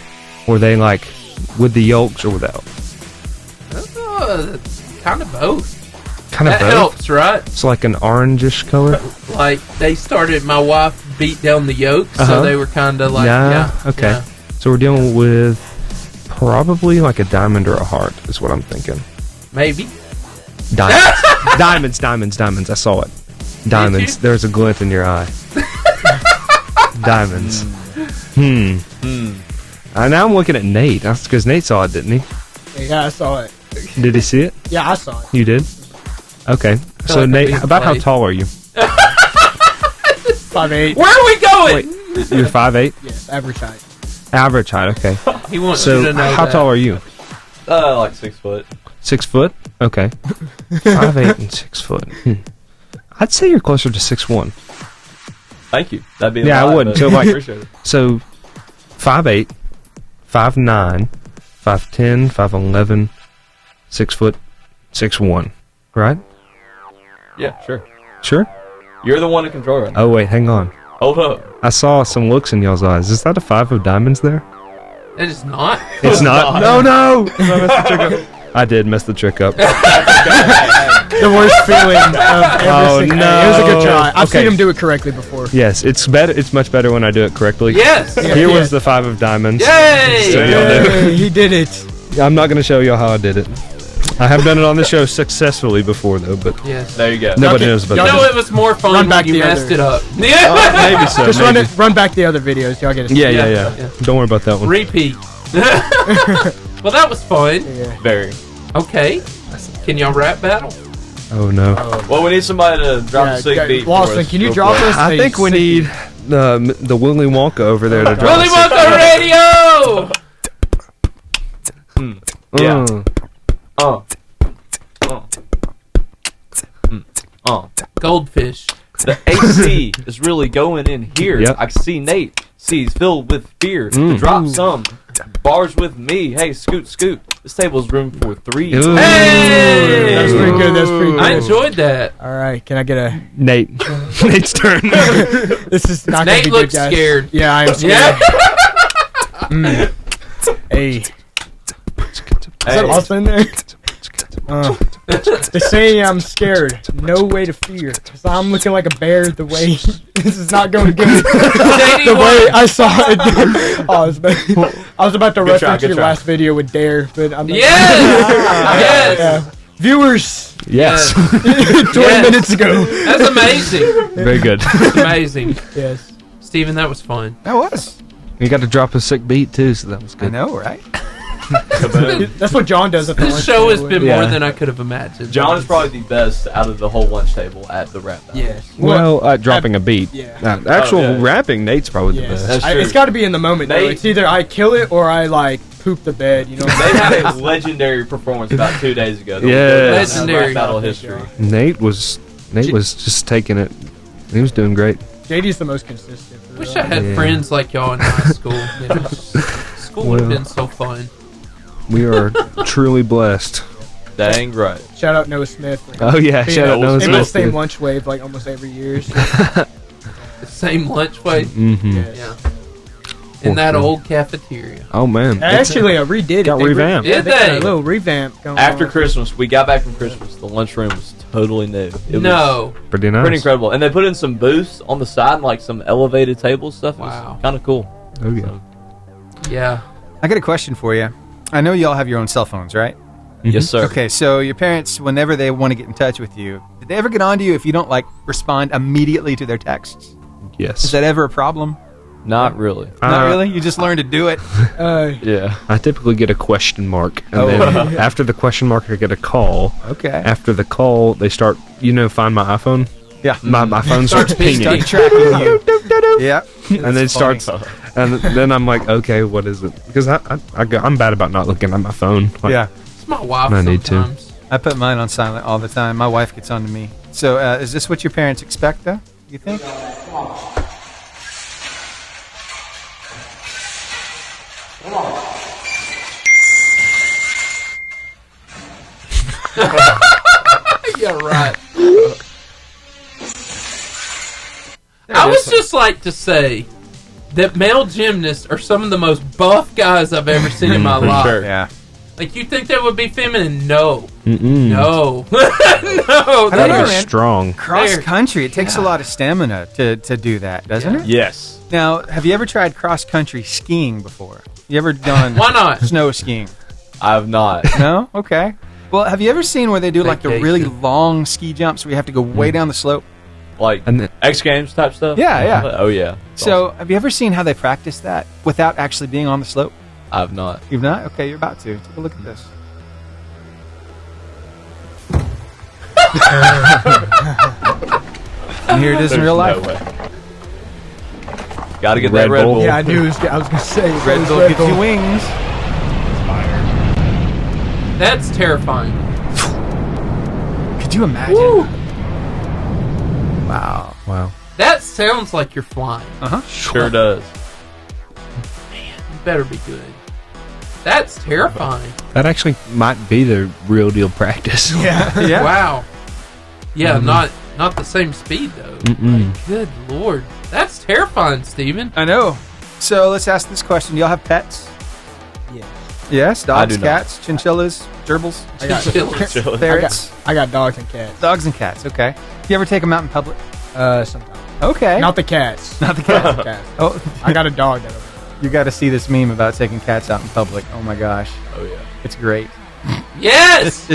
Speaker 3: Were they like with the yolks or without?
Speaker 2: Kind of both.
Speaker 3: Kind of
Speaker 2: That
Speaker 3: both.
Speaker 2: helps, right?
Speaker 3: It's like an orangish color.
Speaker 2: Like they started, my wife beat down the yolks, so they were kind of like,
Speaker 3: Okay.
Speaker 2: Yeah.
Speaker 3: So we're dealing with probably like a diamond or a heart is what I'm thinking.
Speaker 2: Maybe.
Speaker 3: Diamonds. diamonds. I saw it. Diamonds. There's a glint in your eye. Diamonds. Now I'm looking at Nate. That's because Nate saw it, didn't he?
Speaker 13: Yeah, I saw it.
Speaker 3: Did he see it?
Speaker 13: Yeah, I saw it.
Speaker 3: You did? Okay. So
Speaker 2: like
Speaker 3: Nate, about how tall are you?
Speaker 13: 5'8".
Speaker 2: Where are we going?
Speaker 3: Wait, you're 5'8"?
Speaker 13: Yes, average height.
Speaker 3: Average height, okay.
Speaker 2: He wants you
Speaker 3: So
Speaker 2: to know
Speaker 3: how
Speaker 2: that.
Speaker 3: tall are you?
Speaker 12: Like 6 foot.
Speaker 3: 6 foot? Okay. 5'8" and 6 foot. I'd say you're closer to 6'1".
Speaker 12: Thank you. That'd be
Speaker 3: Yeah, I wouldn't. So like,
Speaker 12: appreciate it.
Speaker 3: so 5'8", 5'9", 5'10", 5'11", 6 foot, 6'1", right?
Speaker 12: Yeah, sure.
Speaker 3: Sure?
Speaker 12: You're the one in control right now.
Speaker 3: Oh wait, hang on.
Speaker 12: Hold up.
Speaker 3: I saw some looks in y'all's eyes. Is that a 5 of diamonds there?
Speaker 2: It is not.
Speaker 3: It's not. No. I messed the trick up. I did mess the trick up.
Speaker 13: The worst feeling of every single.
Speaker 3: no.
Speaker 13: It was a good try. I've
Speaker 3: Okay.
Speaker 13: seen him do it correctly before.
Speaker 3: Yes, it's better. It's much better when I do it correctly.
Speaker 2: Yes.
Speaker 3: Here was the 5 of diamonds.
Speaker 2: Yay!
Speaker 3: So y'all knew.
Speaker 13: Hey, he did it.
Speaker 3: I'm not going to show y'all how I did it. I have done it on the show successfully before, though, but
Speaker 2: Yes.
Speaker 12: There you go.
Speaker 3: nobody
Speaker 13: Okay.
Speaker 3: knows about
Speaker 2: You
Speaker 3: that.
Speaker 2: know, it was more fun
Speaker 13: Run
Speaker 2: when
Speaker 13: back
Speaker 2: you
Speaker 13: the
Speaker 2: messed
Speaker 13: other.
Speaker 2: it up. Yeah.
Speaker 3: Maybe so.
Speaker 13: Just
Speaker 3: maybe.
Speaker 13: run back the other videos. Y'all get a
Speaker 3: Yeah.
Speaker 2: Yeah.
Speaker 3: Don't worry about that one.
Speaker 2: Repeat. Well, that was fun.
Speaker 13: Yeah.
Speaker 12: Very.
Speaker 2: Okay. Can y'all rap battle?
Speaker 3: Oh no.
Speaker 12: Well, we need somebody to drop a sick beat.
Speaker 13: Lawson,
Speaker 12: for us
Speaker 13: can you
Speaker 12: real
Speaker 13: drop
Speaker 12: quick.
Speaker 13: us?
Speaker 3: I think we need the Willy Wonka over there to drop.
Speaker 2: Willy Wonka Radio!
Speaker 12: Yeah.
Speaker 2: Goldfish.
Speaker 12: The AC is really going in here.
Speaker 3: Yep.
Speaker 12: I see Nate. He's filled with fear. To drop some bars with me. Hey, scoot, scoot. This table's room for 3.
Speaker 3: Ooh.
Speaker 2: Hey!
Speaker 13: That's pretty good. That's pretty good.
Speaker 2: I enjoyed that.
Speaker 13: All right, can I get a
Speaker 3: Nate? Nate's turn.
Speaker 13: This is not
Speaker 2: Nate
Speaker 13: gonna be
Speaker 2: looks
Speaker 13: good, guys.
Speaker 2: scared.
Speaker 13: Yeah, I am scared. Hey. Is that Lawson in there? They say I'm scared. No way to fear. Cause I'm looking like a bear the way this is not going good. The way I saw it. I was about to reference your last video with Dare, but I'm not.
Speaker 2: Yes!
Speaker 13: Yeah. Viewers.
Speaker 3: Yes.
Speaker 13: 20 minutes ago.
Speaker 2: That's amazing.
Speaker 3: Very good.
Speaker 2: Amazing.
Speaker 13: Yes.
Speaker 2: Steven, that was fun.
Speaker 4: That was.
Speaker 3: You got to drop a sick beat too, so that was good.
Speaker 4: I know, right?
Speaker 13: That's what John does at the
Speaker 2: This
Speaker 13: lunch
Speaker 2: show has
Speaker 13: table.
Speaker 2: been more than I could have imagined.
Speaker 12: John is probably the best out of the whole lunch table at the rap battle.
Speaker 13: Yes.
Speaker 3: Well, dropping a beat.
Speaker 13: Yeah.
Speaker 3: Actual rapping, Nate's probably the best.
Speaker 12: That's true.
Speaker 13: It's got to be in the moment, though.
Speaker 12: Nate-
Speaker 13: It's either I kill it or I, like, poop the bed, you know?
Speaker 12: They had a legendary performance about 2 days ago.
Speaker 3: Yeah.
Speaker 2: Legendary.
Speaker 12: Rap battle history.
Speaker 3: Nate was just taking it. He was doing great.
Speaker 13: JD's the most consistent.
Speaker 2: Wish I had friends like y'all in high school. You know, school would have been so fun.
Speaker 3: We are truly blessed.
Speaker 12: Dang right.
Speaker 13: Shout out Noah Smith.
Speaker 3: Oh, yeah, shout out Noah
Speaker 13: They
Speaker 3: Smith,
Speaker 13: the same
Speaker 3: dude.
Speaker 13: lunch wave, like, almost every year. So.
Speaker 2: The same lunch wave.
Speaker 3: Mm-hmm.
Speaker 13: Yes.
Speaker 2: Yeah. In that old cafeteria.
Speaker 3: Oh, man.
Speaker 13: Actually, I redid it.
Speaker 3: Got revamped.
Speaker 2: Did
Speaker 13: got
Speaker 2: they?
Speaker 13: a little revamp going
Speaker 12: After
Speaker 13: on.
Speaker 12: Christmas, we got back from Christmas. The lunchroom was totally new. It
Speaker 2: No.
Speaker 12: was
Speaker 3: Pretty nice.
Speaker 12: pretty incredible. And they put in some booths on the side, and, like some elevated table stuff. It
Speaker 2: Wow.
Speaker 12: was kind of cool.
Speaker 3: Oh, yeah.
Speaker 2: Yeah.
Speaker 4: I got a question for you. I know y'all have your own cell phones, right?
Speaker 12: Yes, sir.
Speaker 4: Okay, so your parents, whenever they want to get in touch with you, did they ever get on to you if you don't, like, respond immediately to their texts?
Speaker 3: Yes.
Speaker 4: Is that ever a problem?
Speaker 12: Not really.
Speaker 4: Not really? You just learn to do it?
Speaker 12: Yeah.
Speaker 3: I typically get a question mark. And then after the question mark, I get a call.
Speaker 4: Okay.
Speaker 3: After the call, they start, find my iPhone.
Speaker 4: Yeah.
Speaker 3: My phone starts pinging.
Speaker 4: Start tracking you. Yeah.
Speaker 3: And then it starts, and then I'm like, okay, what is it? Because I'm bad about not looking at my phone. Like,
Speaker 4: Yeah.
Speaker 2: It's my wife
Speaker 3: I need to.
Speaker 2: sometimes.
Speaker 4: I put mine on silent all the time. My wife gets on to me. So is this what your parents expect, though? You think?
Speaker 2: Yeah, right. I would just like to say that male gymnasts are some of the most buff guys I've ever seen in my life.
Speaker 12: Sure.
Speaker 4: Yeah.
Speaker 2: Like, you think that would be feminine? No.
Speaker 3: Mm-mm.
Speaker 2: No. No.
Speaker 4: I don't know,
Speaker 3: They're
Speaker 4: man.
Speaker 3: strong.
Speaker 4: Cross country, it takes a lot of stamina to do that, doesn't it?
Speaker 12: Yes.
Speaker 4: Now, have you ever tried cross country skiing before? You ever done
Speaker 2: Why not?
Speaker 4: snow skiing?
Speaker 12: I have not.
Speaker 4: No? Okay. Well, have you ever seen where they do like the really
Speaker 2: Vacation.
Speaker 4: long ski jumps where you have to go way down the slope?
Speaker 12: Like
Speaker 3: And then,
Speaker 12: X Games type stuff?
Speaker 4: Yeah, yeah.
Speaker 12: Oh, yeah. It's
Speaker 4: So,
Speaker 12: awesome.
Speaker 4: have you ever seen how they practice that without actually being on the slope?
Speaker 12: I have not.
Speaker 4: You've not? Okay, you're about to. Take a look at this. And here it is in real life.
Speaker 12: Got to get
Speaker 3: Red
Speaker 12: that Red
Speaker 3: Bull.
Speaker 12: Bull.
Speaker 13: Yeah, I knew. I was gonna say
Speaker 4: Red Bull gives you wings.
Speaker 2: That's terrifying.
Speaker 4: Could you imagine?
Speaker 2: Woo.
Speaker 4: Wow.
Speaker 3: wow.
Speaker 2: That sounds like you're flying.
Speaker 12: Sure does.
Speaker 2: You better be good. That's terrifying.
Speaker 3: That actually might be the real deal practice.
Speaker 4: Yeah. Yeah.
Speaker 2: Wow. Yeah, not the same speed though. Like, good lord, that's terrifying, Steven.
Speaker 4: I know. So let's ask this question: do y'all have pets?
Speaker 13: Yeah.
Speaker 4: Yes, dogs,
Speaker 12: do not.
Speaker 4: cats, chinchillas, gerbils,
Speaker 13: I got,
Speaker 2: Chinchillas.
Speaker 4: ferrets,
Speaker 13: I got dogs and cats.
Speaker 4: dogs and cats. Okay. Do you ever take them out in public?
Speaker 13: Sometimes.
Speaker 4: Okay.
Speaker 13: Not the cats.
Speaker 4: Not the cats.
Speaker 13: The cats.
Speaker 4: Oh,
Speaker 13: I got a dog that.
Speaker 4: you got to see this meme about taking cats out in public. Oh my gosh,
Speaker 12: Oh, yeah.
Speaker 4: it's great.
Speaker 2: Yes.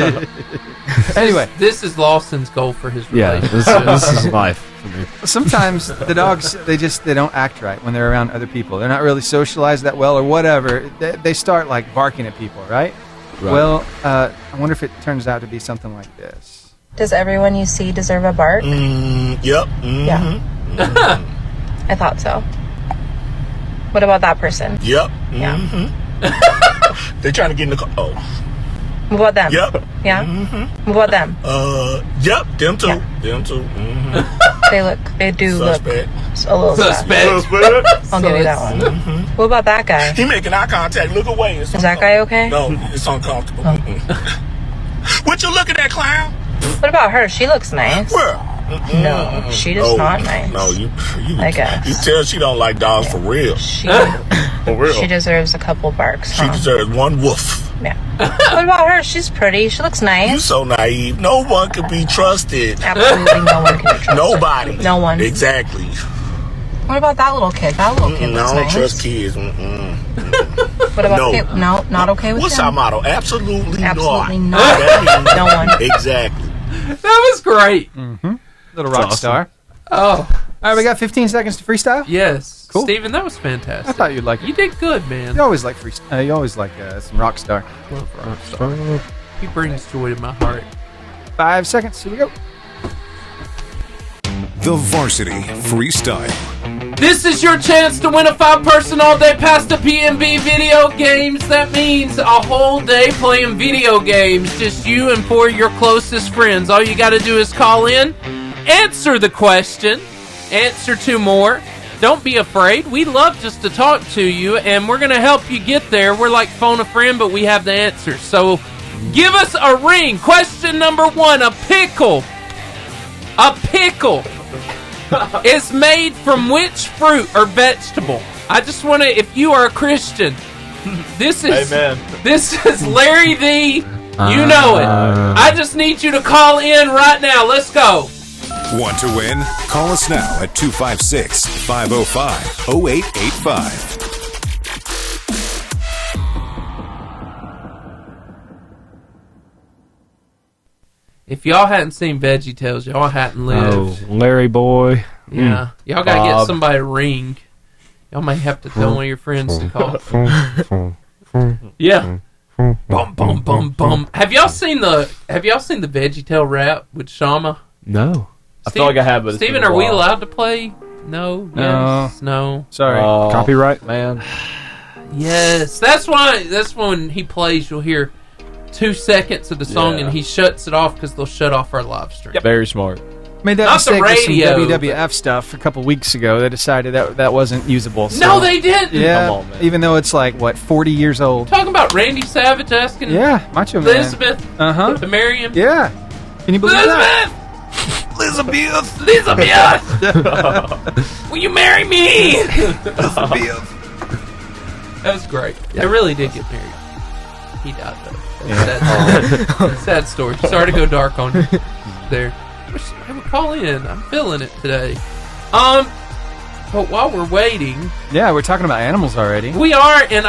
Speaker 4: Anyway,
Speaker 2: This is Lawson's goal for his
Speaker 3: Yeah,
Speaker 2: relationship.
Speaker 3: this is life for me.
Speaker 4: sometimes the dogs they don't act right when they're around other people. They're not really socialized that well or whatever. They start like barking at people, right?
Speaker 3: Right.
Speaker 4: Well, I wonder if it turns out to be something like this.
Speaker 14: Does everyone you see deserve a bark?
Speaker 15: Yep.
Speaker 14: Yeah. I thought so. What about that person?
Speaker 15: Yep.
Speaker 14: Yeah.
Speaker 15: They're trying to get in the car. Oh.
Speaker 14: What about them?
Speaker 15: Yep.
Speaker 14: Yeah. What about them?
Speaker 15: Yep. Them too.
Speaker 14: Yeah.
Speaker 15: Them too.
Speaker 14: They do
Speaker 15: Suspect.
Speaker 14: look a little suspect. I'll give you that one. What about that guy?
Speaker 15: He making eye contact. Look away.
Speaker 14: Is that guy okay?
Speaker 15: No, it's uncomfortable. What you looking at, clown?
Speaker 14: What about her? She looks nice.
Speaker 15: Where?
Speaker 14: No, she does not nice.
Speaker 15: No, you
Speaker 14: I guess.
Speaker 15: You tell she don't like dogs for real. For real.
Speaker 14: She deserves a couple barks.
Speaker 15: She deserves one woof.
Speaker 14: Yeah. What about her? She's pretty. She looks nice.
Speaker 15: You so naive. No one can be trusted.
Speaker 14: Absolutely no one can be trusted.
Speaker 15: Nobody.
Speaker 14: No one.
Speaker 15: Exactly.
Speaker 14: What about that little kid? That little kid looks
Speaker 15: I don't
Speaker 14: nice.
Speaker 15: trust kids.
Speaker 14: What about
Speaker 15: No.
Speaker 14: kid? No, not okay with
Speaker 15: What's
Speaker 14: them?
Speaker 15: our motto? Absolutely
Speaker 14: Absolutely
Speaker 15: not.
Speaker 14: not.
Speaker 15: That means
Speaker 14: No one.
Speaker 15: Exactly.
Speaker 2: That was great.
Speaker 4: Little rock
Speaker 2: awesome.
Speaker 4: star.
Speaker 2: Oh.
Speaker 4: All right, we got 15 seconds to freestyle.
Speaker 2: Yes.
Speaker 4: Cool.
Speaker 2: Steven, that was fantastic.
Speaker 4: I thought you'd like it.
Speaker 2: You did good, man.
Speaker 4: You always like freestyle. You always like some rock star.
Speaker 2: Love Rockstar. He brings joy to my heart.
Speaker 4: 5 seconds. Here we go.
Speaker 1: The Varsity Freestyle.
Speaker 2: This is your chance to win a 5-person all-day pass to PNB video games. That means a whole day playing video games. Just you and 4 of your closest friends. All you got to do is call in, answer the question, answer 2 more. Don't be afraid. We love just to talk to you, and we're going to help you get there. We're like phone a friend, but we have the answers. So give us a ring. Question number 1, a pickle. A pickle is made from which fruit or vegetable? I just want to, if you are a Christian, this is
Speaker 12: Amen.
Speaker 2: This is Larry the, you know it. I just need you to call in right now. Let's go.
Speaker 1: Want to win? Call us now at 256-505-0885.
Speaker 2: If y'all hadn't seen VeggieTales, y'all hadn't lived.
Speaker 3: Oh, Larry boy.
Speaker 2: Yeah. Y'all got to get somebody a ring. Y'all may have to tell one of your friends to call. Yeah. Bum bum bum bum. Have y'all seen the VeggieTale rap with Shama?
Speaker 3: No.
Speaker 12: I feel like I have, but it's
Speaker 2: Steven,
Speaker 12: been a
Speaker 2: are we
Speaker 12: while.
Speaker 2: allowed to play? No. Yes. No.
Speaker 4: Sorry.
Speaker 3: Copyright?
Speaker 12: Man.
Speaker 2: Yes. That's when he plays. You'll hear 2 seconds of the song, and he shuts it off because they'll shut off our live stream.
Speaker 12: Yep. Very smart.
Speaker 4: Made that
Speaker 2: Not the
Speaker 4: mistake
Speaker 2: radio,
Speaker 4: with some WWF stuff a couple weeks ago. They decided that wasn't usable. So.
Speaker 2: No, they didn't.
Speaker 4: Yeah,
Speaker 12: Come on, man.
Speaker 4: even though it's like, what, 40 years old.
Speaker 2: Talking about Randy Savage asking
Speaker 4: Macho Man.
Speaker 2: Elizabeth to marry him.
Speaker 4: Yeah. Can you believe that?
Speaker 2: Elizabeth! Will you marry me? That was great. They really did get married. He died, though. Sad story. Sorry to go dark on you there. I would call in. I'm feeling it today. But while we're waiting,
Speaker 4: Yeah, we're talking about animals already.
Speaker 2: we are, and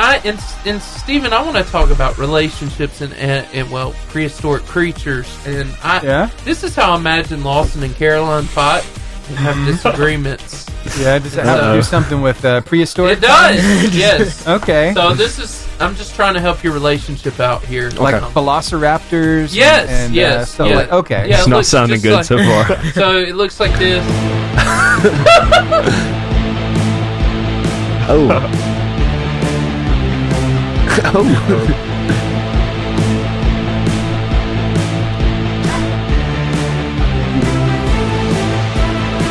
Speaker 2: Steven, I want to talk about relationships and well, prehistoric creatures. And this is how I imagine Lawson and Caroline fight and have disagreements.
Speaker 4: Yeah, does it have to do something with prehistoric?
Speaker 2: It does. Yes.
Speaker 4: Okay.
Speaker 2: So I'm just trying to help your relationship out here.
Speaker 4: Like velociraptors?
Speaker 2: Yes,
Speaker 4: and,
Speaker 2: yes.
Speaker 4: stuff
Speaker 2: yeah.
Speaker 4: like, okay.
Speaker 2: Yeah,
Speaker 3: It's not sounding good so far.
Speaker 2: So it looks like this.
Speaker 3: Oh.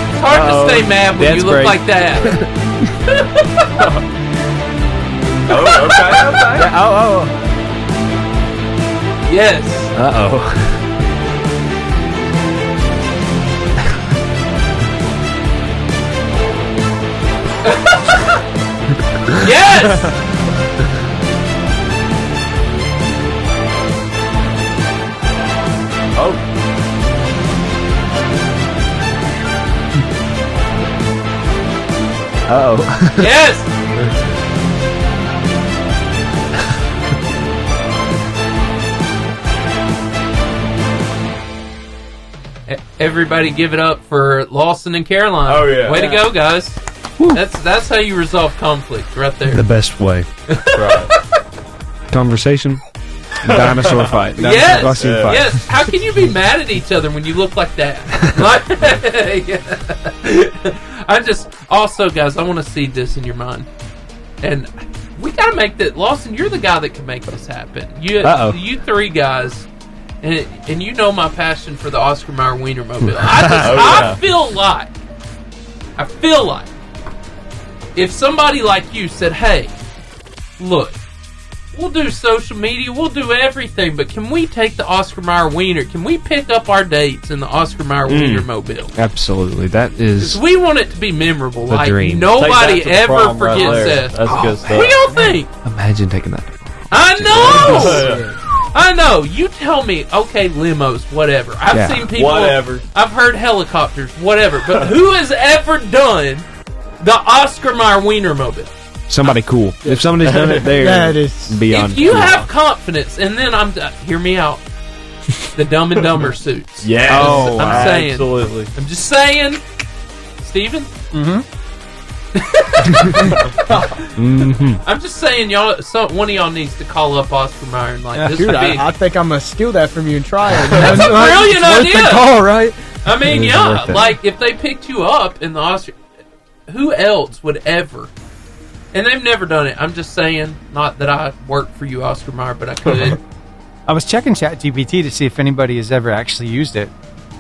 Speaker 2: It's hard to stay mad when
Speaker 3: That's
Speaker 2: you look
Speaker 3: great.
Speaker 2: like that.
Speaker 12: Okay.
Speaker 3: Yeah, oh.
Speaker 2: Yes.
Speaker 3: Uh-oh.
Speaker 2: Yes.
Speaker 12: Oh.
Speaker 3: Uh-oh.
Speaker 2: Yes. Everybody give it up for Lawson and Caroline.
Speaker 12: Oh, yeah.
Speaker 2: Way to go, guys. That's how you resolve conflict right there.
Speaker 3: The best way.
Speaker 12: Right.
Speaker 3: Conversation. Dinosaur fight.
Speaker 2: Yes.
Speaker 3: Costume fight.
Speaker 2: Yes. How can you be mad at each other when you look like that? I just also, guys, I want to see this in your mind, and we gotta make that. Lawson, you're the guy that can make this happen. You three guys, and you know my passion for the Oscar Mayer Wienermobile. I feel like if somebody like you said, "Hey, look, we'll do social media, we'll do everything, but can we take the Oscar Mayer Wiener? Can we pick up our dates in the Oscar Mayer Wienermobile?"
Speaker 3: Absolutely, that is.
Speaker 2: Because we want it to be memorable.
Speaker 3: The
Speaker 2: Like
Speaker 3: dream.
Speaker 2: nobody ever forgets Seth.
Speaker 12: That's good stuff.
Speaker 2: What do y'all think?
Speaker 3: Imagine taking that.
Speaker 2: I know. You tell me. Okay, limos, whatever. I've seen people.
Speaker 12: Whatever.
Speaker 2: I've heard helicopters, whatever. But who has ever done the Oscar Mayer Wienermobile?
Speaker 3: Somebody cool. If somebody's done it there,
Speaker 13: That is
Speaker 3: beyond.
Speaker 2: If you have confidence, and then hear me out. The Dumb and Dumber suits.
Speaker 12: Yes.
Speaker 3: Oh,
Speaker 2: I'm saying.
Speaker 12: Absolutely.
Speaker 2: I'm just saying. Steven? I'm just saying, y'all. One of y'all needs to call up Oscar Mayer and this
Speaker 13: Dude,
Speaker 2: would be.
Speaker 13: I think I'm gonna steal that from you and try it.
Speaker 2: That's a brilliant
Speaker 13: Worth
Speaker 2: idea.
Speaker 13: the call, right?
Speaker 2: I mean,
Speaker 3: It is
Speaker 2: yeah,
Speaker 3: worth it.
Speaker 2: like if they picked you up in the Oscar, who else would ever? And they've never done it. I'm just saying, not that I work for you, Oscar Mayer, but I could.
Speaker 4: I was checking ChatGPT to see if anybody has ever actually used it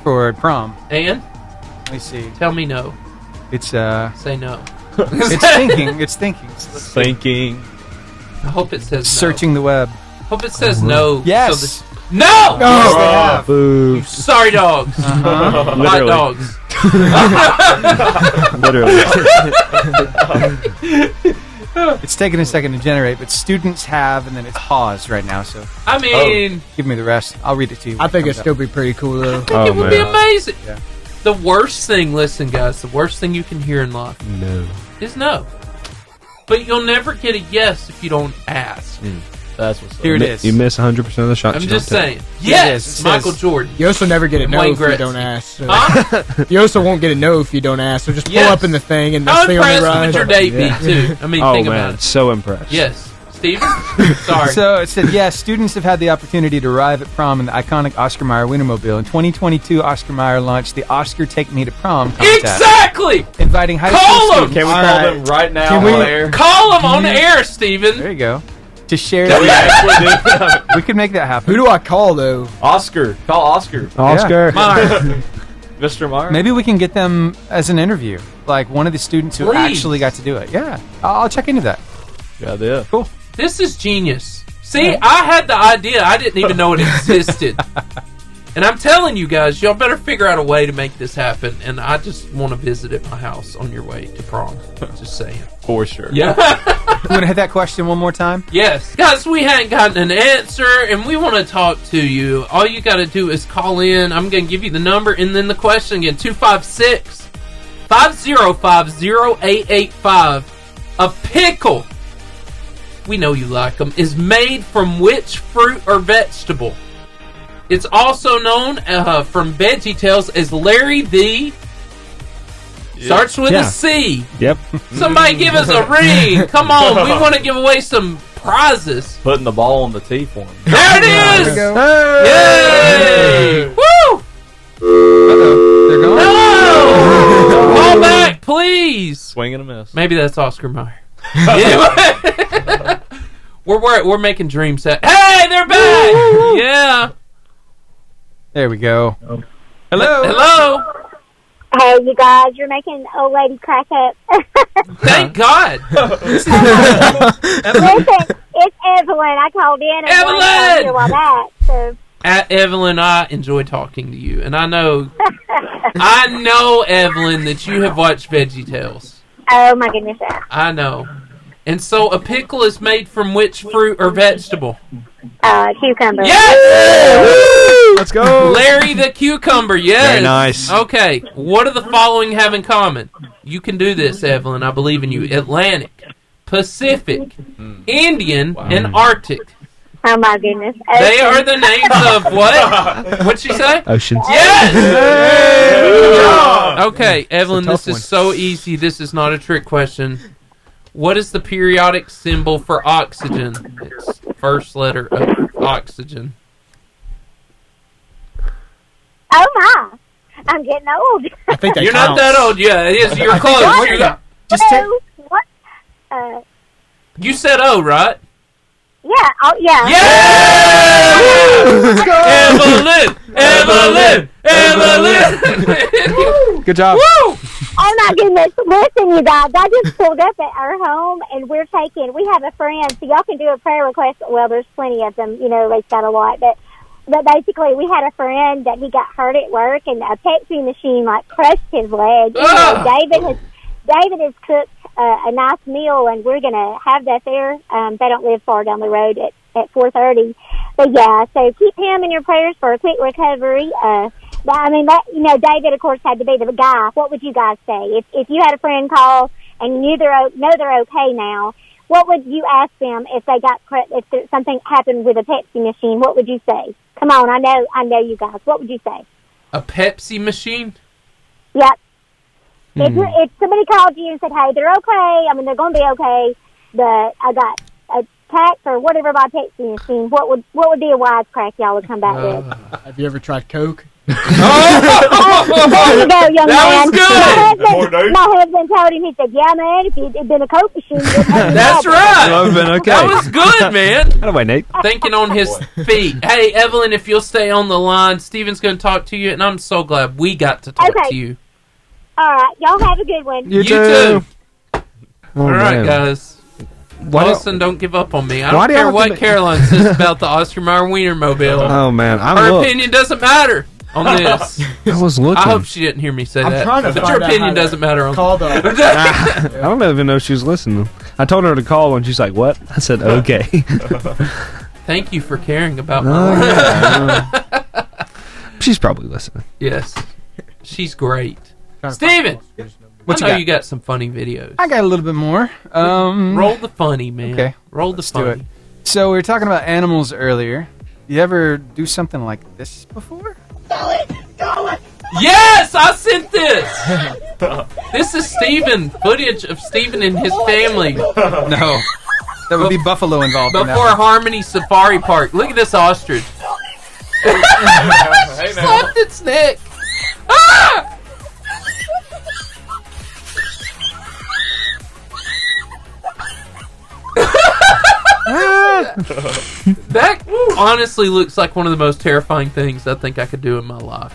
Speaker 4: for prom.
Speaker 2: And
Speaker 4: Let me see.
Speaker 2: tell me no.
Speaker 4: It's
Speaker 2: Say no.
Speaker 4: it's thinking. It's thinking.
Speaker 12: Thinking.
Speaker 2: I hope it says
Speaker 4: Searching the web.
Speaker 2: no. Hope it says no.
Speaker 4: Yes.
Speaker 2: So no.
Speaker 4: Oh.
Speaker 3: Boo.
Speaker 2: Sorry, dogs. Hot
Speaker 3: Literally.
Speaker 2: dogs.
Speaker 3: Literally.
Speaker 4: It's taking a second to generate, but students have, and then it's paused right now. So
Speaker 2: I mean,
Speaker 4: give me the rest. I'll read it to you.
Speaker 13: I think it'd still be pretty cool though.
Speaker 2: it would be amazing.
Speaker 4: Yeah.
Speaker 2: The worst thing, listen, guys, the worst thing you can hear in life
Speaker 3: No.
Speaker 2: is no. But you'll never get a yes if you don't ask.
Speaker 12: That's what's up.
Speaker 4: Here it is.
Speaker 3: You miss 100% of the shots.
Speaker 2: I'm
Speaker 3: you
Speaker 2: just
Speaker 3: don't
Speaker 2: saying.
Speaker 3: take.
Speaker 2: Yes,
Speaker 4: It is.
Speaker 2: Michael Jordan.
Speaker 13: You also never get a no
Speaker 2: Wayne
Speaker 13: if you
Speaker 2: Gretzky.
Speaker 13: don't ask. So.
Speaker 2: Huh?
Speaker 13: You also won't get a no if you don't ask. So just pull
Speaker 2: Yes.
Speaker 13: up in the thing and
Speaker 2: How
Speaker 13: this thing only
Speaker 2: impressed
Speaker 13: rides.
Speaker 2: would your date be, too? I mean,
Speaker 3: Oh
Speaker 2: think
Speaker 3: man,
Speaker 2: about it.
Speaker 3: so impressed.
Speaker 2: Yes. Steven? Sorry.
Speaker 4: So it said, yes, students have had the opportunity to arrive at prom in the iconic Oscar Mayer Wienermobile. In 2022, Oscar Mayer launched the Oscar Take Me to Prom contest,
Speaker 2: Exactly!
Speaker 4: inviting high
Speaker 2: Call
Speaker 4: school
Speaker 2: 'em!
Speaker 4: students.
Speaker 12: Can we
Speaker 13: All
Speaker 12: call
Speaker 13: right.
Speaker 12: them right now
Speaker 13: Can we-
Speaker 12: on air?
Speaker 2: Call him on the air, Steven.
Speaker 4: There you go. To share
Speaker 12: Can we actually do
Speaker 4: we could make that happen.
Speaker 13: Who do I call though?
Speaker 12: Oscar. Call Oscar.
Speaker 3: Oscar.
Speaker 2: Meyer.
Speaker 12: Mr. Meyer.
Speaker 4: Maybe we can get them as an interview, like one of the students who
Speaker 2: Please.
Speaker 4: actually got to do it. Yeah, I'll check into that.
Speaker 12: Good idea.
Speaker 4: Cool.
Speaker 2: This is genius. See, I had the idea. I didn't even know it existed. And I'm telling you guys, y'all better figure out a way to make this happen. And I just want to visit at my house on your way to prom. Just saying.
Speaker 12: For sure.
Speaker 2: Yeah.
Speaker 4: You want to hit that question one more time?
Speaker 2: Yes. Guys, we hadn't gotten an answer, and we want to talk to you. All you got to do is call in. I'm going to give you the number and then the question again. 256-505-0885. A pickle, we know you like them, is made from which fruit or vegetable? It's also known from VeggieTales as Larry the... Starts with a C.
Speaker 3: Yep.
Speaker 2: Somebody give us a ring. Come on, we want to give away some prizes.
Speaker 12: Putting the ball on the tee for him.
Speaker 2: There it is! Yay! Woo!
Speaker 4: Uh-oh. They're going?
Speaker 2: No! Call back, please.
Speaker 12: Swing and a miss.
Speaker 2: Maybe that's Oscar Mayer. Anyway. We're making dreams happen. Hey, they're back! Yeah.
Speaker 4: There we go.
Speaker 2: Hello. Hello.
Speaker 16: Hey, you guys, you're making old lady crack up.
Speaker 2: Thank God.
Speaker 16: Listen, it's Evelyn. I called in and wanted to hear all that. So.
Speaker 2: At Evelyn, I enjoy talking to you, and I know, Evelyn, that you have watched VeggieTales.
Speaker 16: Oh my goodness, yeah.
Speaker 2: I know. And so, a pickle is made from which fruit or vegetable?
Speaker 16: Cucumber.
Speaker 2: Yes!
Speaker 3: Let's go.
Speaker 2: Larry the cucumber, yes.
Speaker 3: Very nice.
Speaker 2: Okay, what do the following have in common? You can do this, Evelyn. I believe in you. Atlantic, Pacific, Indian, and Arctic.
Speaker 16: Oh my goodness.
Speaker 2: They are the names of what? What'd she say?
Speaker 3: Oceans.
Speaker 2: Yes! Okay, Evelyn, this is so easy. This is not a trick question. What is the periodic symbol for oxygen? It's first letter of oxygen?
Speaker 16: Oh my! I'm getting old.
Speaker 13: I think that
Speaker 2: You're
Speaker 13: counts.
Speaker 2: not that old yet. Yes, you're close.
Speaker 4: Just take.
Speaker 16: What?
Speaker 2: You said O, right?
Speaker 16: Yeah. Oh, yeah.
Speaker 2: Yeah! Evelyn!
Speaker 3: Good job.
Speaker 2: Woo!
Speaker 16: Oh my goodness! Listen, you guys. I just pulled up at our home, and we have a friend, so y'all can do a prayer request. Well, there's plenty of them. You know, they've got a lot, but basically, we had a friend that he got hurt at work, and a Pepsi machine like crushed his leg. You know, David has cooked a nice meal, and we're gonna have that there. They don't live far down the road at 4:30. But yeah, so keep him in your prayers for a quick recovery. I mean, David, of course, had to be the guy. What would you guys say if you had a friend call and you know they're okay now? What would you ask them if something happened with a Pepsi machine? What would you say? Come on, I know you guys. What would you say?
Speaker 2: A Pepsi machine?
Speaker 16: Yep. If somebody called you and said, "Hey, they're okay. I mean, they're going to be okay. But I got a tax or whatever by Pepsi machine." What would be a wisecrack y'all would come back with?
Speaker 13: Have you ever tried Coke?
Speaker 16: There you go, young man.
Speaker 2: Was good.
Speaker 16: My husband told him, he said, "Yeah, man, if it'd been a Coke machine,
Speaker 2: that's right.
Speaker 3: That would have been okay.
Speaker 2: That was good, man.
Speaker 3: Anyway, Nate.
Speaker 2: Thinking on his feet. Hey, Evelyn, if you'll stay on the line, Steven's going to talk to you, and I'm so glad we got to talk to you.
Speaker 16: All right, y'all have a good one.
Speaker 2: You too.
Speaker 3: Oh,
Speaker 2: all right,
Speaker 3: man.
Speaker 2: guys. Lawson, don't give up on me. I don't
Speaker 3: do
Speaker 2: care what Caroline says about the Oscar Mayer Wienermobile.
Speaker 3: Oh, man.
Speaker 2: Her opinion doesn't matter on this.
Speaker 3: I was looking.
Speaker 2: I hope she didn't hear me say that.
Speaker 13: Trying to
Speaker 2: but
Speaker 13: find
Speaker 2: your
Speaker 13: out
Speaker 2: opinion
Speaker 13: how
Speaker 2: doesn't matter on
Speaker 3: I don't even know if she was listening. I told her to call, and she's like, "What?" I said, "Okay."
Speaker 2: Thank you for caring about my life.
Speaker 3: She's probably listening.
Speaker 2: Yes. She's great. Steven!
Speaker 4: What
Speaker 2: I
Speaker 4: you
Speaker 2: know
Speaker 4: got?
Speaker 2: you got some funny videos.
Speaker 4: I got a little bit more.
Speaker 2: Roll the funny, man.
Speaker 4: Okay.
Speaker 2: Roll the
Speaker 4: Let's
Speaker 2: funny.
Speaker 4: do it. So we were talking about animals earlier. You ever do something like this before?
Speaker 2: Yes! I sent this! This is Steven. Footage of Steven and his family.
Speaker 4: No. That would be buffalo involved in that
Speaker 2: Before
Speaker 4: one.
Speaker 2: Harmony Safari Park. Look at this ostrich. Slapped its neck. Ah! That honestly looks like one of the most terrifying things I think I could do in my life.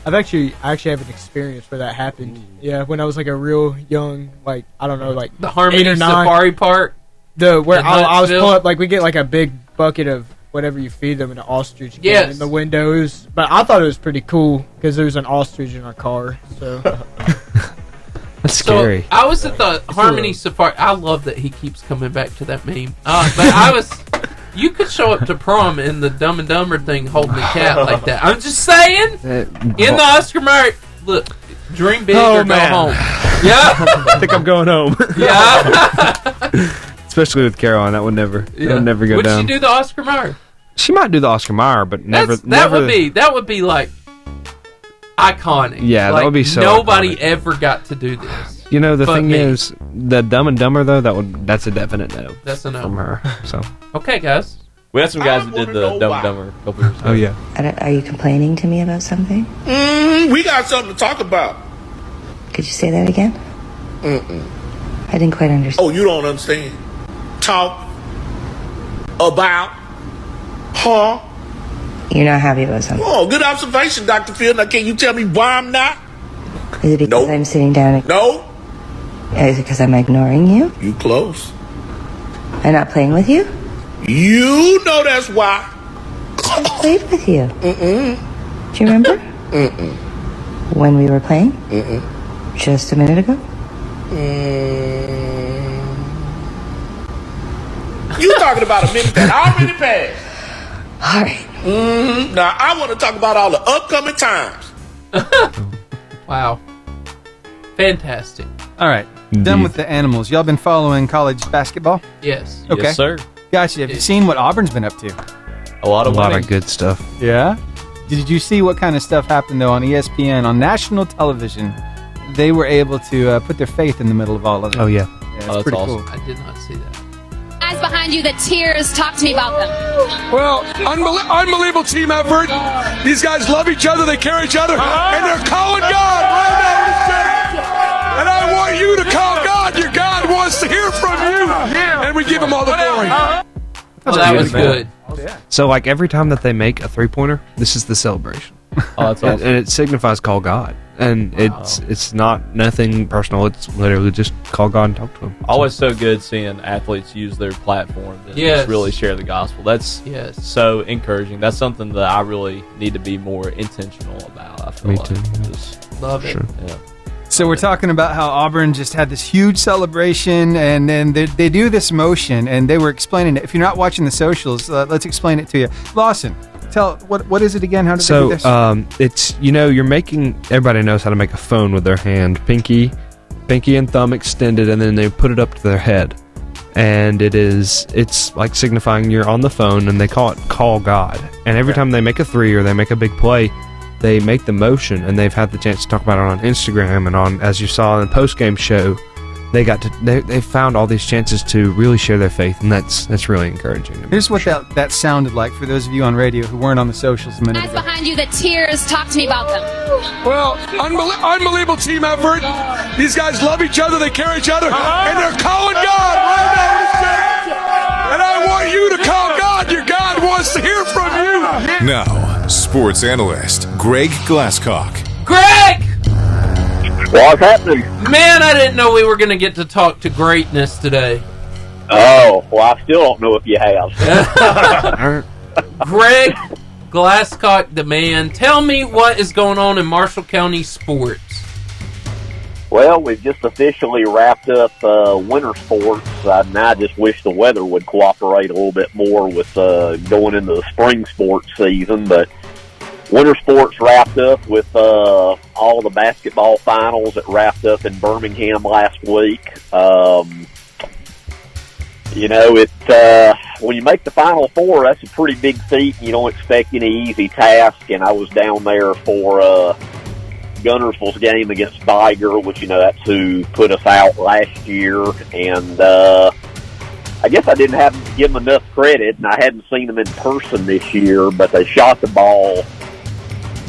Speaker 13: I actually have an experience where that happened. Yeah, when I was like a real young, like I don't know, like
Speaker 2: The Harmony
Speaker 13: 8 or 9.
Speaker 2: Safari Park.
Speaker 13: Where
Speaker 2: in
Speaker 13: I was
Speaker 2: Huntsville?
Speaker 13: pulling up, like we get like a big bucket of whatever you feed them, and an ostrich came
Speaker 2: Yes.
Speaker 13: in the windows. But I thought it was pretty cool because there was an ostrich in our car. So
Speaker 3: That's scary.
Speaker 2: So I was at the Harmony Safari. I love that he keeps coming back to that meme. But you could show up to prom in the Dumb and Dumber thing holding a cat like that. I'm just saying. In the Oscar Mayer, look, dream big or go home. Yeah.
Speaker 3: I think I'm going home.
Speaker 2: Yeah.
Speaker 3: Especially with Caroline, that would never go
Speaker 2: Would
Speaker 3: down.
Speaker 2: she do the Oscar Mayer?
Speaker 3: She might do the Oscar Mayer, but never.
Speaker 2: That would be like iconic.
Speaker 3: Yeah,
Speaker 2: like,
Speaker 3: that would be so
Speaker 2: nobody ever got to do this.
Speaker 3: You know, the
Speaker 2: but
Speaker 3: thing
Speaker 2: me.
Speaker 3: is, the Dumb and Dumber though, that's a definite no.
Speaker 2: That's a no
Speaker 3: from her. So
Speaker 2: okay, guys.
Speaker 12: We had some guys that did the Dumb and Dumber a couple years ago.
Speaker 3: Oh yeah.
Speaker 17: Are you complaining to me about something?
Speaker 15: We got something to talk about.
Speaker 17: Could you say that again? I didn't quite understand.
Speaker 15: Oh, you don't understand. Talk about her.
Speaker 17: You're not happy about something.
Speaker 15: Oh, good observation, Dr. Phil. Now, can you tell me why I'm not?
Speaker 17: Is it because I'm sitting down?
Speaker 15: No.
Speaker 17: Is it because I'm ignoring you?
Speaker 15: You close.
Speaker 17: I'm not playing with you?
Speaker 15: You know that's why.
Speaker 17: I played with you. Do you remember? When we were playing? Just a minute ago?
Speaker 15: You talking about a minute that already passed.
Speaker 17: All right.
Speaker 15: Now, I want to talk about all the upcoming times.
Speaker 2: Wow. Fantastic.
Speaker 4: All right. Done with the animals. Y'all been following college basketball?
Speaker 2: Yes.
Speaker 4: Okay.
Speaker 12: Yes, sir.
Speaker 4: Gotcha. Have you seen what Auburn's been up to?
Speaker 12: A lot of
Speaker 3: good stuff.
Speaker 4: Yeah? Did you see what kind of stuff happened, though, on ESPN, on national television? They were able to put their faith in the middle of all of it.
Speaker 3: Oh, yeah.
Speaker 4: It's
Speaker 12: that's
Speaker 4: pretty
Speaker 12: awesome.
Speaker 4: cool.
Speaker 2: I did not see that.
Speaker 18: Guys behind you, the tears, talk to me about them.
Speaker 15: Well, unbelievable team effort. These guys love each other, they care each other, and they're calling God right now. And I want you to call God. Your God wants to hear from you. And we give him all the glory.
Speaker 2: Oh, that was good.
Speaker 3: So, like, every time that they make a three-pointer, this is the celebration.
Speaker 12: Oh, that's awesome.
Speaker 3: And it signifies call God. And it's not nothing personal. It's literally just call God and talk to him.
Speaker 12: Always so good seeing athletes use their platform to just really share the gospel. That's so encouraging. That's something that I really need to be more intentional about. I feel like.
Speaker 3: Too.
Speaker 2: Love it.
Speaker 12: Yeah.
Speaker 4: So we're talking about how Auburn just had this huge celebration, and then they do this motion, and they were explaining it. If you're not watching the socials, let's explain it to you. Lawson, tell what is it again? How did they do this?
Speaker 3: It's you're making, everybody knows how to make a phone with their hand, pinky and thumb extended, and then they put it up to their head, and it's like signifying you're on the phone, and they call it call God. And every time they make a three or they make a big play, they make the motion, and they've had the chance to talk about it on Instagram and on, as you saw in the post-game show, they found all these chances to really share their faith, and that's really encouraging.
Speaker 4: Here's what that sounded like for those of you on radio who weren't on the socials a minute
Speaker 18: Guys
Speaker 4: ago.
Speaker 18: behind you, the tears, talk to me about them.
Speaker 15: Well, unbelievable team effort. These guys love each other, they care each other, and they're calling God right now. And I want you to call God. Your God wants to hear from you.
Speaker 1: Now, sports analyst Greg Glasscock.
Speaker 2: Greg!
Speaker 19: What's happening?
Speaker 2: Man, I didn't know we were going to get to talk to greatness today.
Speaker 19: Oh, well, I still don't know if you have.
Speaker 2: Greg Glasscock, the man. Tell me what is going on in Marshall County sports.
Speaker 19: Well, we've just officially wrapped up winter sports. Now I just wish the weather would cooperate a little bit more with going into the spring sports season. But winter sports wrapped up with all the basketball finals that wrapped up in Birmingham last week. When you make the Final Four, that's a pretty big feat. You don't expect any easy task. And I was down there for Gunnersville's game against Biger, which, that's who put us out last year. And I guess I didn't give them enough credit, and I hadn't seen them in person this year, but they shot the ball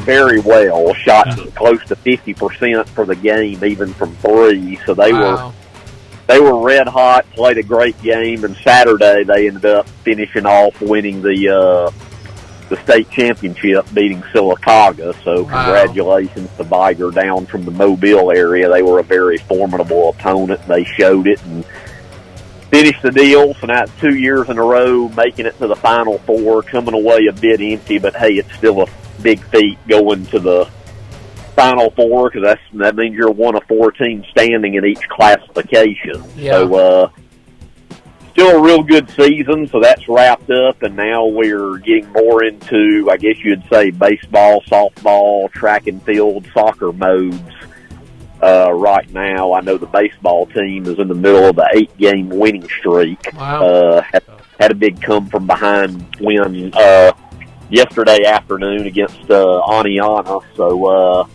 Speaker 19: very well, shot close to 50% for the game, even from three. So they were red hot, played a great game, and Saturday they ended up finishing off winning the state championship, beating Sylacauga. So congratulations to Biger down from the Mobile area. They were a very formidable opponent. They showed it and finished the deal. So now it's 2 years in a row making it to the Final Four, coming away a bit empty, but hey, it's still a big feat going to the Final Four, because that means you're one of 4 teams standing in each classification.
Speaker 2: Yeah.
Speaker 19: So still a real good season, so that's wrapped up, and now we're getting more into, I guess you'd say, baseball, softball, track and field, soccer modes. Right now, I know the baseball team is in the middle of the 8-game winning streak.
Speaker 2: Wow.
Speaker 19: Had a big come-from-behind win yesterday afternoon against Aniana, so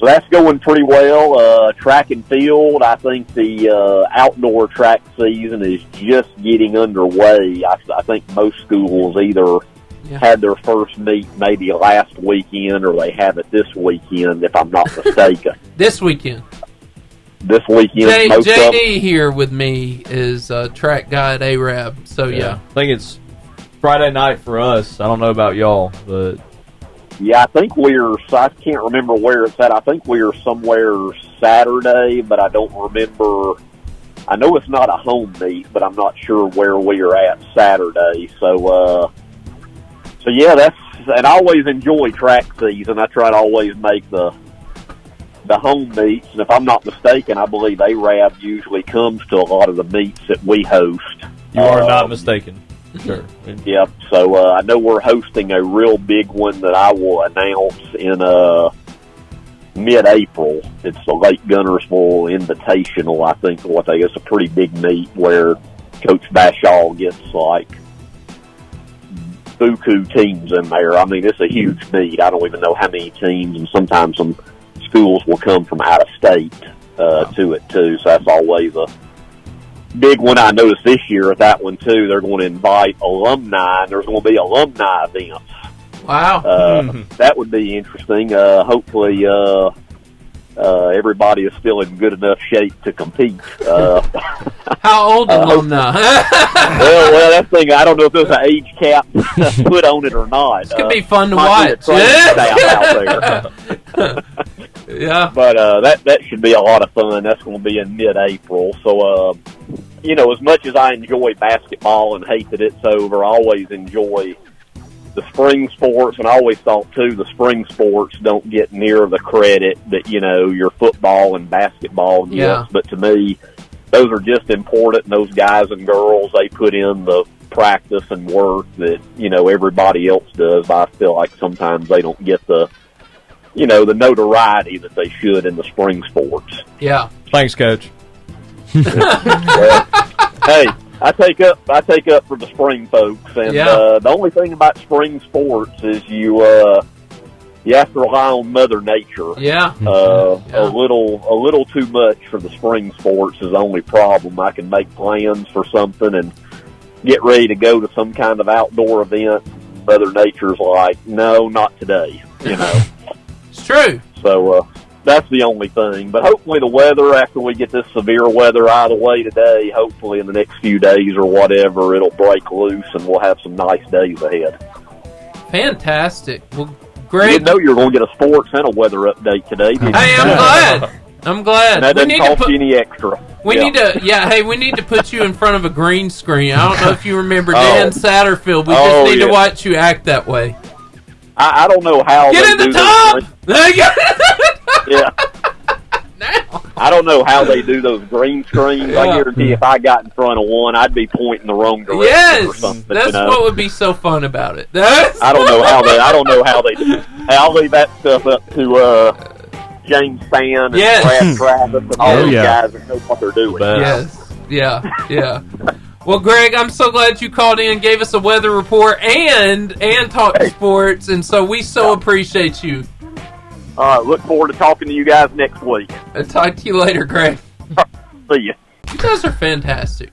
Speaker 19: that's going pretty well. Track and field, I think the outdoor track season is just getting underway. I think most schools either had their first meet maybe last weekend, or they have it this weekend, if I'm not mistaken.
Speaker 2: This weekend.
Speaker 19: This weekend.
Speaker 2: JD here with me is track guy at ARAB, so yeah.
Speaker 12: I think it's Friday night for us. I don't know about y'all, but
Speaker 19: yeah, I think I can't remember where it's at. I think we're somewhere Saturday, but I don't remember. I know it's not a home meet, but I'm not sure where we are at Saturday. So yeah, and I always enjoy track season. I try to always make the home meets, and if I'm not mistaken, I believe ARAB usually comes to a lot of the meets that we host.
Speaker 12: You are not mistaken. Sure.
Speaker 19: Yep. So I know we're hosting a real big one that I will announce in mid-April. It's the Lake Gunnersville Invitational. I think it's a pretty big meet where Coach Bashall gets like buku teams in there. I mean, it's a huge meet. I don't even know how many teams, and sometimes some schools will come from out of state to it too. So that's always big one I noticed this year at that one too. They're going to invite alumni, and there's going to be alumni events.
Speaker 2: Wow.
Speaker 19: That would be interesting. Hopefully, everybody is still in good enough shape to compete.
Speaker 2: How old alumni?
Speaker 19: well, that thing, I don't know if there's an age cap put on it or not.
Speaker 2: This could be fun to
Speaker 19: might be a
Speaker 2: watch.
Speaker 19: training staff out there.
Speaker 2: Yeah.
Speaker 19: But that should be a lot of fun. That's going to be in mid-April. So, as much as I enjoy basketball and hate that it's over, I always enjoy the spring sports, and I always thought, too, the spring sports don't get near the credit that, your football and basketball gets.
Speaker 2: Yeah.
Speaker 19: But to me, those are just important, and those guys and girls, they put in the practice and work that, everybody else does. I feel like sometimes they don't get the notoriety that they should in the spring sports.
Speaker 2: Yeah.
Speaker 12: Thanks, Coach.
Speaker 19: Well, hey, I take up for the spring folks, and the only thing about spring sports is you have to rely on Mother Nature.
Speaker 2: Yeah.
Speaker 19: A little too much for the spring sports is the only problem. I can make plans for something and get ready to go to some kind of outdoor event. Mother Nature's like, no, not today.
Speaker 2: It's true.
Speaker 19: So that's the only thing. But hopefully the weather, after we get this severe weather out of the way today, hopefully in the next few days or whatever, it'll break loose and we'll have some nice days ahead.
Speaker 2: Fantastic. Well, Greg,
Speaker 19: you didn't know you were going to get a sports and a weather update today, did you?
Speaker 2: Hey, I'm glad. I'm glad.
Speaker 19: And that doesn't cost you any extra.
Speaker 2: We need to put you in front of a green screen. I don't know if you remember Dan Satterfield. We just need to watch you act that way.
Speaker 19: I don't know how
Speaker 2: Get
Speaker 19: they
Speaker 2: in the
Speaker 19: do
Speaker 2: tub!
Speaker 19: Yeah. I don't know how they do those green screens. I guarantee if I got in front of one, I'd be pointing the wrong direction or something.
Speaker 2: That's what would be so fun about it.
Speaker 19: I don't know how they do it. I'll leave that stuff up to James Spann and Brad Travis and all those guys that know what they're doing.
Speaker 2: Yes. Yeah. Well, Greg, I'm so glad you called in, gave us a weather report, and talked sports, and so we appreciate you.
Speaker 19: Look forward to talking to you guys next week.
Speaker 2: I'll talk to you later, Greg.
Speaker 19: See you.
Speaker 2: You guys are fantastic.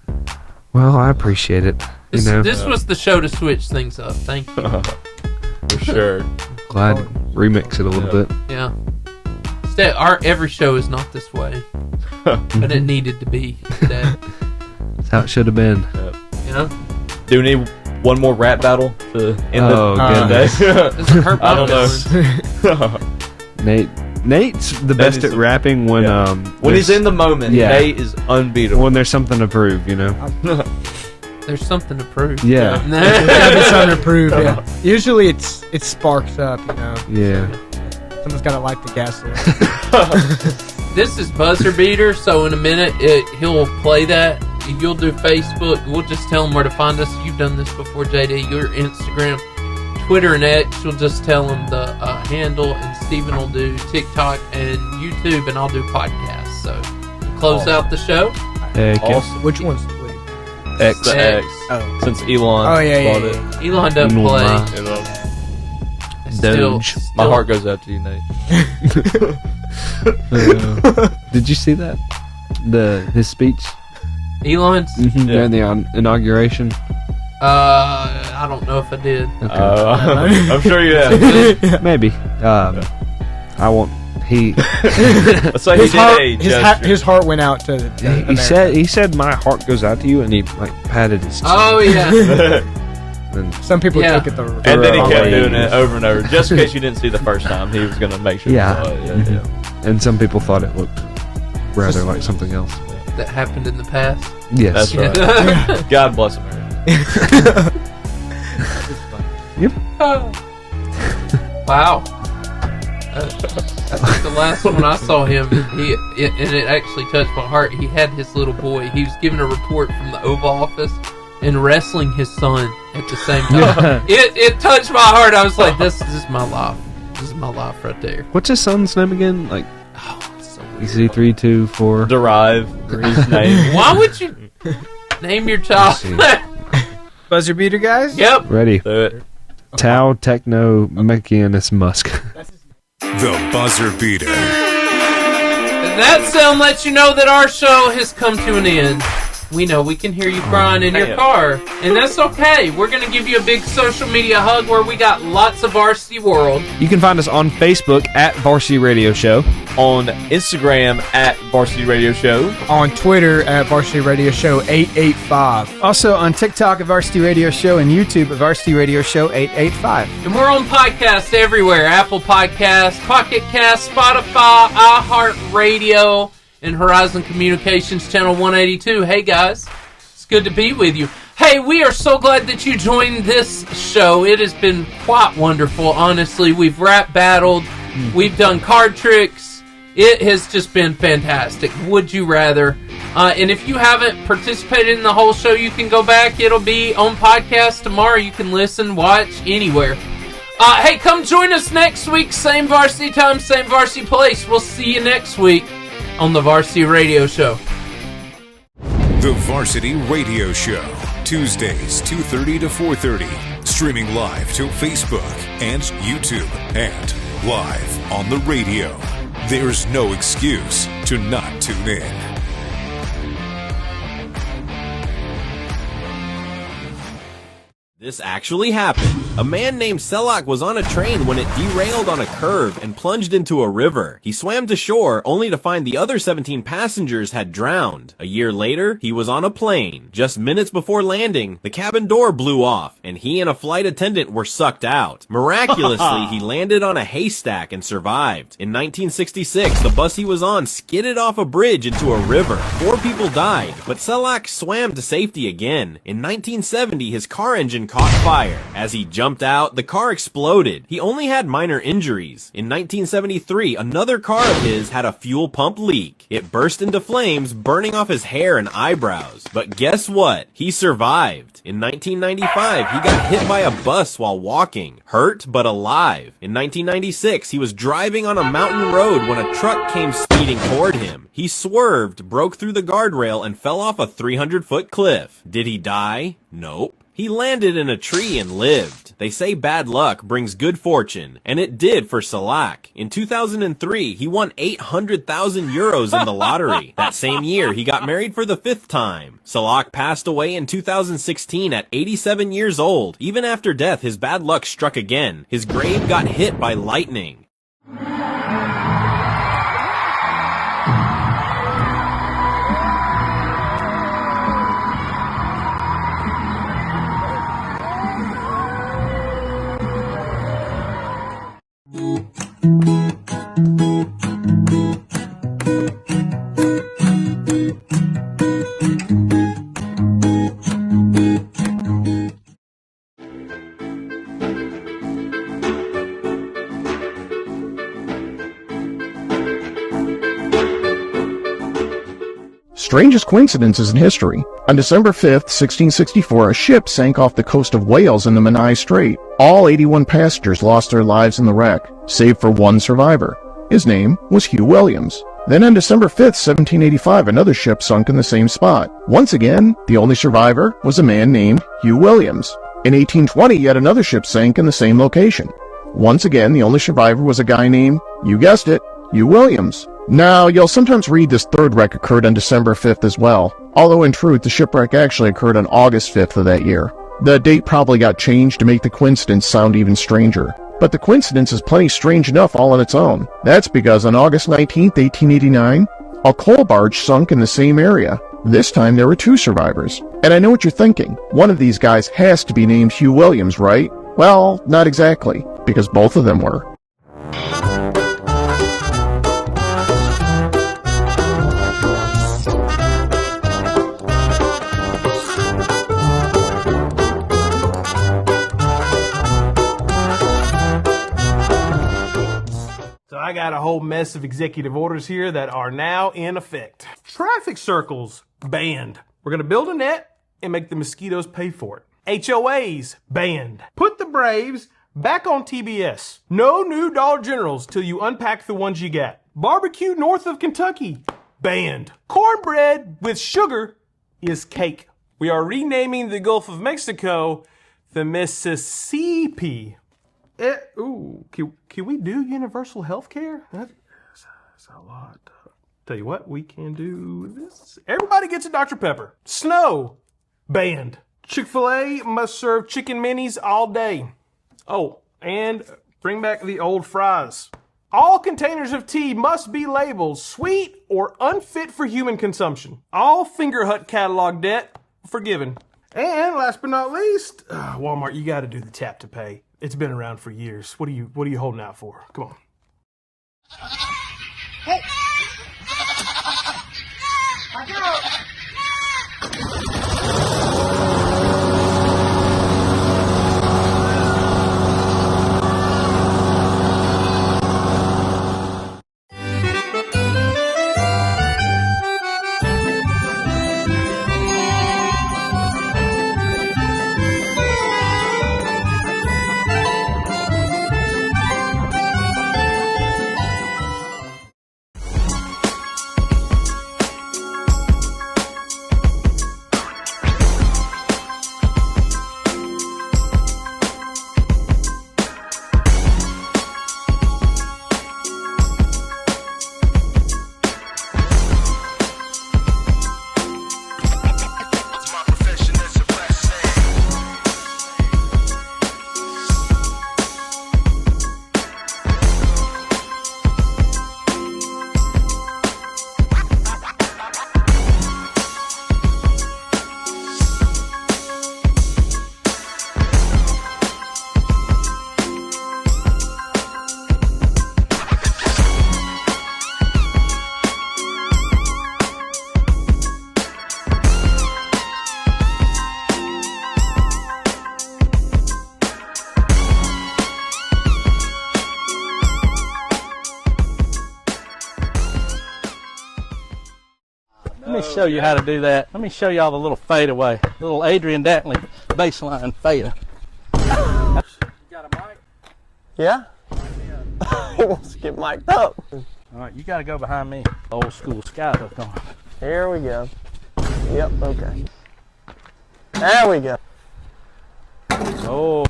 Speaker 3: Well, I appreciate it.
Speaker 2: This was the show to switch things up. Thank you.
Speaker 12: For sure.
Speaker 3: Glad to remix it a little bit.
Speaker 2: Yeah. Every show is not this way, but it needed to be today.
Speaker 3: That's how it should have been.
Speaker 12: Do we need one more rap battle to end the day? I don't know.
Speaker 3: Nate's the best at rapping when
Speaker 12: he's in the moment. Nate is unbeatable.
Speaker 3: When there's something to prove,
Speaker 2: There's something to prove.
Speaker 3: Yeah.
Speaker 13: There's something to prove. Yeah. Usually it sparks up.
Speaker 3: Yeah.
Speaker 13: Someone's got to light the gasoline.
Speaker 2: This is Buzzer Beater, so in a minute he'll play that. You'll do Facebook. We'll just tell them where to find us. You've done this before, JD. Your Instagram, Twitter, and X. You'll just tell them the handle, and Steven will do TikTok and YouTube, and I'll do podcasts. So close out the show.
Speaker 12: Awesome.
Speaker 13: Which one's Twitter?
Speaker 12: X. Oh. Since Elon bought it.
Speaker 2: Elon doesn't play.
Speaker 3: Doge.
Speaker 12: My heart goes out to you, Nate.
Speaker 3: Did you see that? His speech?
Speaker 2: Elon's?
Speaker 3: During the inauguration?
Speaker 2: I don't know if I did.
Speaker 3: Okay.
Speaker 12: I'm sure you have.
Speaker 3: Maybe. I won't.
Speaker 12: Let's say
Speaker 13: his heart went out to
Speaker 3: he said my heart goes out to you, and he patted his chin.
Speaker 2: Oh yeah.
Speaker 3: And
Speaker 13: some people took it the wrong way.
Speaker 12: And then he kept doing it over and over, just in case you didn't see the first time. He was going to make sure you saw it.
Speaker 3: And some people thought it looked rather like something else.
Speaker 2: That happened in the past.
Speaker 3: Yes,
Speaker 12: that's right. God bless America.
Speaker 3: Yep.
Speaker 2: Wow. The last one I saw him, and it actually touched my heart. He had his little boy. He was giving a report from the Oval Office and wrestling his son at the same time. It touched my heart. I was like, this is my life. This is my life right there.
Speaker 3: What's his son's name again? Like,
Speaker 2: it's so weird.
Speaker 12: Z324. Derive his name.
Speaker 2: Why would you name your child?
Speaker 4: Buzzer beater, guys?
Speaker 2: Yep.
Speaker 3: Ready. Do it. Tau Techno Mechanus Musk.
Speaker 1: The Buzzer Beater.
Speaker 2: And that sound lets you know that our show has come to an end. We know we can hear you crying in your car, and that's okay. We're going to give you a big social media hug where we got lots of Varsity World.
Speaker 3: You can find us on Facebook at Varsity Radio Show.
Speaker 12: On Instagram at Varsity Radio Show.
Speaker 13: On Twitter at Varsity Radio Show 885.
Speaker 4: Also on TikTok at Varsity Radio Show and YouTube at Varsity Radio Show 885.
Speaker 2: And we're on podcasts everywhere. Apple Podcasts, Pocket Cast, Spotify, iHeartRadio, and Horizon Communications Channel 182. Hey guys, it's good to be with you. Hey, we are so glad that you joined this show. It has been quite wonderful, honestly. We've rap battled. We've done card tricks. It has just been fantastic. Would you rather? And if you haven't participated in the whole show, you can go back. It'll be on podcast tomorrow. You can listen, watch, anywhere. Hey, come join us next week. Same varsity time, same varsity place. We'll see you next week on the Varsity Radio Show.
Speaker 1: The Varsity Radio Show. Tuesdays, 2:30 to 4:30. Streaming live to Facebook and YouTube and live on the radio. There's no excuse to not tune in.
Speaker 20: This actually happened. A man named Selak was on a train when it derailed on a curve and plunged into a river. He swam to shore only to find the other 17 passengers had drowned. A year later, he was on a plane. Just minutes before landing, the cabin door blew off and he and a flight attendant were sucked out. Miraculously, he landed on a haystack and survived. In 1966, the bus he was on skidded off a bridge into a river. 4 people died, but Selak swam to safety again. In 1970, his car engine caught fire. As he jumped out, the car exploded. He only had minor injuries. In 1973, another car of his had a fuel pump leak. It burst into flames, burning off his hair and eyebrows. But guess what? He survived. In 1995, he got hit by a bus while walking. Hurt, but alive. In 1996, he was driving on a mountain road when a truck came speeding toward him. He swerved, broke through the guardrail, and fell off a 300-foot cliff. Did he die? Nope. He landed in a tree and lived. They say bad luck brings good fortune, and it did for Selak. In 2003, he won 800,000 euros in the lottery. That same year, he got married for the 5th time. Selak passed away in 2016 at 87 years old. Even after death, his bad luck struck again. His grave got hit by lightning.
Speaker 21: Strangest coincidences in history. On December 5th, 1664, a ship sank off the coast of Wales in the Menai Strait. All 81 passengers lost their lives in the wreck, save for one survivor. His name was Hugh Williams. Then on December 5th, 1785, another ship sunk in the same spot. Once again, the only survivor was a man named Hugh Williams. In 1820, yet another ship sank in the same location. Once again, the only survivor was a guy named, you guessed it, Hugh Williams. Now, you'll sometimes read this third wreck occurred on December 5th as well, although in truth, the shipwreck actually occurred on August 5th of that year. The date probably got changed to make the coincidence sound even stranger. But the coincidence is plenty strange enough all on its own. That's because on August 19th, 1889, a coal barge sunk in the same area. This time there were 2 survivors. And I know what you're thinking. One of these guys has to be named Hugh Williams, right? Well, not exactly, because both of them were.
Speaker 22: I got a whole mess of executive orders here that are now in effect. Traffic circles banned. We're going to build a net and make the mosquitoes pay for it. HOAs banned. Put the Braves back on TBS. No new Dollar Generals till you unpack the ones you got. Barbecue north of Kentucky banned. Cornbread with sugar is cake. We are renaming the Gulf of Mexico the Mississippi. Can we do universal health care? That's a lot. Tell you what, we can do this. Everybody gets a Dr. Pepper. Snow, banned. Chick-fil-A must serve chicken minis all day. Oh, and bring back the old fries. All containers of tea must be labeled sweet or unfit for human consumption. All Finger Hut catalog debt forgiven. And last but not least, Walmart, you got to do the tap to pay. It's been around for years. What are you holding out for? Come on.
Speaker 5: Hey. I go.
Speaker 7: Let me show you how to do that. Let me show y'all the little fadeaway. Little Adrian Dantley baseline fade.
Speaker 23: You got a mic? Yeah? He wants to get mic'd up.
Speaker 7: All right, you got to go behind me. Old school skyhook on.
Speaker 23: Here we go. Yep, okay. There we go.
Speaker 7: Oh.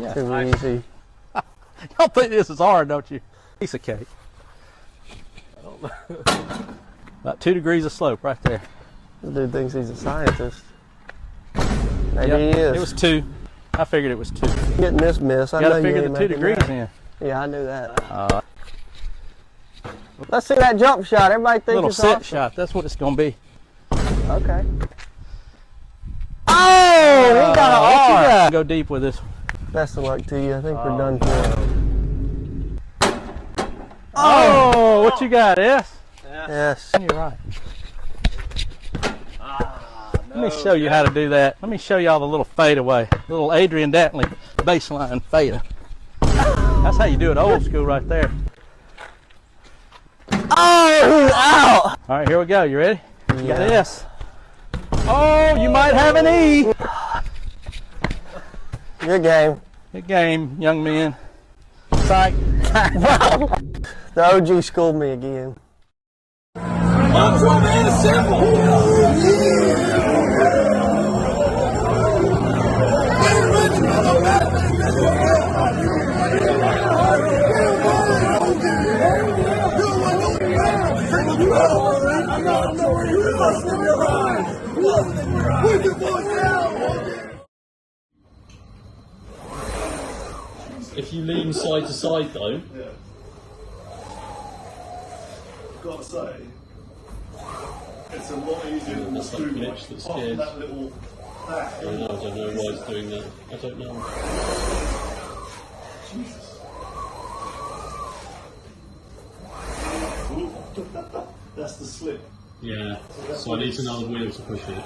Speaker 7: Yeah.
Speaker 23: Too easy.
Speaker 7: Y'all think this is hard, don't you? Piece of cake. About 2 degrees of slope right there.
Speaker 23: This dude thinks he's a scientist. Maybe he is.
Speaker 7: It was 2. I figured it was 2.
Speaker 23: Getting this miss. I
Speaker 7: got
Speaker 23: know
Speaker 7: to figure
Speaker 23: you
Speaker 7: the 2 degrees in.
Speaker 23: Yeah, I knew that. Let's see that jump shot. Everybody thinks
Speaker 7: little
Speaker 23: it's
Speaker 7: set
Speaker 23: awesome.
Speaker 7: shot. That's what it's going to be.
Speaker 23: Okay. Oh, he got an R.
Speaker 7: Go deep with this one.
Speaker 23: Best of luck to you. I think we're done for.
Speaker 7: Oh, what you got, S?
Speaker 23: Yes.
Speaker 7: You're right. Let me show you how to do that. Let me show y'all the little fadeaway. Little Adrian Dantley baseline fade. That's how you do it old school right there.
Speaker 23: Oh, he's out.
Speaker 7: All right, here we go. You ready? You got S. Oh, you might have an E.
Speaker 23: Good game.
Speaker 7: Good game, young men. Psych.
Speaker 23: Wow. The OG schooled me again.
Speaker 5: Lunchroom and
Speaker 24: If you lean side to side though,
Speaker 25: gotta say, it's a lot easier than
Speaker 24: that's that glitch that scares.
Speaker 25: that little back.
Speaker 24: I don't know why it's doing that. I don't know.
Speaker 25: Jesus. That's the slip.
Speaker 24: Yeah, so I need another wheel to push it,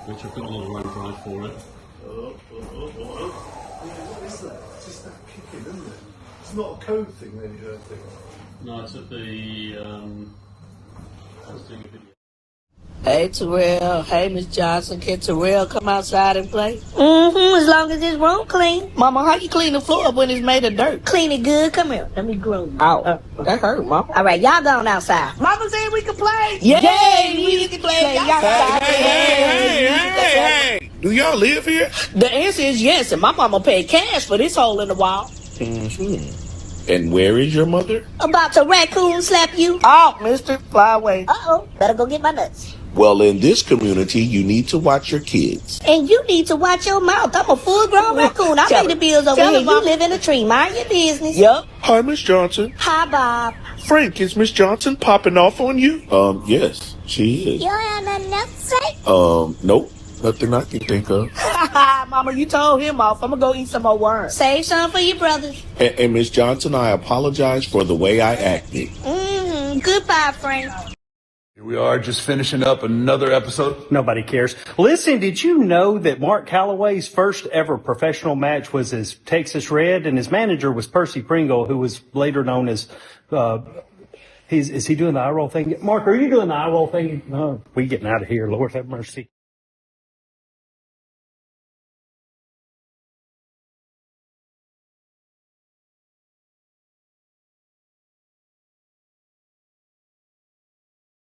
Speaker 24: which I've got another road drive for it.
Speaker 25: What is that? It's just that kicking, isn't it? It's not a code thing then, you don't think?
Speaker 24: No, it's at the, I was doing a video.
Speaker 26: Hey, Terrell. Hey, Miss Johnson. Can Terrell come outside and play?
Speaker 27: As long as this room clean.
Speaker 26: Mama, how you clean the floor up when it's made of dirt?
Speaker 27: Clean it good. Come here. Let me groom you.
Speaker 26: Oh, that hurt, Mama.
Speaker 27: All right, y'all going outside.
Speaker 26: Mama said we can play. Yay, we can play outside.
Speaker 5: Hey. Do y'all live here?
Speaker 26: The answer is yes, and my mama paid cash for this hole in the wall.
Speaker 6: And where is your mother?
Speaker 27: About to raccoon slap you?
Speaker 26: Oh, mister, fly away.
Speaker 27: Uh-oh, better go get my nuts.
Speaker 6: Well, in this community, you need to watch your kids.
Speaker 27: And you need to watch your mouth. I'm a full-grown raccoon. I pay the bills over here. You live in a tree. Mind your business.
Speaker 26: Yup.
Speaker 6: Hi, Miss Johnson.
Speaker 27: Hi, Bob.
Speaker 6: Frank, is Miss Johnson popping off on you? Yes, she is.
Speaker 27: You have nothing else to say?
Speaker 6: Nope. Nothing I can think of.
Speaker 26: Mama, you told him off. I'm going to go eat some more worms.
Speaker 27: Save some for your brothers.
Speaker 6: And Miss Johnson, I apologize for the way I acted.
Speaker 27: Goodbye, Frank.
Speaker 8: Here we are, just finishing up another episode.
Speaker 9: Nobody cares. Listen, did you know that Mark Calloway's first ever professional match was as Texas Red, and his manager was Percy Pringle, who was later known as, is he doing the eye roll thing? Mark, are you doing the eye roll thing? No, we getting out of here. Lord have mercy.